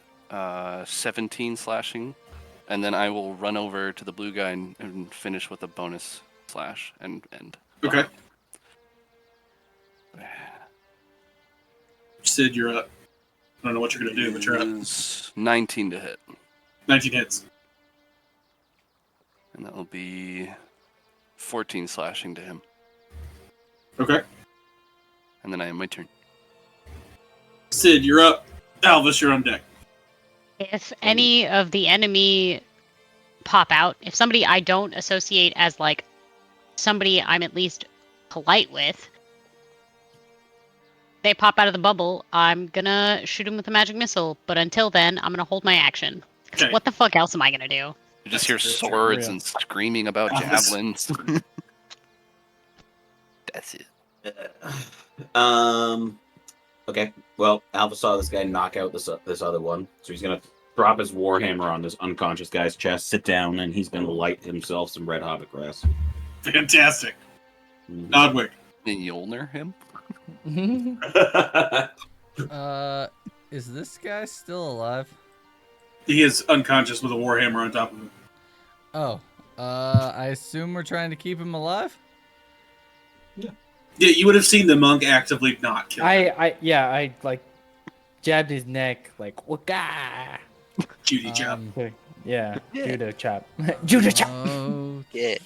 17 slashing. And then I will run over to the blue guy and finish with a bonus slash and end. Okay. Sid, you're up. I don't know what you're going to do, but you're up. Is 19 to hit. 19 hits. And that will be 14 slashing to him. Okay. And then I have my turn. Sid, you're up. Alvis, you're on deck. If any of the enemy pop out, if somebody I don't associate as like somebody I'm at least polite with, they pop out of the bubble, I'm gonna shoot them with a magic missile. But until then, I'm gonna hold my action. 'Cause Okay. what the fuck else am I gonna do? You just hear swords and screaming about javelins. That's it. Okay. Well, Alpha saw this guy knock out this other one, so he's gonna drop his warhammer on this unconscious guy's chest, sit down, and he's gonna light himself some red hobbit grass. Fantastic. Nodwick. Yolner him? Is this guy still alive? He is unconscious with a warhammer on top of him. Oh, I assume we're trying to keep him alive? Yeah, you would have seen the monk actively not kill him. I like jabbed his neck like waka. Judy chop. Yeah, judo chop. Judo chop. Oh, Yeah.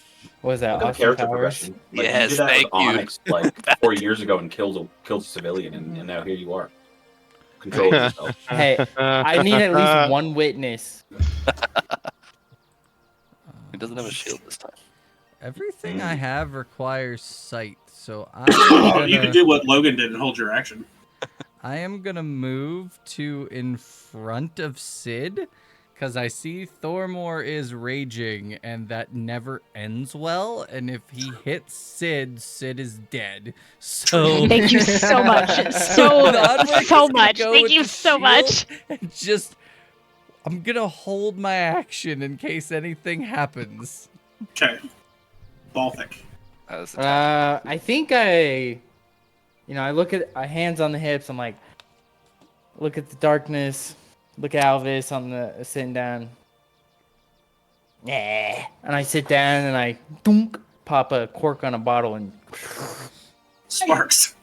What was that? Look at the Austin character Powers? progression. Like, Yes, you did that thank with you. Onyx like 4 years ago and killed a civilian, and now here you are. Control yourself. Hey, I need at least one witness. He doesn't have a shield this time. everything I have requires sight, so Oh, you can do what Logan did and hold your action. I am gonna move to in front of Sid, because I see Thormor is raging, and that never ends well. And if he hits Sid, Sid is dead. So Thank you so much. Nodwick So is gonna much. go Thank with you the so shield much. And just, I'm gonna hold my action in case anything happens. Okay. Baltic. I think I look at hands on the hips. I'm like, look at the darkness. Look at Alvis on the sitting down. Yeah, and I sit down and I pop a cork on a bottle and Sparks.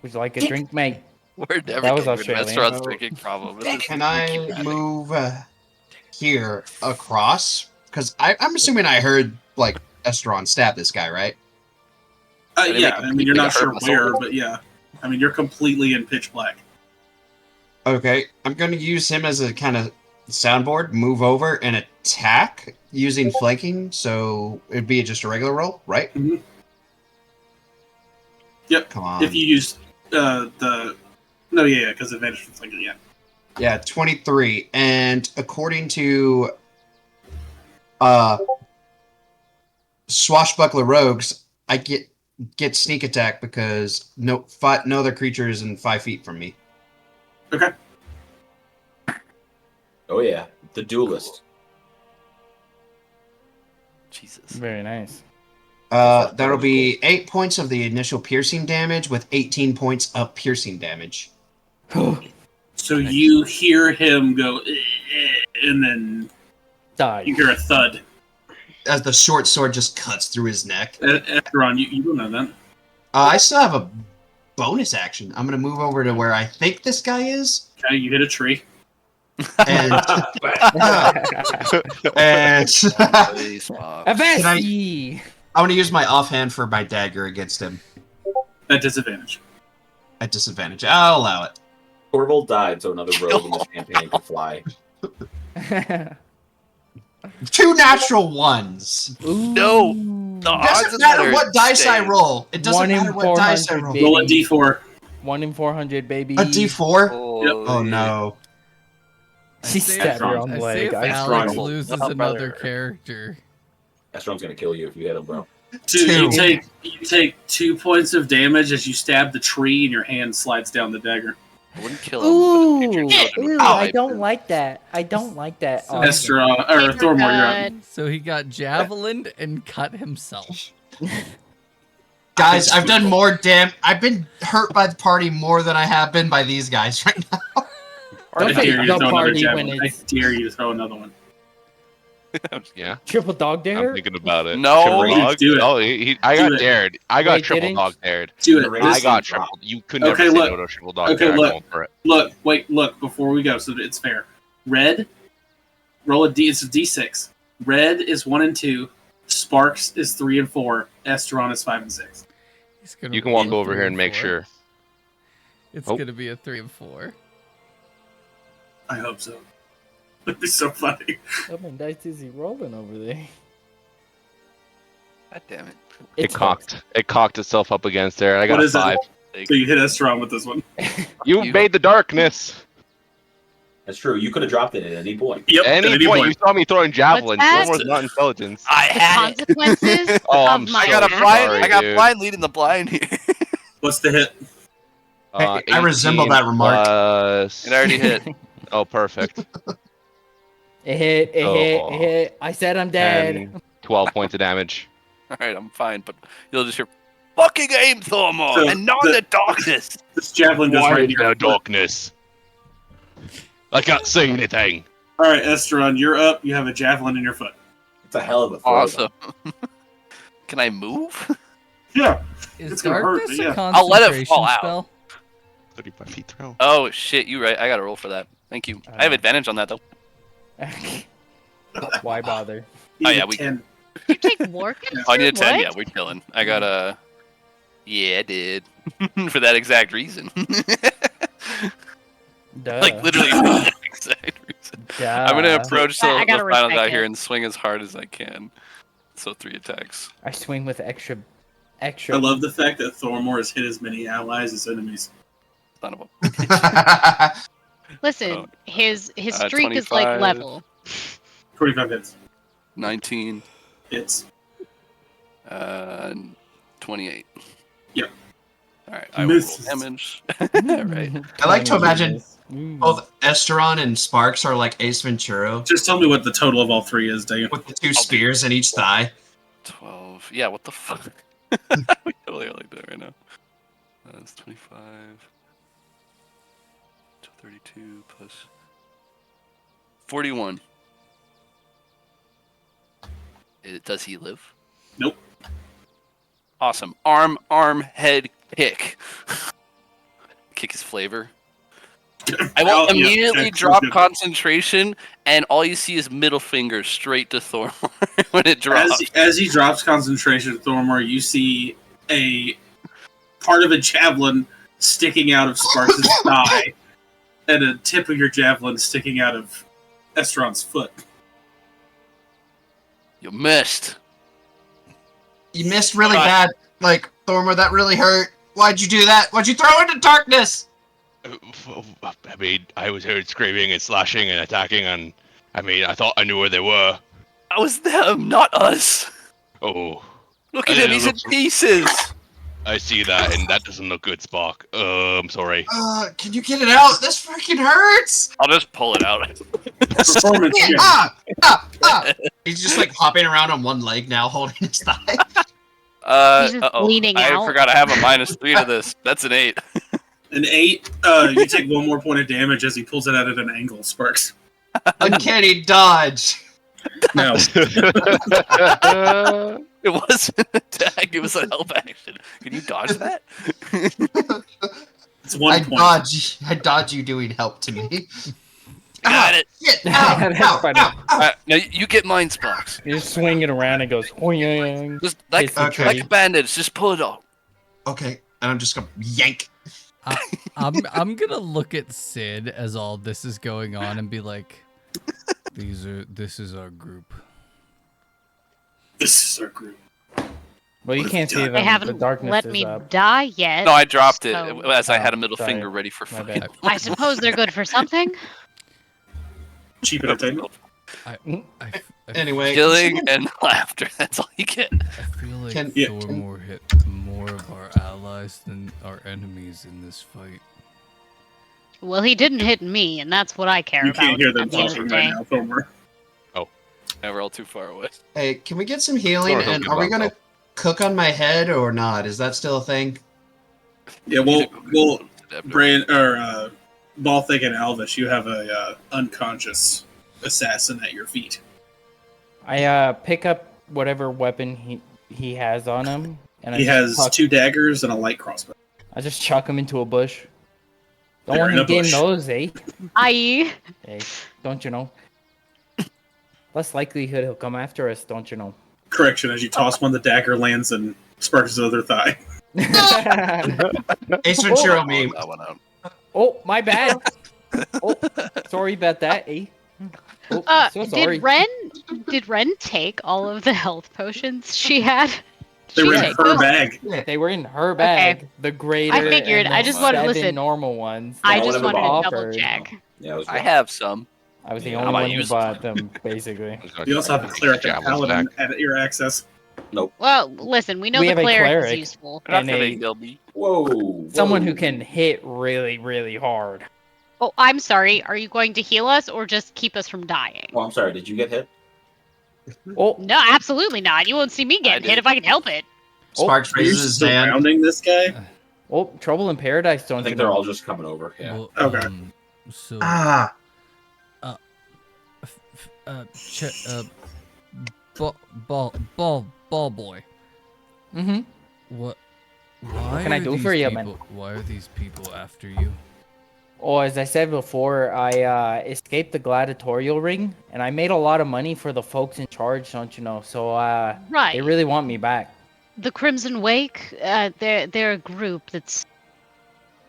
Would you like a drink, mate? We're never That was getting rid of Australian. Restaurant's drinking problem. Can I move here across? Because I'm assuming I heard like Esteron stab this guy, right? Yeah, I mean, you're not sure where, but yeah. I mean, you're completely in pitch black. Okay, I'm going to use him as a kind of soundboard, move over, and attack using flanking, so it'd be just a regular roll, right? Mm-hmm. Yep. Come on. If you use the... No, yeah, because advantage from flanking, yeah. Yeah, 23. And according to Swashbuckler Rogues, I get sneak attack because no other creature is in 5 feet from me. Okay. Oh yeah, the duelist. Jesus. Very nice. That'll be 8 points of the initial piercing damage with 18 points of piercing damage. So you hear him go, and then Die. you hear a thud. As the short sword just cuts through his neck. Ron, you don't know that. I still have a bonus action. I'm going to move over to where I think this guy is. Okay, you hit a tree. And Avesti! I want to use my offhand for my dagger against him. At disadvantage. At disadvantage. I'll allow it. Torvald died so another rogue in this campaign could fly. 2 natural ones. No. It doesn't matter what dice I roll. It doesn't matter what dice I roll. Roll a d4. 1 in 400, baby. A d4? Oh, Oh no. She stabbed her own leg. If Alex loses another character. Estron's gonna kill you if you hit him, bro. You take 2 points of damage as you stab the tree and your hand slides down the dagger. I wouldn't kill him. Ooh, ew, I don't like that. I don't like that. So Estra, or Thormor, you're up. So he got javelined and cut himself. Guys, I've done more I've been hurt by the party more than I have been by these guys right now. Don't say the party when I it's dare you to throw another one. Yeah. triple dog dare. I'm thinking about it. No. Triple dog? Do it. Oh, I got Do it. dared. I got Wait, triple didn't- dog dared. Do it. I got triple. You could never Okay, say look. no to triple dog Okay, dare. look. I'm going for it. Look, before we go, so that it's fair. Red, roll a D, it's a D6. Red is 1 and 2. Sparks is 3 and 4. Esteron is 5 and 6. You can walk over here and make sure. It's Oh. gonna be a 3 and 4. I hope so. That'd be so funny. How many dice is he rolling over there? God damn it. It cocked itself up against there. I got What a is 5. it? So you hit Esteron with this one. You made the darkness. That's true. You could have dropped it at any point. Yep. At any point, you saw me throwing javelins. What's One that? was not intelligence. I The had it. consequences Oh, of I'm my I got a so blind. sorry, I got dude. blind leading the blind here. What's the hit? I resemble 18 that remark. plus- It already hit. Oh, perfect. It hit. It hit. Oh. It hit. I said I'm dead. 10, 12 points of damage. All right, I'm fine, but you'll just hear fucking aim, Thormor, So and not the- the darkness. This javelin goes Why right is in there your foot. darkness? I can't see anything. All right, Esteron, you're up. You have a javelin in your foot. It's a hell of a throw. Awesome. Can I move? Yeah. Is It's gonna hurt, darkness but a yeah. I'll let it concentration fall out. spell? 35 feet throw. Oh shit, you right. I got to roll for that. Thank you. I have advantage on that though. Why bother? Oh, yeah, we- 10. You take war I need a 10. What? Yeah, we're chilling. I got a. Yeah, I did. For that exact reason. Duh. Like literally for that exact reason. Duh. I'm gonna approach the, I gotta the final respect guy it. here and swing as hard as I can. So 3 attacks. I swing with extra. I love the fact that Thormor has hit as many allies as enemies. Son of a. Listen, his streak is 25. like level. 25 hits. 19. Hits. 28. Yep. Alright, I will roll Misses. damage. Alright. I like to imagine Mm. both Esteron and Sparks are like Ace Ventura Just tell me what the total of all 3 is, Dave. with the 2 spears in each thigh. 12. Yeah, what the fuck? We totally are like that right now. That's 25. 32 plus 41. Does he live? Nope. Awesome. Arm, head, kick. Kick his flavor. I will Oh, yeah, immediately that's drop good. concentration, and all you see is middle finger straight to Thormor when it drops. As he drops concentration, Thormor, you see a part of a javelin sticking out of Sparks' thigh, and a tip of your javelin sticking out of Estron's foot. You missed. You missed really bad. Like, Thormer, that really hurt. Why'd you do that? Why'd you throw into darkness? I mean, I was heard screaming and slashing and attacking, and I mean, I thought I knew where they were. That was them, not us. Oh, Look at him, he's in pieces. I see that, and that doesn't look good, Spark. I'm sorry. Can you get it out? This freaking hurts! I'll just pull it out. Performance check. He's just like hopping around on one leg now, holding his thigh. He's just Uh-oh. bleeding I out. forgot I have a -3 to this. That's an 8. An 8. You take 1 more point of damage as he pulls it out at an angle. Sparks. Uncanny dodge. No. It wasn't an attack, it was a help action. Can you dodge that? It's 1 point. I dodge you doing help to me. Got it. Shit. That's funny. Now you get mine, Sparks. You just swing it around and goes. Hoing. Just like, Hits the Okay. like tree. a bandage, just pull it off. Okay, and I'm just gonna yank. I'm gonna look at Sid as all this is going on and be like, this is our group. This is our group. Well, you can't see them. They The haven't darkness let is me up. die yet. No, I dropped it So- as I had a Oh, middle sorry. finger ready for My fucking. bad. I suppose they're good for something. Cheap entertainment. I Anyway, Killing and laughter. That's all you get. I feel like Can- Thormor hit more of our allies than our enemies in this fight. Well, he didn't hit me, and that's what I care You about. can't hear them at the end of talking the right day. now, Thormer. Now we're all too far away. hey, can we get some healing? Thor, don't And give are we up, gonna though. cook on my head or not? Is that still a thing? Yeah, well, Brain or Balthig and Alvis, you have a unconscious assassin at your feet. I pick up whatever weapon he has on him, and He has 2 daggers and a light crossbow. I just chuck him into a bush. Don't They're want in him a getting bush. those, eh? I Hey, don't you know? Less likelihood he'll come after us, don't you know? Correction, as you toss one, the dagger lands in Sparks' other thigh. Ace Ventura Pull meme. that one out. Oh, my bad. Oh, sorry about that, eh? Oh, so sorry. did Ren take all of the health potions she had? They were She in take her those? bag. They were in her bag. The greater. I figured. and I the just wanted to 7 listen. normal ones. I that just were wanted to double offered. check. Yeah, it was I rough. have some. I was the Yeah, only I might one who use bought them, basically. You also have a cleric and Javelin paladin back. at your access. Well, listen, we know We the have a cleric, cleric. is useful. They're not And gonna a- heal me. Whoa. Someone who whoa. can hit really, really hard. Oh, I'm sorry. Are you going to heal us or just keep us from dying? Oh, I'm sorry. Did you get hit? Oh, No, absolutely not. You won't see me getting hit did. if I can help it. Sparks Are you raises his hand. surrounding this guy? oh, trouble in paradise, I don't you think they're know? all just coming over. Yeah. Well, Okay. So, Ah, ball boy. Mm-hmm. What? Why can I are do these for you, people, man? Why are these people after you? Oh, as I said before, I escaped the gladiatorial ring, and I made a lot of money for the folks in charge, don't you know? So Right. they really want me back. The Crimson Wake, they're a group that's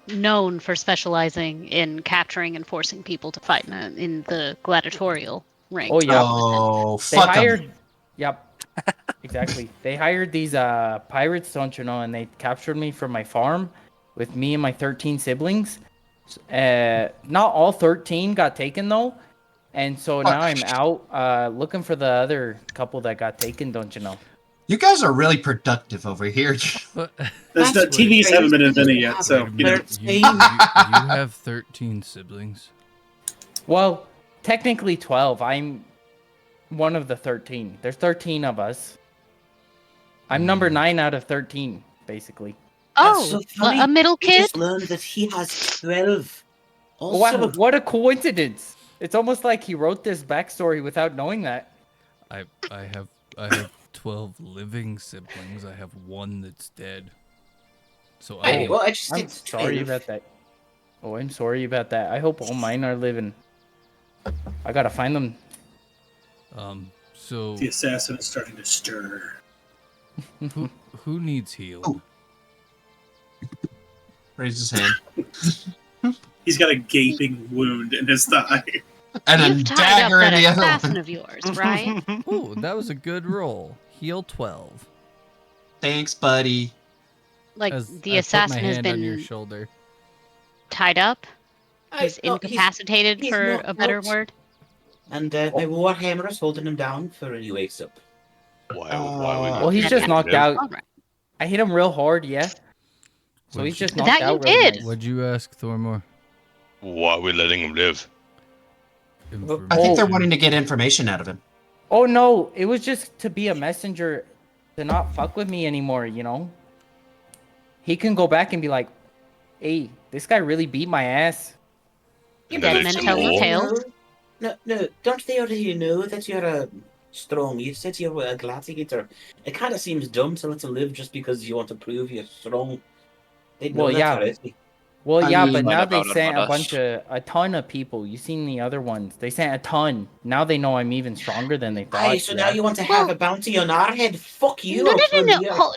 known for specializing in capturing and forcing people to fight in the gladiatorial ring. Oh yeah, oh, they fuck 'em. hired. Yep, exactly. They hired these pirates, don't you know? And they captured me from my farm with me and my 13 siblings. Not all 13 got taken though, and so now I'm out looking for the other couple that got taken, don't you know? You guys are really productive over here. But That's not, TVs haven't been invented yet, so wait a you know. minute, you have 13 siblings. Well, technically 12. I'm one of the 13. There's 13 of us. I'm number 9 out of 13, basically. Oh, a middle We kid? just learned that he has 12. Also, Wow, what a coincidence! It's almost like he wrote this backstory without knowing that. I have 12 living siblings. I have one that's dead. So Hey, well, I just I'm did sorry 12. about that. Oh, I'm sorry about that. I hope all mine are living. I gotta find them. So The assassin is starting to stir. who needs healed? Raise his hand. He's got a gaping wound in his thigh. And a You've tied up dagger in that the other assassin one. of yours, right? Ooh, that was a good roll. Heal 12. Thanks, buddy. Like As the I assassin put my has hand on your been shoulder. tied up. He's No, incapacitated, he's for not a better out. word. And my warhammer is holding him down for when he wakes up. Why Well, he's just knocked out. Alright. I hit him real hard, yeah. So he's just knocked That you out real did. nice. What'd you ask, Thormore? Why are we letting him live? I think they're Oh. wanting to get information out of him. Oh no, it was just to be a messenger to not fuck with me anymore, you know? He can go back and be like, hey, this guy really beat my ass. And Dead then men it's tell no more. tales. No, don't they already know that you're strong? You said you were a gladiator. It kind of seems dumb to let him live just because you want to prove you're strong. They'd know Well, that yeah. already. Well, I yeah, mean- but now Find they out sent about a ton of people. You seen the other ones? They sent a ton. Now they know I'm even stronger than they thought. Aye, so now yeah. you want to have a bounty on our head? Fuck you! No, I'll no, kill no, no. you. Hold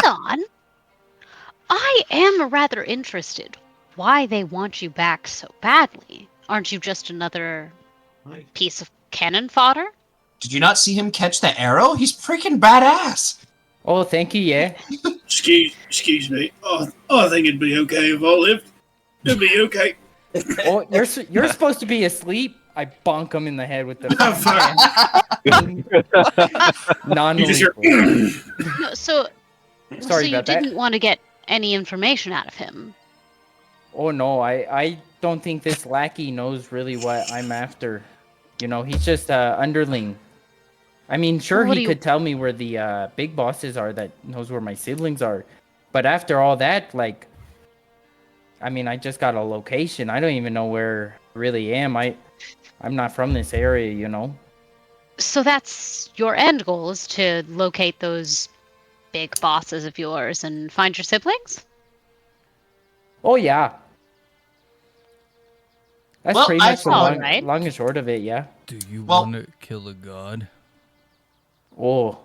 on. I am rather interested. Why they want you back so badly? Aren't you just another Aye. piece of cannon fodder? Did you not see him catch the arrow? He's freaking badass. Oh, thank you, yeah. Excuse me. Oh, I think it'd be okay if I lived. It'd be okay. Oh, you're supposed to be asleep. I bonk him in the head with the You just hear, non-lethal. No, so Sorry you about that. didn't want to get any information out of him. Oh no, I don't think this lackey knows really what I'm after. You know, he's just underling. I mean, sure, What do he you- could tell me where the big bosses are that knows where my siblings are. But after all that, like, I mean, I just got a location. I don't even know where I really am. I'm not from this area, you know. So that's your end goal, is to locate those big bosses of yours and find your siblings? Oh yeah. That's Well, pretty much the All long, right. long and short of it, yeah. Do you Well- want to kill a god? Oh.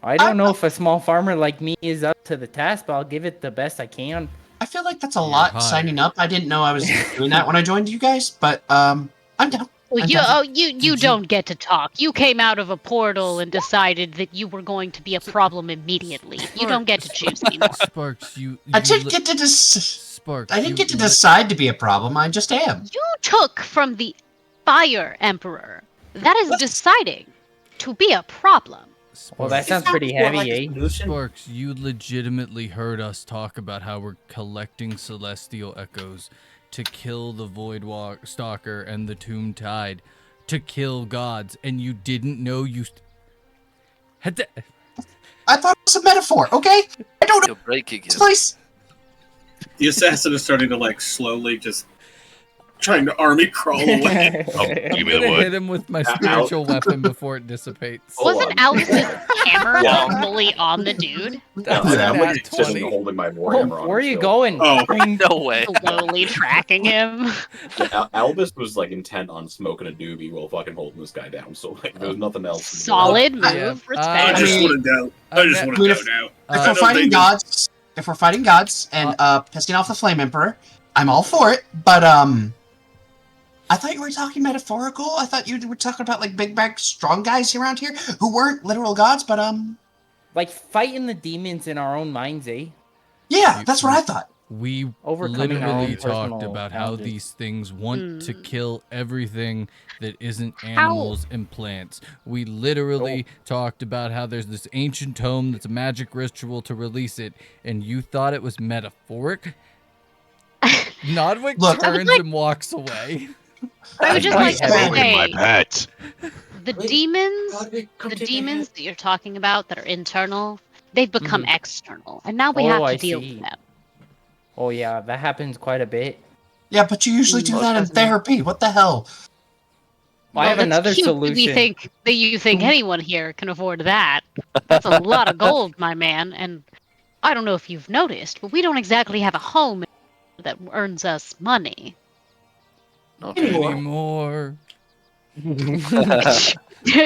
I don't know if a small farmer like me is up to the task, but I'll give it the best I can. I feel like that's a You're lot hired. signing up. I didn't know I was doing that when I joined you guys, but I'm down. Well, I'm you down. you don't get to talk. You came out of a portal and decided that you were going to be a problem immediately. You don't get to choose anymore. Sparks, I didn't get to Sparks, I didn't you get to li- decide to be a problem. I just am. You took from the Fire Emperor. That is deciding to be a problem. Well, that Sparks, sounds pretty More like heavy, a eh? solution. Sparks, you legitimately heard us talk about how we're collecting celestial echoes to kill the Void Stalker and the Tomb Tide, to kill gods, and you didn't know you had to. I thought it was a metaphor. Okay, I don't know You're breaking this him. place. the assassin is starting to like slowly just trying to army crawl away. Oh, give I'm me the gonna wood. hit him with my spiritual weapon before it dissipates. Hold Wasn't on. Albus's hammer Yeah. fully on the dude? That was I'm a like nat just 20. holding my Oh, warhammer on. where are you still. going? Oh, No way. Slowly tracking him. Albus was like intent on smoking a doobie while fucking holding this guy down. So like, there's nothing else. to do. Solid move. Yeah, I Respect. just mean, want to know. I just want to mean, know if- now. If I we're don't fighting think- gods, and pissing off the Flame Emperor, I'm all for it. But I thought you were talking metaphorical. I thought you were talking about like big bag strong guys around here who weren't literal gods. But Like fighting the demons in our own minds, eh? yeah, that's what I thought. We Overcoming our own literally talked personal about how challenges. these things want to Hmm. kill everything that isn't animals and plants. We literally talked about how there's this ancient tome that's a magic ritual to release it, and you thought it was metaphoric? Nodwick Look, turns like- and walks away. I would just like to Wait, My say, pet. the Wait, demons, Godric, come the take a demons hit. that you're talking about that are internal, they've become external, and now we Oh, have to I deal see. with them. Oh yeah, that happens quite a bit. Yeah, but you usually do Most that in doesn't it? therapy. What the hell? Well, I have that's another cute that solution. you think anyone here can afford that. That's a lot of gold, my man. And I don't know if you've noticed, but we don't exactly have a home that earns us money. Not Anymore. Anymore.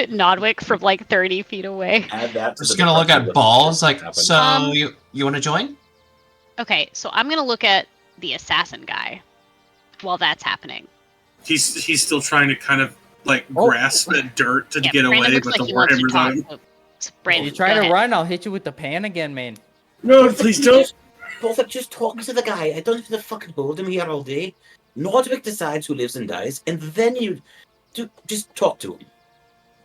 Nodwick from like 30 feet away. Add that to Just the gonna look depression at that balls like. happened. So Um, you want to join? Okay, so I'm gonna look at the assassin guy while that's happening. He's still trying to kind of like Oh. grasp at dirt to Yeah, get Brandon away, looks but like the he wants to warhammer's talk. on him. So Brandon, You try go to ahead. run, I'll hit you with the pan again, man. No, please don't. Baltic, just talk to the guy. I don't have to fucking hold him here all day. Nordwick decides who lives and dies, and then you just talk to him.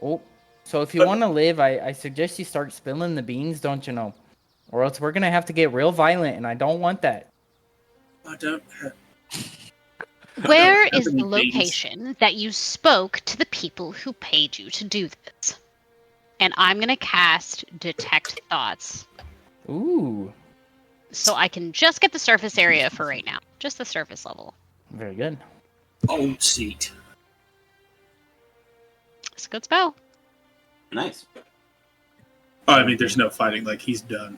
Oh, so if you want to live, I suggest you start spilling the beans, don't you know? Or else we're gonna have to get real violent, and I don't want that. I don't have... Where have is any the beans. location that you spoke to the people who paid you to do this? And I'm gonna cast Detect Thoughts, Ooh, so I can just get the surface area for right now, just the surface level. very good. Old seat. It's a good spell. Nice. I mean, there's no fighting. Like, he's done.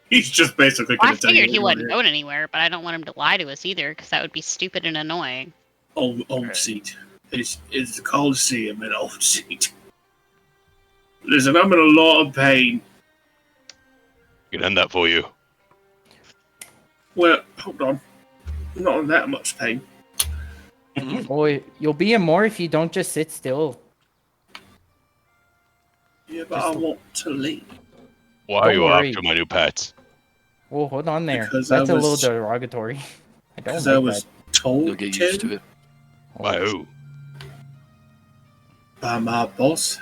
He's just basically Well, I going to tell you. figured he what wasn't you going anywhere, but I don't want him to lie to us either, because that would be stupid and annoying. Old seat. It's the Coliseum at Old Seat. Listen, I'm in a lot of pain. Can end that for you. Well, hold on. I'm not in that much pain. Boy, you'll be in more if you don't just sit still. Yeah, but I want to leave. Why are Don't you worry. after my new pets? Oh, hold on there. Because That's I a little was- derogatory. I don't Because like I was told You'll get used to it. that. By who? by my boss.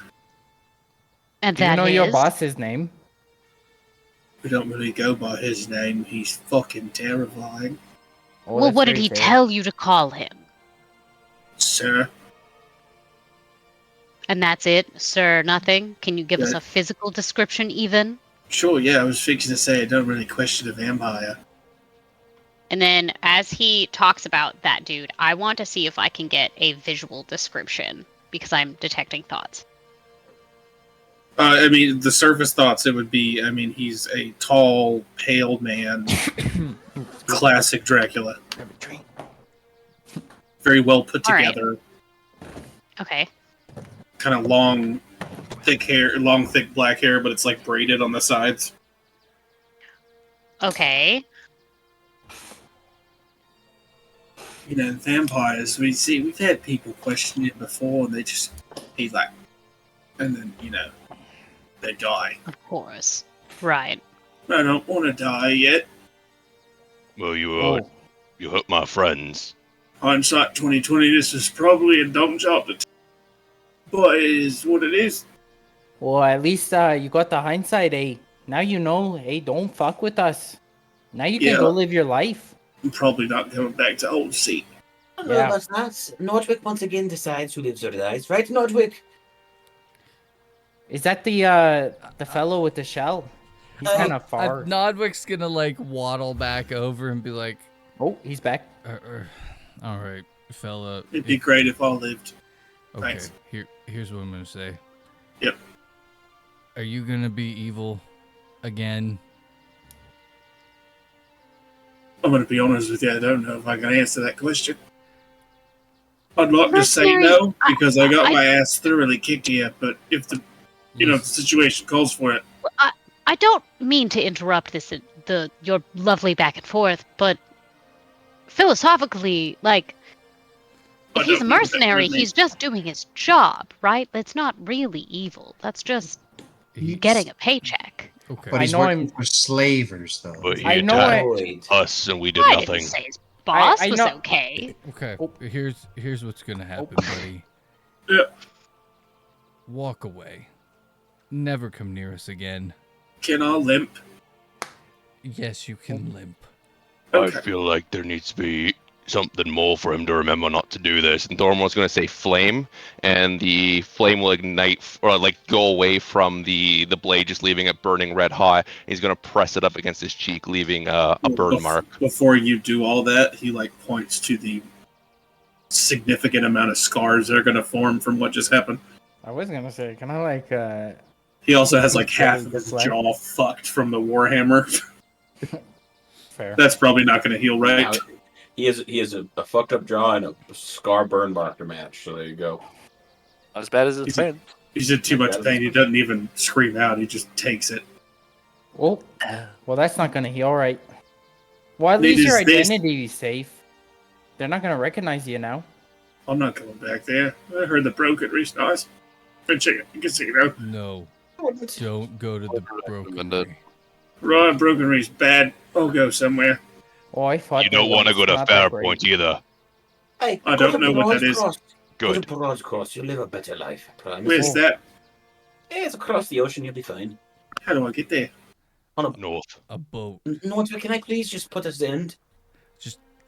And Do you that know your is- boss's name? We don't really go by his name. He's fucking terrifying. Oh, Well, that's what did very he fair. tell you to call him? Sir, And that's it, sir, nothing? Can you give us Yeah. a physical description even? sure, yeah, I was fixing to say I don't really question a vampire. And then as he talks about that dude, I want to see if I can get a visual description because I'm detecting thoughts. I mean, the surface thoughts, it would be, I mean, he's a tall, pale man. Classic Dracula. Have a drink. Very well put All right. together. Okay. Kind of long, thick hair, long, thick black hair, but it's like braided on the sides. Okay. You know, vampires, we've had people question it before, and he's like, and then, you know, they die. Of course. Right. I don't want to die yet. Well, you Oh, you hurt my friends. Hindsight 2020, this is probably a dumb job to but it is what it is. well, at least you got the hindsight, eh? Now you know, hey, don't fuck with us. Now you can Yeah. go live your life. I'm probably not going back to Old Seat. I don't know Yeah. about that. Nordwick once again decides who lives or dies, right, Nordwick? Is that the fellow with the shell? He's kind of far. Nodwick's gonna like waddle back over and be like, Oh, he's back. all right, fella. It'd be great if I lived. Okay, Thanks. here's what I'm gonna say. Yep. Are you gonna be evil again? I'm going to be honest with you, I don't know if I can answer that question. I'd like to say Rosemary, no, because I got I- my ass thoroughly kicked here, but if the if the situation calls for it, I don't mean to interrupt your lovely back and forth, but philosophically, like, I if he's a don't mean that mercenary, rudely. he's just doing his job, right? That's not really evil. That's just He- getting a paycheck. Okay. But I he's know working I'm- for slavers, though. But he I know attacked Wait. us and we did I nothing. didn't say his boss I was know- okay. Okay. Oh. Here's what's gonna happen, buddy. Yeah. Walk away. Never come near us again. can I limp? Yes, you can limp. Okay. I feel like there needs to be something more for him to remember not to do this. And Thormon's going to say flame, and the flame will ignite or like go away from the blade, just leaving it burning red hot. He's going to press it up against his cheek, leaving a burn mark. Before you do all that, he like points to the significant amount of scars that are going to form from what just happened. I was gonna say, can I like He also has like Yeah, half of his that's right. jaw fucked from the warhammer. fair? That's probably not going to heal right. Now, he has a fucked up jaw and a scar burn mark to match. So there you go. Not as bad as it's been. He's in too much pain. He doesn't even scream out. He just takes it. Oh, well, that's not gonna heal, right? Well, at least your Neither is this. identity is safe. They're not gonna recognize you now. I'm not going back there. I heard the broken reach nice. Casino. No. Don't go to the broken. Right, broken reach bad. I'll go somewhere. Oh, I thought You don't want to go to Fairpoint either. Hey, I go don't to know what that Broad is. Cross. Go Good. to Broad Cross. You'll live a better life. I promise. Where's that? Yeah, it's across the ocean. You'll be fine. How do I get there? North. A boat. No, can I please just put us in?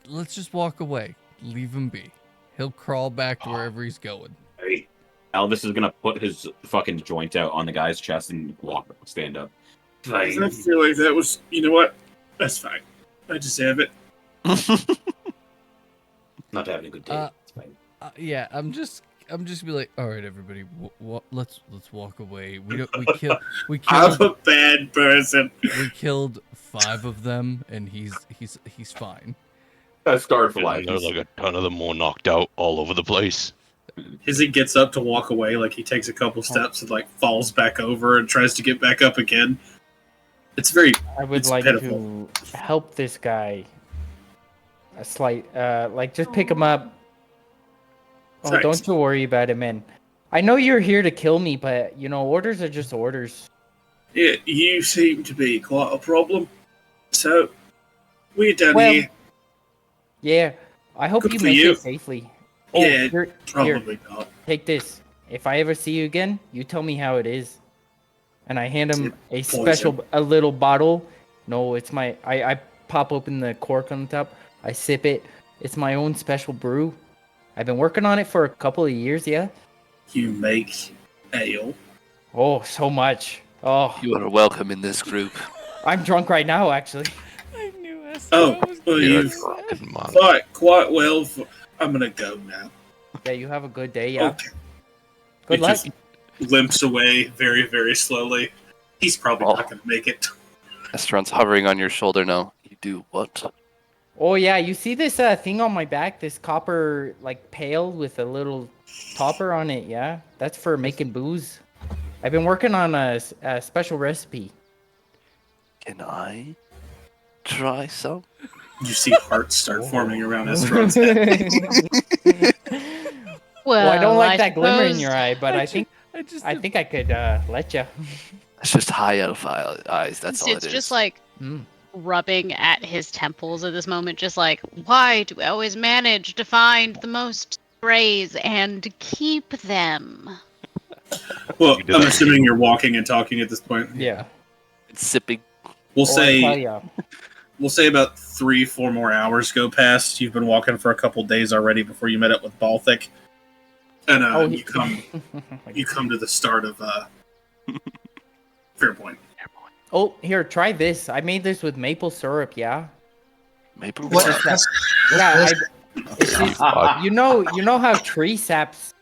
Let's just walk away. Leave him be. He'll crawl back to wherever he's going. Hey, Elvis is gonna put his fucking joint out on the guy's chest and stand up. I feel like that was. You know what? That's fine. I deserve it. Not having a good day. It's fine. Yeah, I'm just gonna be like, all right, everybody, let's walk away. We killed. I'm a bad person. We killed 5 of them, and he's fine. That's scarred for life. There's like a ton of them more knocked out all over the place. As he gets up to walk away, like he takes a couple steps and like falls back over and tries to get back up again. It's very. I would it's like pitiful. to help this guy. A slight, like just pick him up. Oh, Thanks. don't you worry about it, man. I know you're here to kill me, but you know orders are just orders. Yeah, you seem to be quite a problem. So we're done Well, here. Yeah, I hope Good you for make you. it safely. Oh, Yeah, here, Probably not. take this. If I ever see you again, you tell me how it is. And I hand him a a little bottle. No, it's my. I pop open the cork on the top. I sip it. It's my own special brew. I've been working on it for a couple of years. Yeah. You make ale. Oh, so much. Oh, You are welcome in this group. I'm drunk right now, actually. I knew Oh, well, You're you Fucking man. fight quite well. I'm gonna go now. Yeah, you have a good day. Yeah. Okay. Good He luck. just limps away very, very slowly. He's probably not gonna make it. Estron's hovering on your shoulder now. You do what? Oh yeah, you see this thing on my back? This copper like pail with a little topper on it. Yeah, that's for making booze. I've been working on a special recipe. Can I try some? You see hearts start forming around Estron's head. Well, I don't like that glimmer in suppose- your eye, but I think I think I could let you. It's just high elf eyes. That's all It's it is. just like Mm. rubbing at his temples at this moment, just like, why do I always manage to find the most strays and keep them? Well, You did I'm that. assuming you're walking and talking at this point. Yeah. It's sipping. We'll Oh, I tell say ya. we'll say about 3-4 more hours go past. You've been walking for a couple days already before you met up with Balthic, and Oh, you come to the start of Fairpoint. Oh, here, try this. I made this with maple syrup. Yeah. Maple What? syrup. Yeah. It's just, you know how tree saps.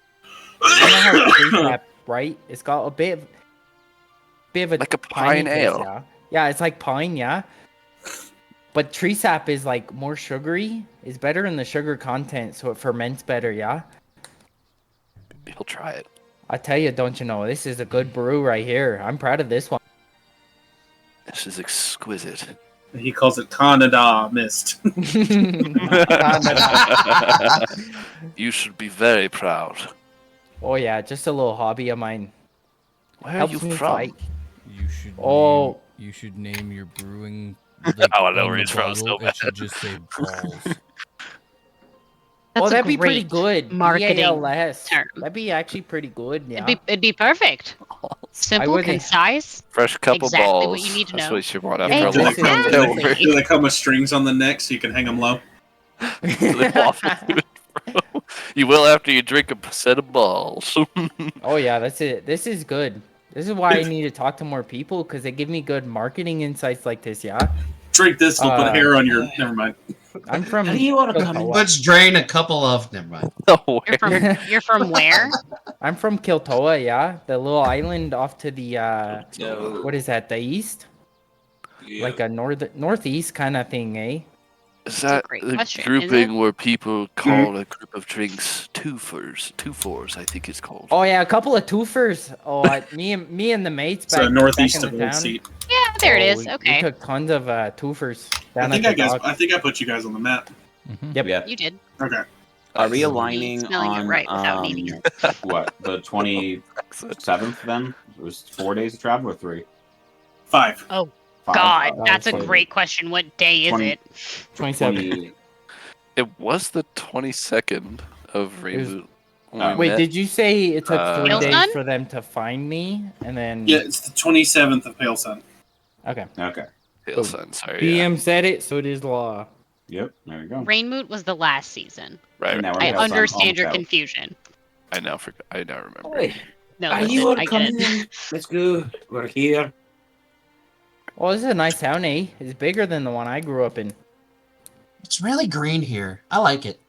You know how tree sap, right? It's got a bit of a Like a piney pine taste, ale. Yeah. Yeah, it's like pine. Yeah. But tree sap is like more sugary. It's better in the sugar content, so it ferments better. Yeah. He'll try it. I tell you, don't you know? This is a good brew right here. I'm proud of this one. This is exquisite. He calls it Canada Mist. You should be very proud. Oh yeah, just a little hobby of mine. Where are Helps you me from? fight. You should. Oh. You should name your brewing. I know on where the he's from, bottle, so it should just say balls. Oh, That's a that'd be pretty great good. marketing BALS. term. That'd be actually pretty good. Yeah. It'd be perfect. Simple, would- concise. Fresh cup Exactly of balls. what you need to That's know. what you want Yeah, after a Do they, long come, time. do, Don't they, worry. do they come with strings on the neck so you can hang them low? Live off of it, bro. You will after you drink a set of balls. Oh yeah, that's it. This is good. This is why I need to talk to more people because they give me good marketing insights like this. Yeah. Drink this, we'll put Uh, hair on your. Never mind. I'm from. How do you want to come in? Let's drain a couple of. Never mind. No You're from you're from where? I'm from Kiltoa. Yeah, the little island off to the No. what is that? The east, like a northeast kind of thing, eh? Is that great the question, isn't it? grouping where people call a group of drinks two-fours, I think it's called. Oh yeah, a couple of twofers. Oh, me and the mates It's back, northeast back of in the Old town. Seat. Yeah, there it is. We Okay. took tons of twofers I down think at the dock. I think I put you guys on the map. Yep. Yeah. You did. Okay. Are we Me aligning smelling it on right without needing it. what, the 27th then? It was 4 days of travel or 3? 5. Oh, 5? God. Oh, That's a so- great question. What day is 20 it? 27. It was the 22nd of Reboot. when we Wait, met. did you say it took 3 Pale days Sun? for them to find me? And then. Yeah, it's the 27th of Pale Sun. Okay. Okay. Pale Sun, sorry. DM said it, so it is law. Yep, there we go. Rainmoot was the last season. Right. Now we're I Pale Sun, understand your almost out. confusion. I now remember. Oi, No, are listen, you all I get coming it. in? Let's go. We're here. Well, this is a nice town, eh? It's bigger than the one I grew up in. It's really green here. I like it.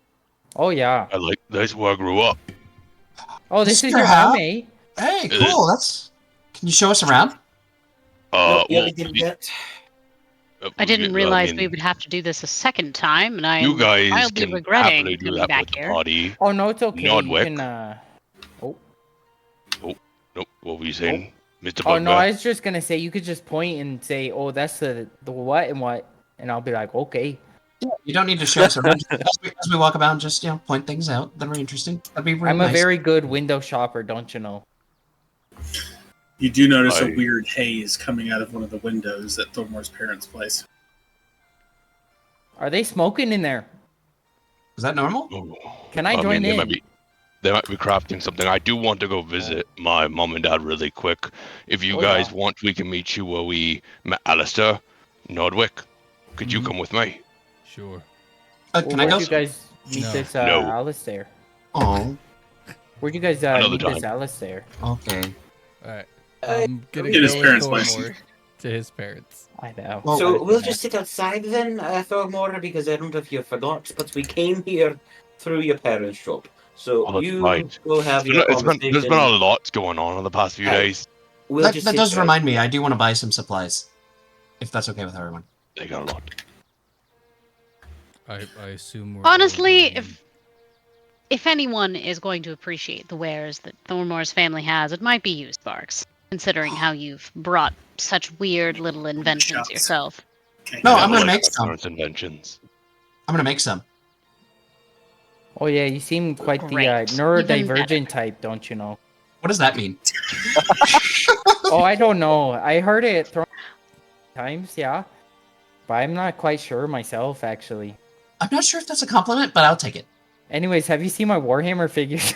Oh, yeah. That's where I grew up. Oh, this This is your your home, house? eh? Hey, cool. That's. Can you show us around? No, yeah, Well, we did that. I didn't yeah, realize mean, we would have to do this a second time, and I'm You guys wildly can regretting happily do coming that back with the here. party. Oh, no, it's okay. You Nodwick. can, Nope. What were you saying, Mr. Oh, no, Bugbear? I was just gonna say, you could just point and say, oh, that's the what and what, and I'll be like, okay. You don't need to show us around. As we walk about and just, point things out that are interesting. That'd be really I'm nice. a very good window shopper, don't you know? You do notice a I- weird haze coming out of one of the windows at Thormore's parents' place. Are they smoking in there? Is that normal? Can I join they in? They might be crafting something. I do want to go visit my mom and dad really quick. If you Oh, guys yeah. want, we can meet you where we met Alistair, Nordwick. Could you come with me? Sure. Can I where'd go? you guys meet No. this No. Alistair? Oh, Where'd you guys Another meet this time. Alistair? okay. All right. Uh, I'm gonna Get his go parents' with place. Thormore to his parents. I know. Well, So we'll just sit outside then, Thormore, because I don't know if you forgot, but we came here through your parents' shop. So Oh, that's you right. will have your There's conversation. been a lot going on in the past few Right. days. We'll that just that sit does right- remind me. I do want to buy some supplies, if that's okay with everyone. They got a lot. I assume we're Honestly, all going if anyone is going to appreciate the wares that Thormore's family has, it might be you, Sparks, considering how you've brought such weird little inventions Shots. yourself. Okay. No, I I'm gonna like make my some. parents' inventions. I'm gonna make some. Oh yeah, you seem quite the Great. Even neurodivergent type, don't you know? What does that mean? Oh, I don't know. I heard it times, yeah, but I'm not quite sure myself, actually. I'm not sure if that's a compliment, but I'll take it. Anyways, have you seen my Warhammer figures?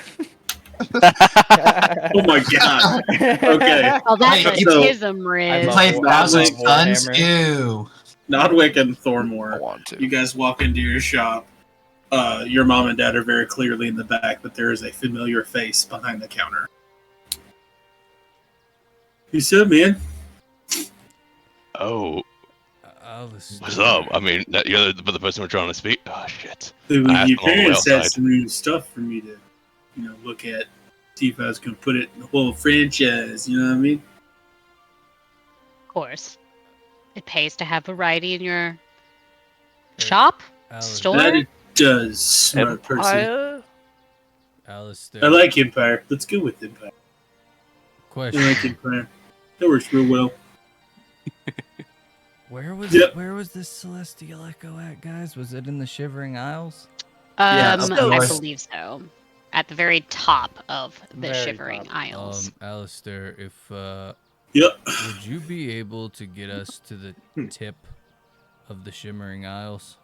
Oh my god. Okay. Oh, that's Hey, a you- tism, I Riz. love Play War- Thousand I love Suns? Warhammer. Ew. Nodwick and I Thormore, want to. you guys walk into your shop. Your mom and dad are very clearly in the back, but there is a familiar face behind the counter. What's up, man? Oh, Alistair. what's up? I mean, you're the person we're trying to speak. Oh shit. Your I asked them all the way parents had outside. some new stuff for me to, look at. See if I was going to put it in the whole franchise. You know what I mean? Of course. It pays to have variety in your shop, Alistair. store. That it does, smart person. Empire? Alistair. I like Empire. Let's go with Empire. I Question. like Empire. That works real well. Yep. Where was this Celestial Echo at, guys? Was it in the Shivering Isles? Yeah, up I north. believe so. At the very top of the Very Shivering top. Isles. Alistair, if Yep. would you be able to get us to the tip of the Shimmering Isles?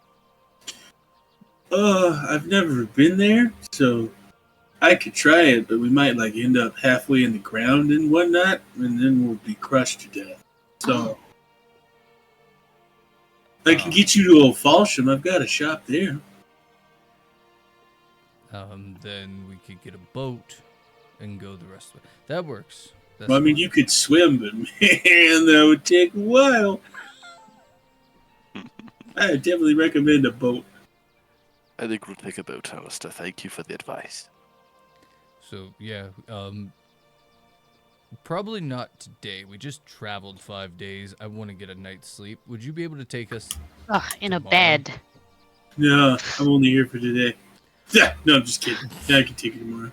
I've never been there, so I could try it, but we might end up halfway in the ground and whatnot, and then we'll be crushed to death. So I can get you to Old Falsham. I've got a shop there. Then we could get a boat and go the rest of it. That works. That's Well, I mean, you could swim, but man, that would take a while. I would definitely recommend a boat. I think we'll take a boat, Alistair. Thank you for the advice. So yeah, probably not today. We just traveled 5 days. I want to get a night's sleep. Would you be able to take us? Ugh, in a tomorrow? bed. No, I'm only here for today. Yeah, no, I'm just kidding. Yeah, I can take it tomorrow.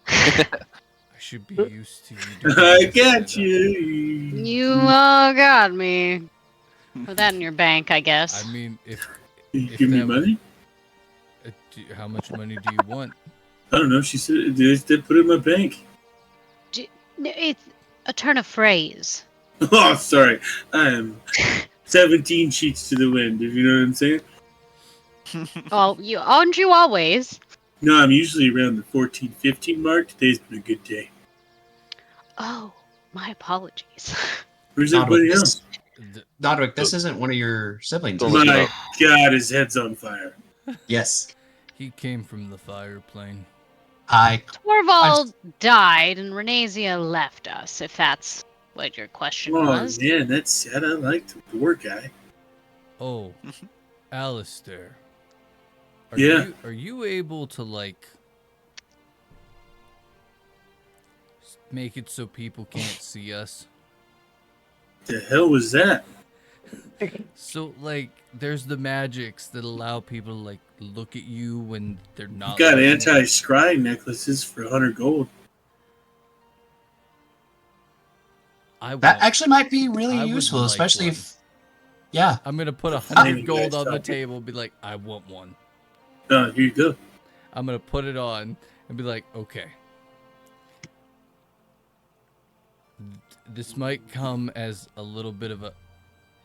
I should be used to you. I doing got this. you. You all got me. Put that in your bank, I guess. I mean, if You If give me that was- money? how much money do you want? I don't know. She said they put it in my bank. It's a turn of phrase. Oh, sorry. I am 17 sheets to the wind, if you know what I'm saying. Oh, aren't you always? No, I'm usually around the 14, 15 mark. Today's been a good day. Oh, my apologies. Where's Nodwick, everybody this, else? Nodwick, this isn't one of your siblings. Don't is it? look it My up. God, his head's on fire. Yes. He came from the fire plane. Torvald died and Renasia left us, if that's what your question Oh, was. man, that's sad. I like the poor guy. Oh, Alistair. Yeah. Are you able to, like, make it so people can't see us? The hell was that? So, like, there's the magics that allow people to, like, look at you when they're not. Got looking at you. anti-scry necklaces for 100 gold. I That want- actually might be really I would useful, like especially one. if. Yeah. I'm gonna put Maybe 100 you gold guys on the talk. table and be like, I want one. Oh, here you go. I'm gonna put it on and be like, okay. This might come as a little bit of a.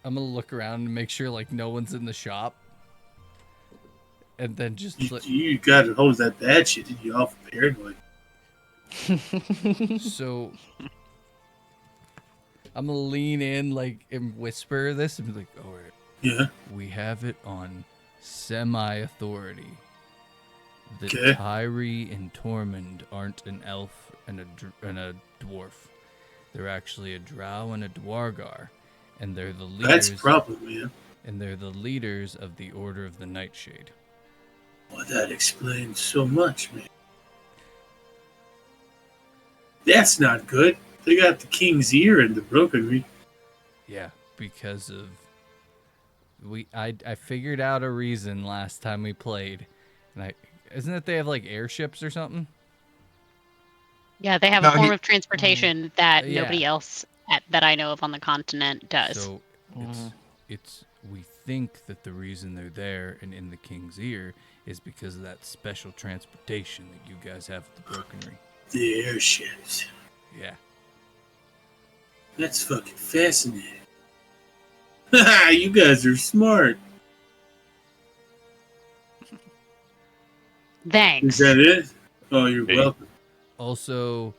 I'm gonna look around and make sure like no one's in the shop, and then just You got to hold that bad shit. Did you awful paranoid? so. I'm gonna lean in like and whisper this and be like, all right. Yeah. We have it on semi-authority that Okay. Tyree and Tormund aren't an elf and a dwarf. They're actually a drow and a dwargar, and they're the leaders. That's a problem, man. And they're the leaders of the Order of the Nightshade. Well, that explains so much, man. That's not good. They got the king's ear in the broken ring. Yeah, because of I figured out a reason last time we played, and isn't it they have like airships or something? Yeah, they have No, a form he- of transportation that Yeah. nobody else that I know of on the continent does. So it's we think that the reason they're there and in the king's ear is because of that special transportation that you guys have at the broken ring. The airships. Yeah. That's fucking fascinating. Haha, you guys are smart. Thanks. Is that it? Oh, you're Hey. welcome. Also,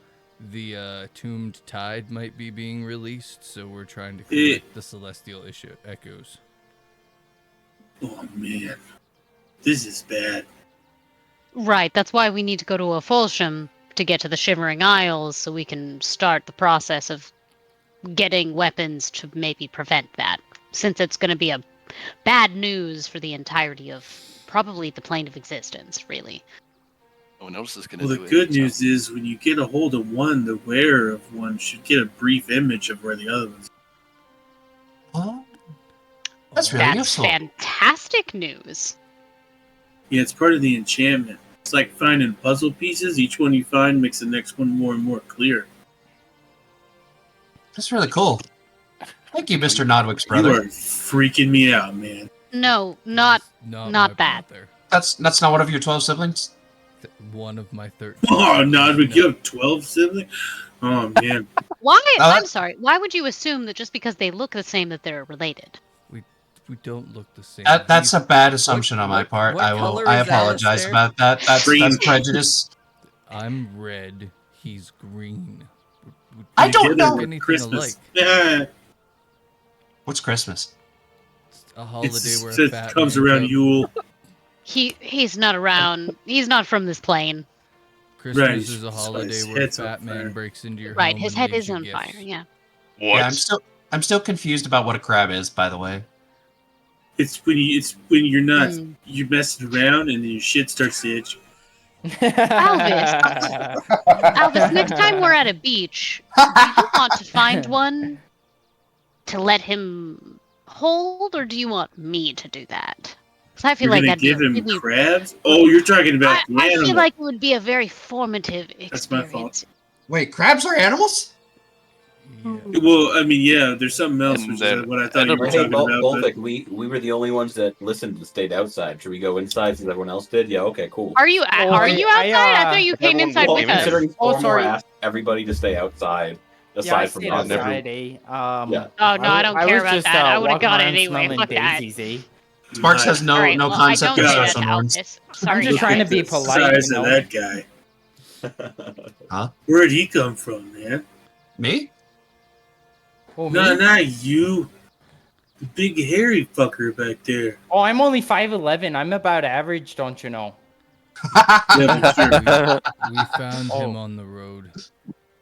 the Tombed Tide might be being released, so we're trying to Eh. collect the Celestial Echoes. Oh, man. This is bad. Right, that's why we need to go to a Folsham to get to the Shivering Isles so we can start the process of getting weapons to maybe prevent that. Since it's going to be a bad news for the entirety of probably the plane of existence, really. No one else is going to Well, do the it. good so- news is when you get a hold of one, the wearer of one should get a brief image of where the other one's. Oh, that's really That's useful. fantastic news. Yeah, it's part of the enchantment. It's like finding puzzle pieces. Each one you find makes the next one more and more clear. That's really cool. Thank you, Mr. Nodwick's You are brother. freaking me out, man. No, not Not Not my that. brother. That's not one of your 12 siblings? One of my 13. Oh, Nodwick, you have 12 siblings? Oh, man. why. Oh, I'm sorry. Why would you assume that just because they look the same that they're related? We don't look the same. That's a He's- bad assumption on my part. what I color I is apologize Alistair? about that. That's Green. prejudice. I'm red. He's green. I We don't look know. anything Christmas. alike. Yeah. What's Christmas? It's a holiday where a It fat comes man around comes. Yule. He's not around. He's not from this plane. Christmas Right, is a so holiday his where a head's on fat man fire. breaks into your Right, home his and head leaves is you on gifts. fire. Yeah. What? Yeah, I'm still confused about what a crab is, by the way. It's when you're not Hmm. you're messing around and then your shit starts to itch. Albus, next time we're at a beach, do you want to find one to let him hold, or do you want me to do that? Because I feel You're like gonna that'd be give a him really. crabs? Oh, you're talking about the I animal. feel like it would be a very formative That's my fault. experience. Wait, crabs are animals? Well, I mean, yeah, there's something else, And which then is what I thought you were Hey, talking about. Bolvik, we were the only ones that listened and stayed outside. Should we go inside since everyone else did? Yeah, okay, cool. Are you outside? I thought you came inside Well, with us. considering Oh, Stormore sorry. asked everybody to stay outside, Yeah, aside I from stayed us. outside, eh? Yeah. Oh no, I don't care was about just, that. I would have walking got it around anyway. smelling Fuck that. daisies, eh? Sparks has no All right, no well, I concept don't of say that social to norms. Albus. Sorry, I'm just trying to be The polite, size you of know? that guy. Huh? Where'd he come from, man? Me? Oh, No, me? not you. The big hairy fucker back there. Oh, I'm only 5'11". I'm about average, don't you know? Yeah, but sure. We found him Oh. on the road.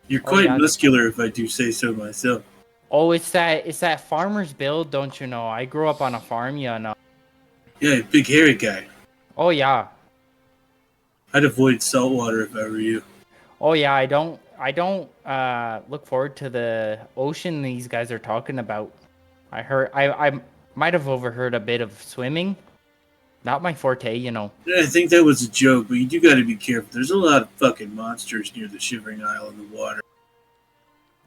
You're Oh, quite yeah. muscular, if I do say so myself. Oh, it's that farmer's build, don't you know? I grew up on a farm, yeah, no. Yeah, big hairy guy. Oh yeah. I'd avoid salt water if I were you. Oh yeah, I don't look forward to the ocean these guys are talking about. I might have overheard a bit of swimming. Not my forte, you know. I think that was a joke, but you do got to be careful. There's a lot of fucking monsters near the Shivering Isle in the water.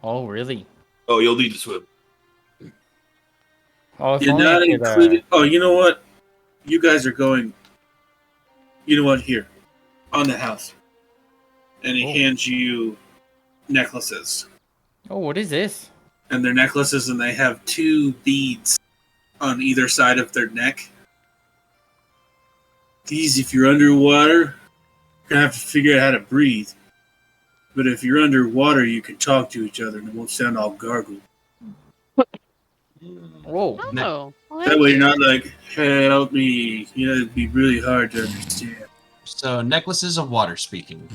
Oh really? Oh, you'll need to swim. Oh, if You're only I not could, included. Oh, you know what? You guys are going. You know what? Here, on the house, and he Oh. hands you necklaces, Oh, what is this? and they're necklaces, and they have 2 beads on either side of their neck. These, if you're underwater, you're gonna have to figure out how to breathe. But if you're underwater, you can talk to each other, and it won't sound all gargled. Whoa. Oh, well, That way, you're not like, "Help me." You know, it'd be really hard to understand. So necklaces of water speaking.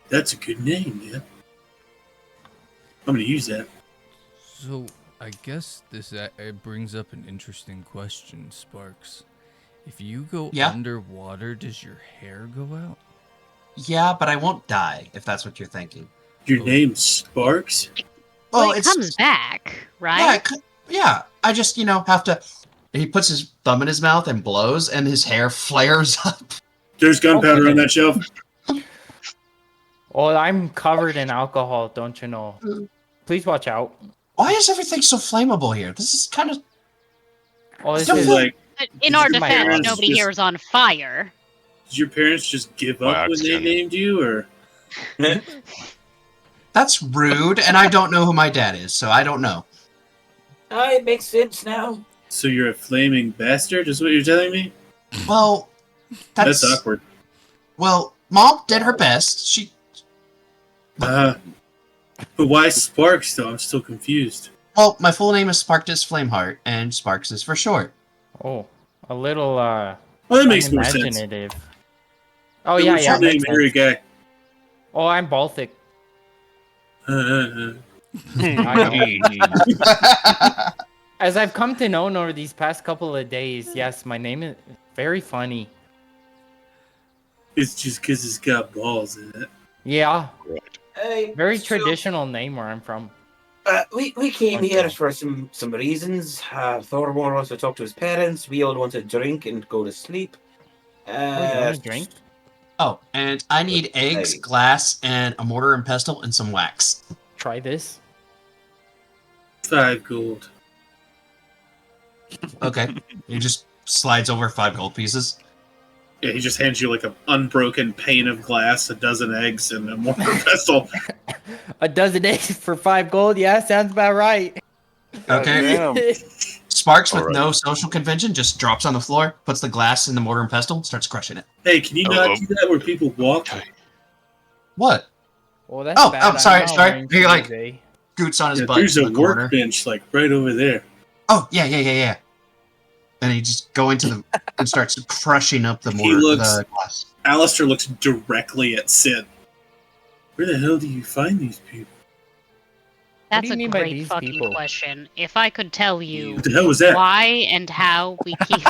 That's a good name, man. I'm gonna use that. So, I guess this it brings up an interesting question, Sparks. If you go Yeah? underwater, does your hair go out? Yeah, but I won't die, if that's what you're thinking. Your name's Sparks? well, Well, it it's comes back, right? yeah, yeah. I just have to. He puts his thumb in his mouth and blows, and his hair flares up. There's gunpowder Okay. on that shelf. Oh, I'm covered in alcohol, don't you know? Please watch out. Why is everything so flammable here? This is kind of. Oh, this Don't is feel Like, But in our my defense, parents nobody just- here is on fire. did your parents just give By up when they accident. named you, or That's rude, and I don't know who my dad is, so I don't know. It makes sense now. so you're a flaming bastard? Is what you're telling me? Well, That's awkward. Well, Mom did her best. She. But why Sparks though? I'm still confused. Well, my full name is Sparkus Flameheart, and Sparks is for short. Oh, a little Well, that makes more sense. unimaginative. Oh Then yeah, what's yeah. your name, makes hairy sense. guy? Oh, I'm Baltic. Uh, As I've come to know over these past couple of days, yes, my name is very funny. It's just because it's got balls in it. Yeah, Hey, very so, traditional name where I'm from. we came Okay. here for some reasons. Thormore wants to talk to his parents. We all want to drink and go to sleep. Oh, you want a drink? Oh, and I need eggs, Hey. glass, and a mortar and pestle, and some wax. Try this. 5 gold. Okay. He just slides over 5 gold pieces. Yeah, he just hands you like an unbroken pane of glass, a dozen eggs, and a mortar pestle. A dozen eggs for 5 gold. Yeah, sounds about right. Okay. Sparks, with Alright. no social convention, just drops on the floor, puts the glass in the mortar and pestle, starts crushing it. Hey, can you not do that where people walk? What? Well, that's Oh, bad. oh, I'm sorry, not sorry. wearing You're like- shoes, eh? Goots on his Yeah, butt there's in a the corner. workbench like right over there. Oh, yeah. And he just go into the and starts crushing up the He mortar, looks- the glass. Alistair looks directly at Sid. Where the hell do you find these people? What That's do you a mean by great these fucking people? question. If I could tell you What the hell was that? why and how we keep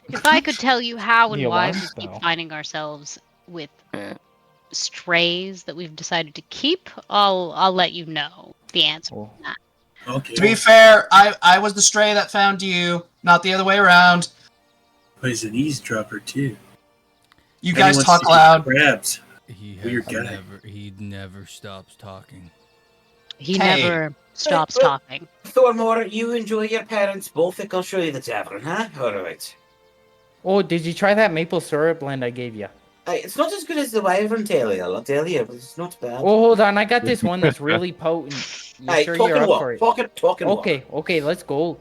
if I could tell you how and The why alarm we keep bell. finding ourselves with Eh. strays that we've decided to keep, I'll let you know the answer. Oh. Okay. To be fair, I was the stray that found you, not the other way around. Oh, he's an eavesdropper too. You And he guys wants talk to eat loud. Crabs. He never stops talking. He Hey. never stops Hey, talking. Thormore, you enjoy your parents both. I'll show you the tavern, huh? All right. Oh, did you try that maple syrup blend I gave you? It's not as good as the Wyvern tail ale, I'll tell you, but it's not bad. Oh, hold on. I got this one that's really potent. You Hey, sure talking you're up what? for it? Talking what? Okay, let's go.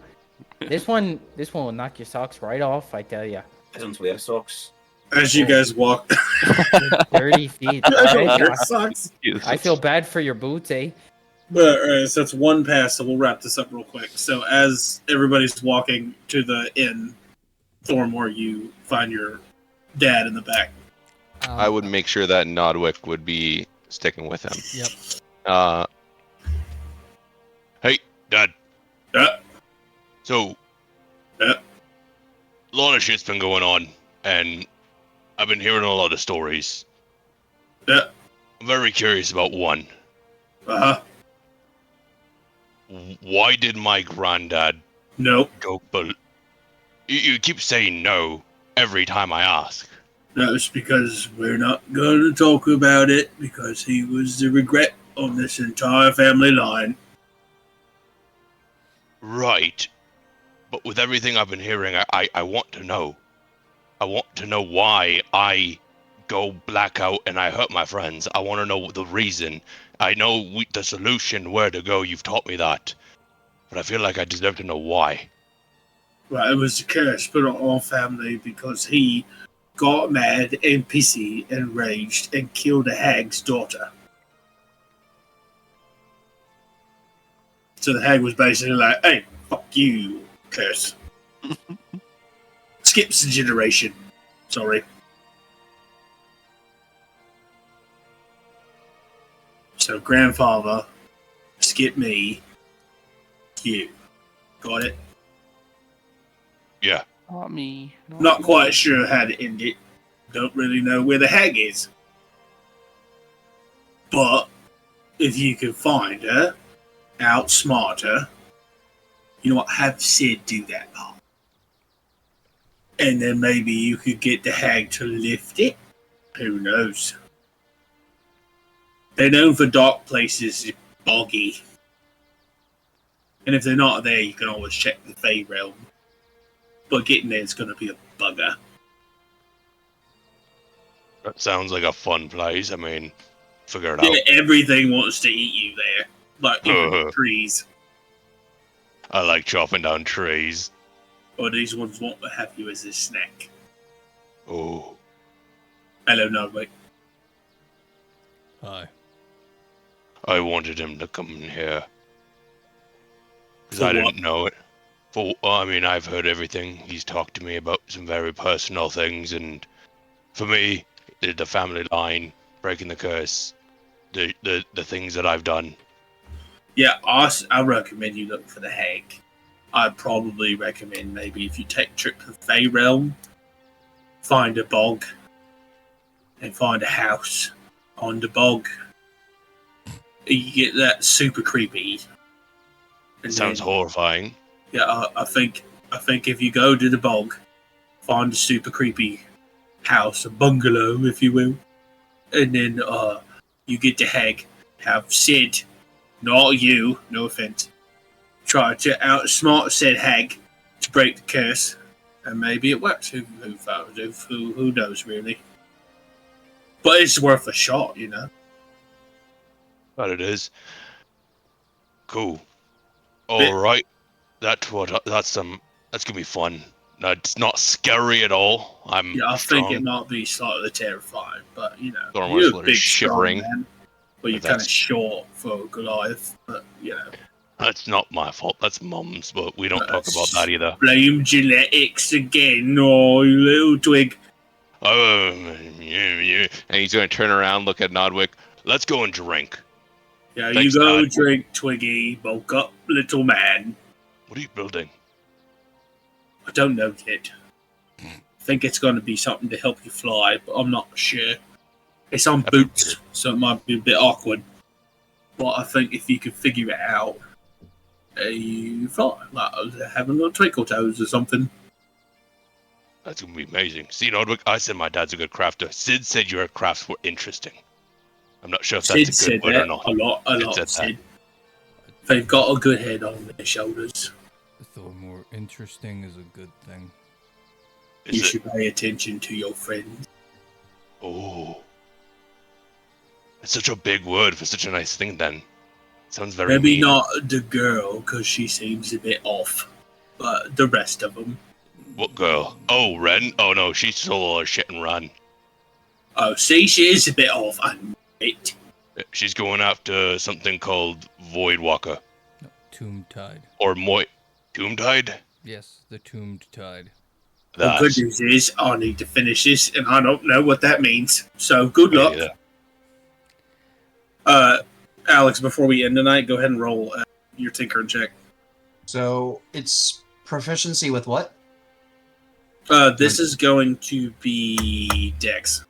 This one will knock your socks right off, I tell you. I don't wear socks. As you guys walk, Dirty feet. I don't Alright? wear socks. I feel bad for your boots, eh? But so that's one pass, so we'll wrap this up real quick. So as everybody's walking to the inn, Thormore, you find your dad in the back. I would make sure that Nodwick would be sticking with him. Yep. Hey, Dad. Yeah. So, Yeah. a lot of shit's been going on, and I've been hearing a lot of stories. Yeah. I'm very curious about one. Uh-huh. Why did my granddad Nope. go? But you keep saying no every time I ask. That's because we're not going to talk about it because he was the regret on this entire family line. Right. But with everything I've been hearing, I want to know. I want to know why I go blackout and I hurt my friends. I want to know the reason. I know the solution, where to go. You've taught me that. But I feel like I deserve to know why. Well, it was a curse put on our family because he got mad and pissy and raged and killed a hag's daughter. So the hag was basically like, hey, fuck you, curse. Skips a generation. Sorry. So grandfather, skip me, you. Got it? Yeah. Not me. Not quite sure how to end it. Don't really know where the hag is. But if you can find her, outsmart her, you know what? Have Sid do that. And then maybe you could get the hag to lift it. Who knows? They're known for dark places, boggy. And if they're not there, you can always check the Fey realm. But getting there is going to be a bugger. That sounds like a fun place. I mean, figure it Yeah, out. everything wants to eat you there. Like even the trees. I like chopping down trees. Or these ones want to have you as a snack. Oh. Hello, Nodwick. Hi. I wanted him to come in here. Because For I what? didn't know it. I mean, I've heard everything. He's talked to me about some very personal things, and for me, the family line, breaking the curse, the things that I've done. Yeah, I recommend you look for the hag. I'd probably recommend maybe if you take a trip to the Fey realm, find a bog, and find a house on the bog. You get that super creepy. And Sounds then- horrifying. Yeah, I think if you go to the bog, find a super creepy house, a bungalow, if you will, and then you get the hag, have Sid, not you, no offense, try to outsmart said hag to break the curse, and maybe it works. Who knows really? But it's worth a shot, you know. But it is. Cool. All right. That's gonna be fun. No, it's not scary at all. I'm Yeah, I strong. think it might be slightly terrifying, but you know, Thormor's you're a literally big strong shivering. man, but you're But kind of that's- short for Goliath. But you know, That's not my fault. That's Mum's, but we don't talk about that either. blame genetics again, oh you little twig. Oh, And he's going to turn around, look at Nodwick. let's go and drink. Yeah, Thanks, you go Dad. drink, Twiggy. Bulk up, little man. What are you building? I don't know yet. I think it's going to be something to help you fly, but I'm not sure. It's on boots, so it might be a bit awkward. But I think if you could figure it out, you fly. Like having little twinkle toes or something. That's gonna be amazing. See, Nordwick, I said my dad's a good crafter. Sid said your crafts were interesting. I'm not sure if Sid that's a said good word that or not. a lot. said that. Sid. They've got a good head on their shoulders. Though more interesting is a good thing. You should pay attention to your friends. Oh. It's such a big word for such a nice thing, then. Sounds very Maybe mean. not the girl, because she seems a bit off. But the rest of them. What girl? Oh, Ren? Oh, no, she stole all her shit and ran. Oh, see, she is a bit off. I know it. She's going after something called Void Walker. No, Tomb Tide. Or Tomb Tide? Yes, the Tombed Tide. The good news is, I need to finish this, and I don't know what that means. So, good luck. Yeah. Alex, before we end tonight, go ahead and roll your tinkering check. So it's proficiency with what? This is going to be Dex.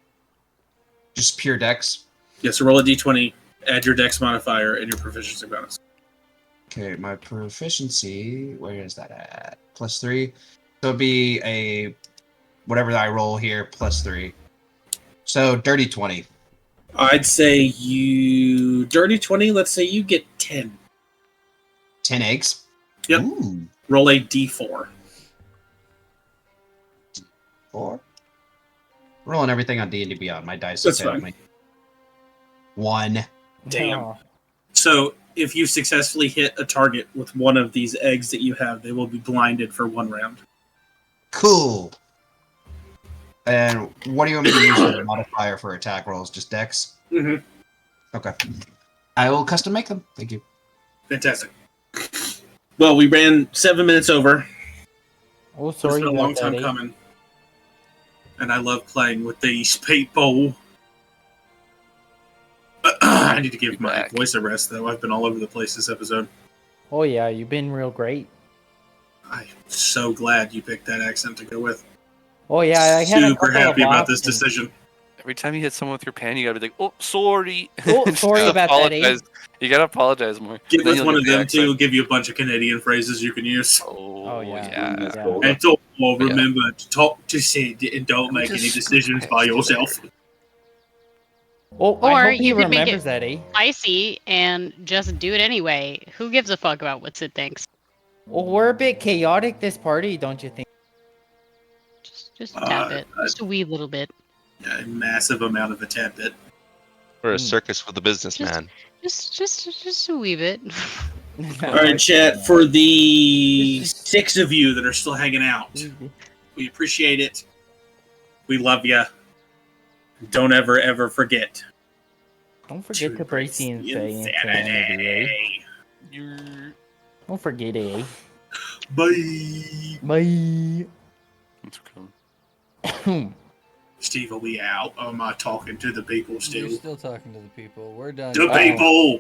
Just pure dex? Yeah, so roll a d20, add your Dex modifier, and your proficiency bonus. Okay, my proficiency, where is that at? +3. So it'd be a, whatever I roll here, +3. So dirty 20. I'd say you... Dirty 20, let's say you get 10. 10 eggs? Yep. Ooh. Roll a d4. 4? Rolling everything on D&D Beyond. My dice That's are failing fine. me. 1. Damn. Oh. So, if you successfully hit a target with one of these eggs that you have, they will be blinded for 1 round. Cool. And what do you want me to use for the modifier for attack rolls? Just dex? Mm-hmm. Okay. I will custom make them. Thank you. Fantastic. Well, we ran 7 minutes over. Oh, It's sorry been a about long that, time eh? coming. And I love playing with these people. I need to give my Back. voice a rest, though. I've been all over the place this episode. Oh yeah, you've been real great. I'm so glad you picked that accent to go with. Oh yeah, I had a Super couple happy of about this options. decision. Every time you hit someone with your pan, you gotta be like, "Oh, sorry." Oh, Just sorry about that, eh? apologize. You gotta apologize more. Get Then with you'll one get of the them, accent. too. Will give you a bunch of Canadian phrases you can use. Oh, yeah. yeah. Yeah. And so, Yeah. remember to talk to Sid and don't I'm make any just decisions by surprised yourself. Oh, Or I hope he you could make remembers it that, eh? spicy and just do it anyway. Who gives a fuck about what Sid thinks? Well, we're a bit chaotic this party, don't you think? Just a tad bit. Just a wee little bit. A massive amount of a tad bit. We're a circus with a businessman. Just a wee bit. All right, chat. For the 6 of you that are still hanging out, we appreciate it. We love you. Don't ever forget. Don't forget to brace the insanity, eh? Don't forget it, eh? Bye. Bye. That's cool. Steve, are we out? Or am I talking to the people You're still? still talking to the people. We're done. The people!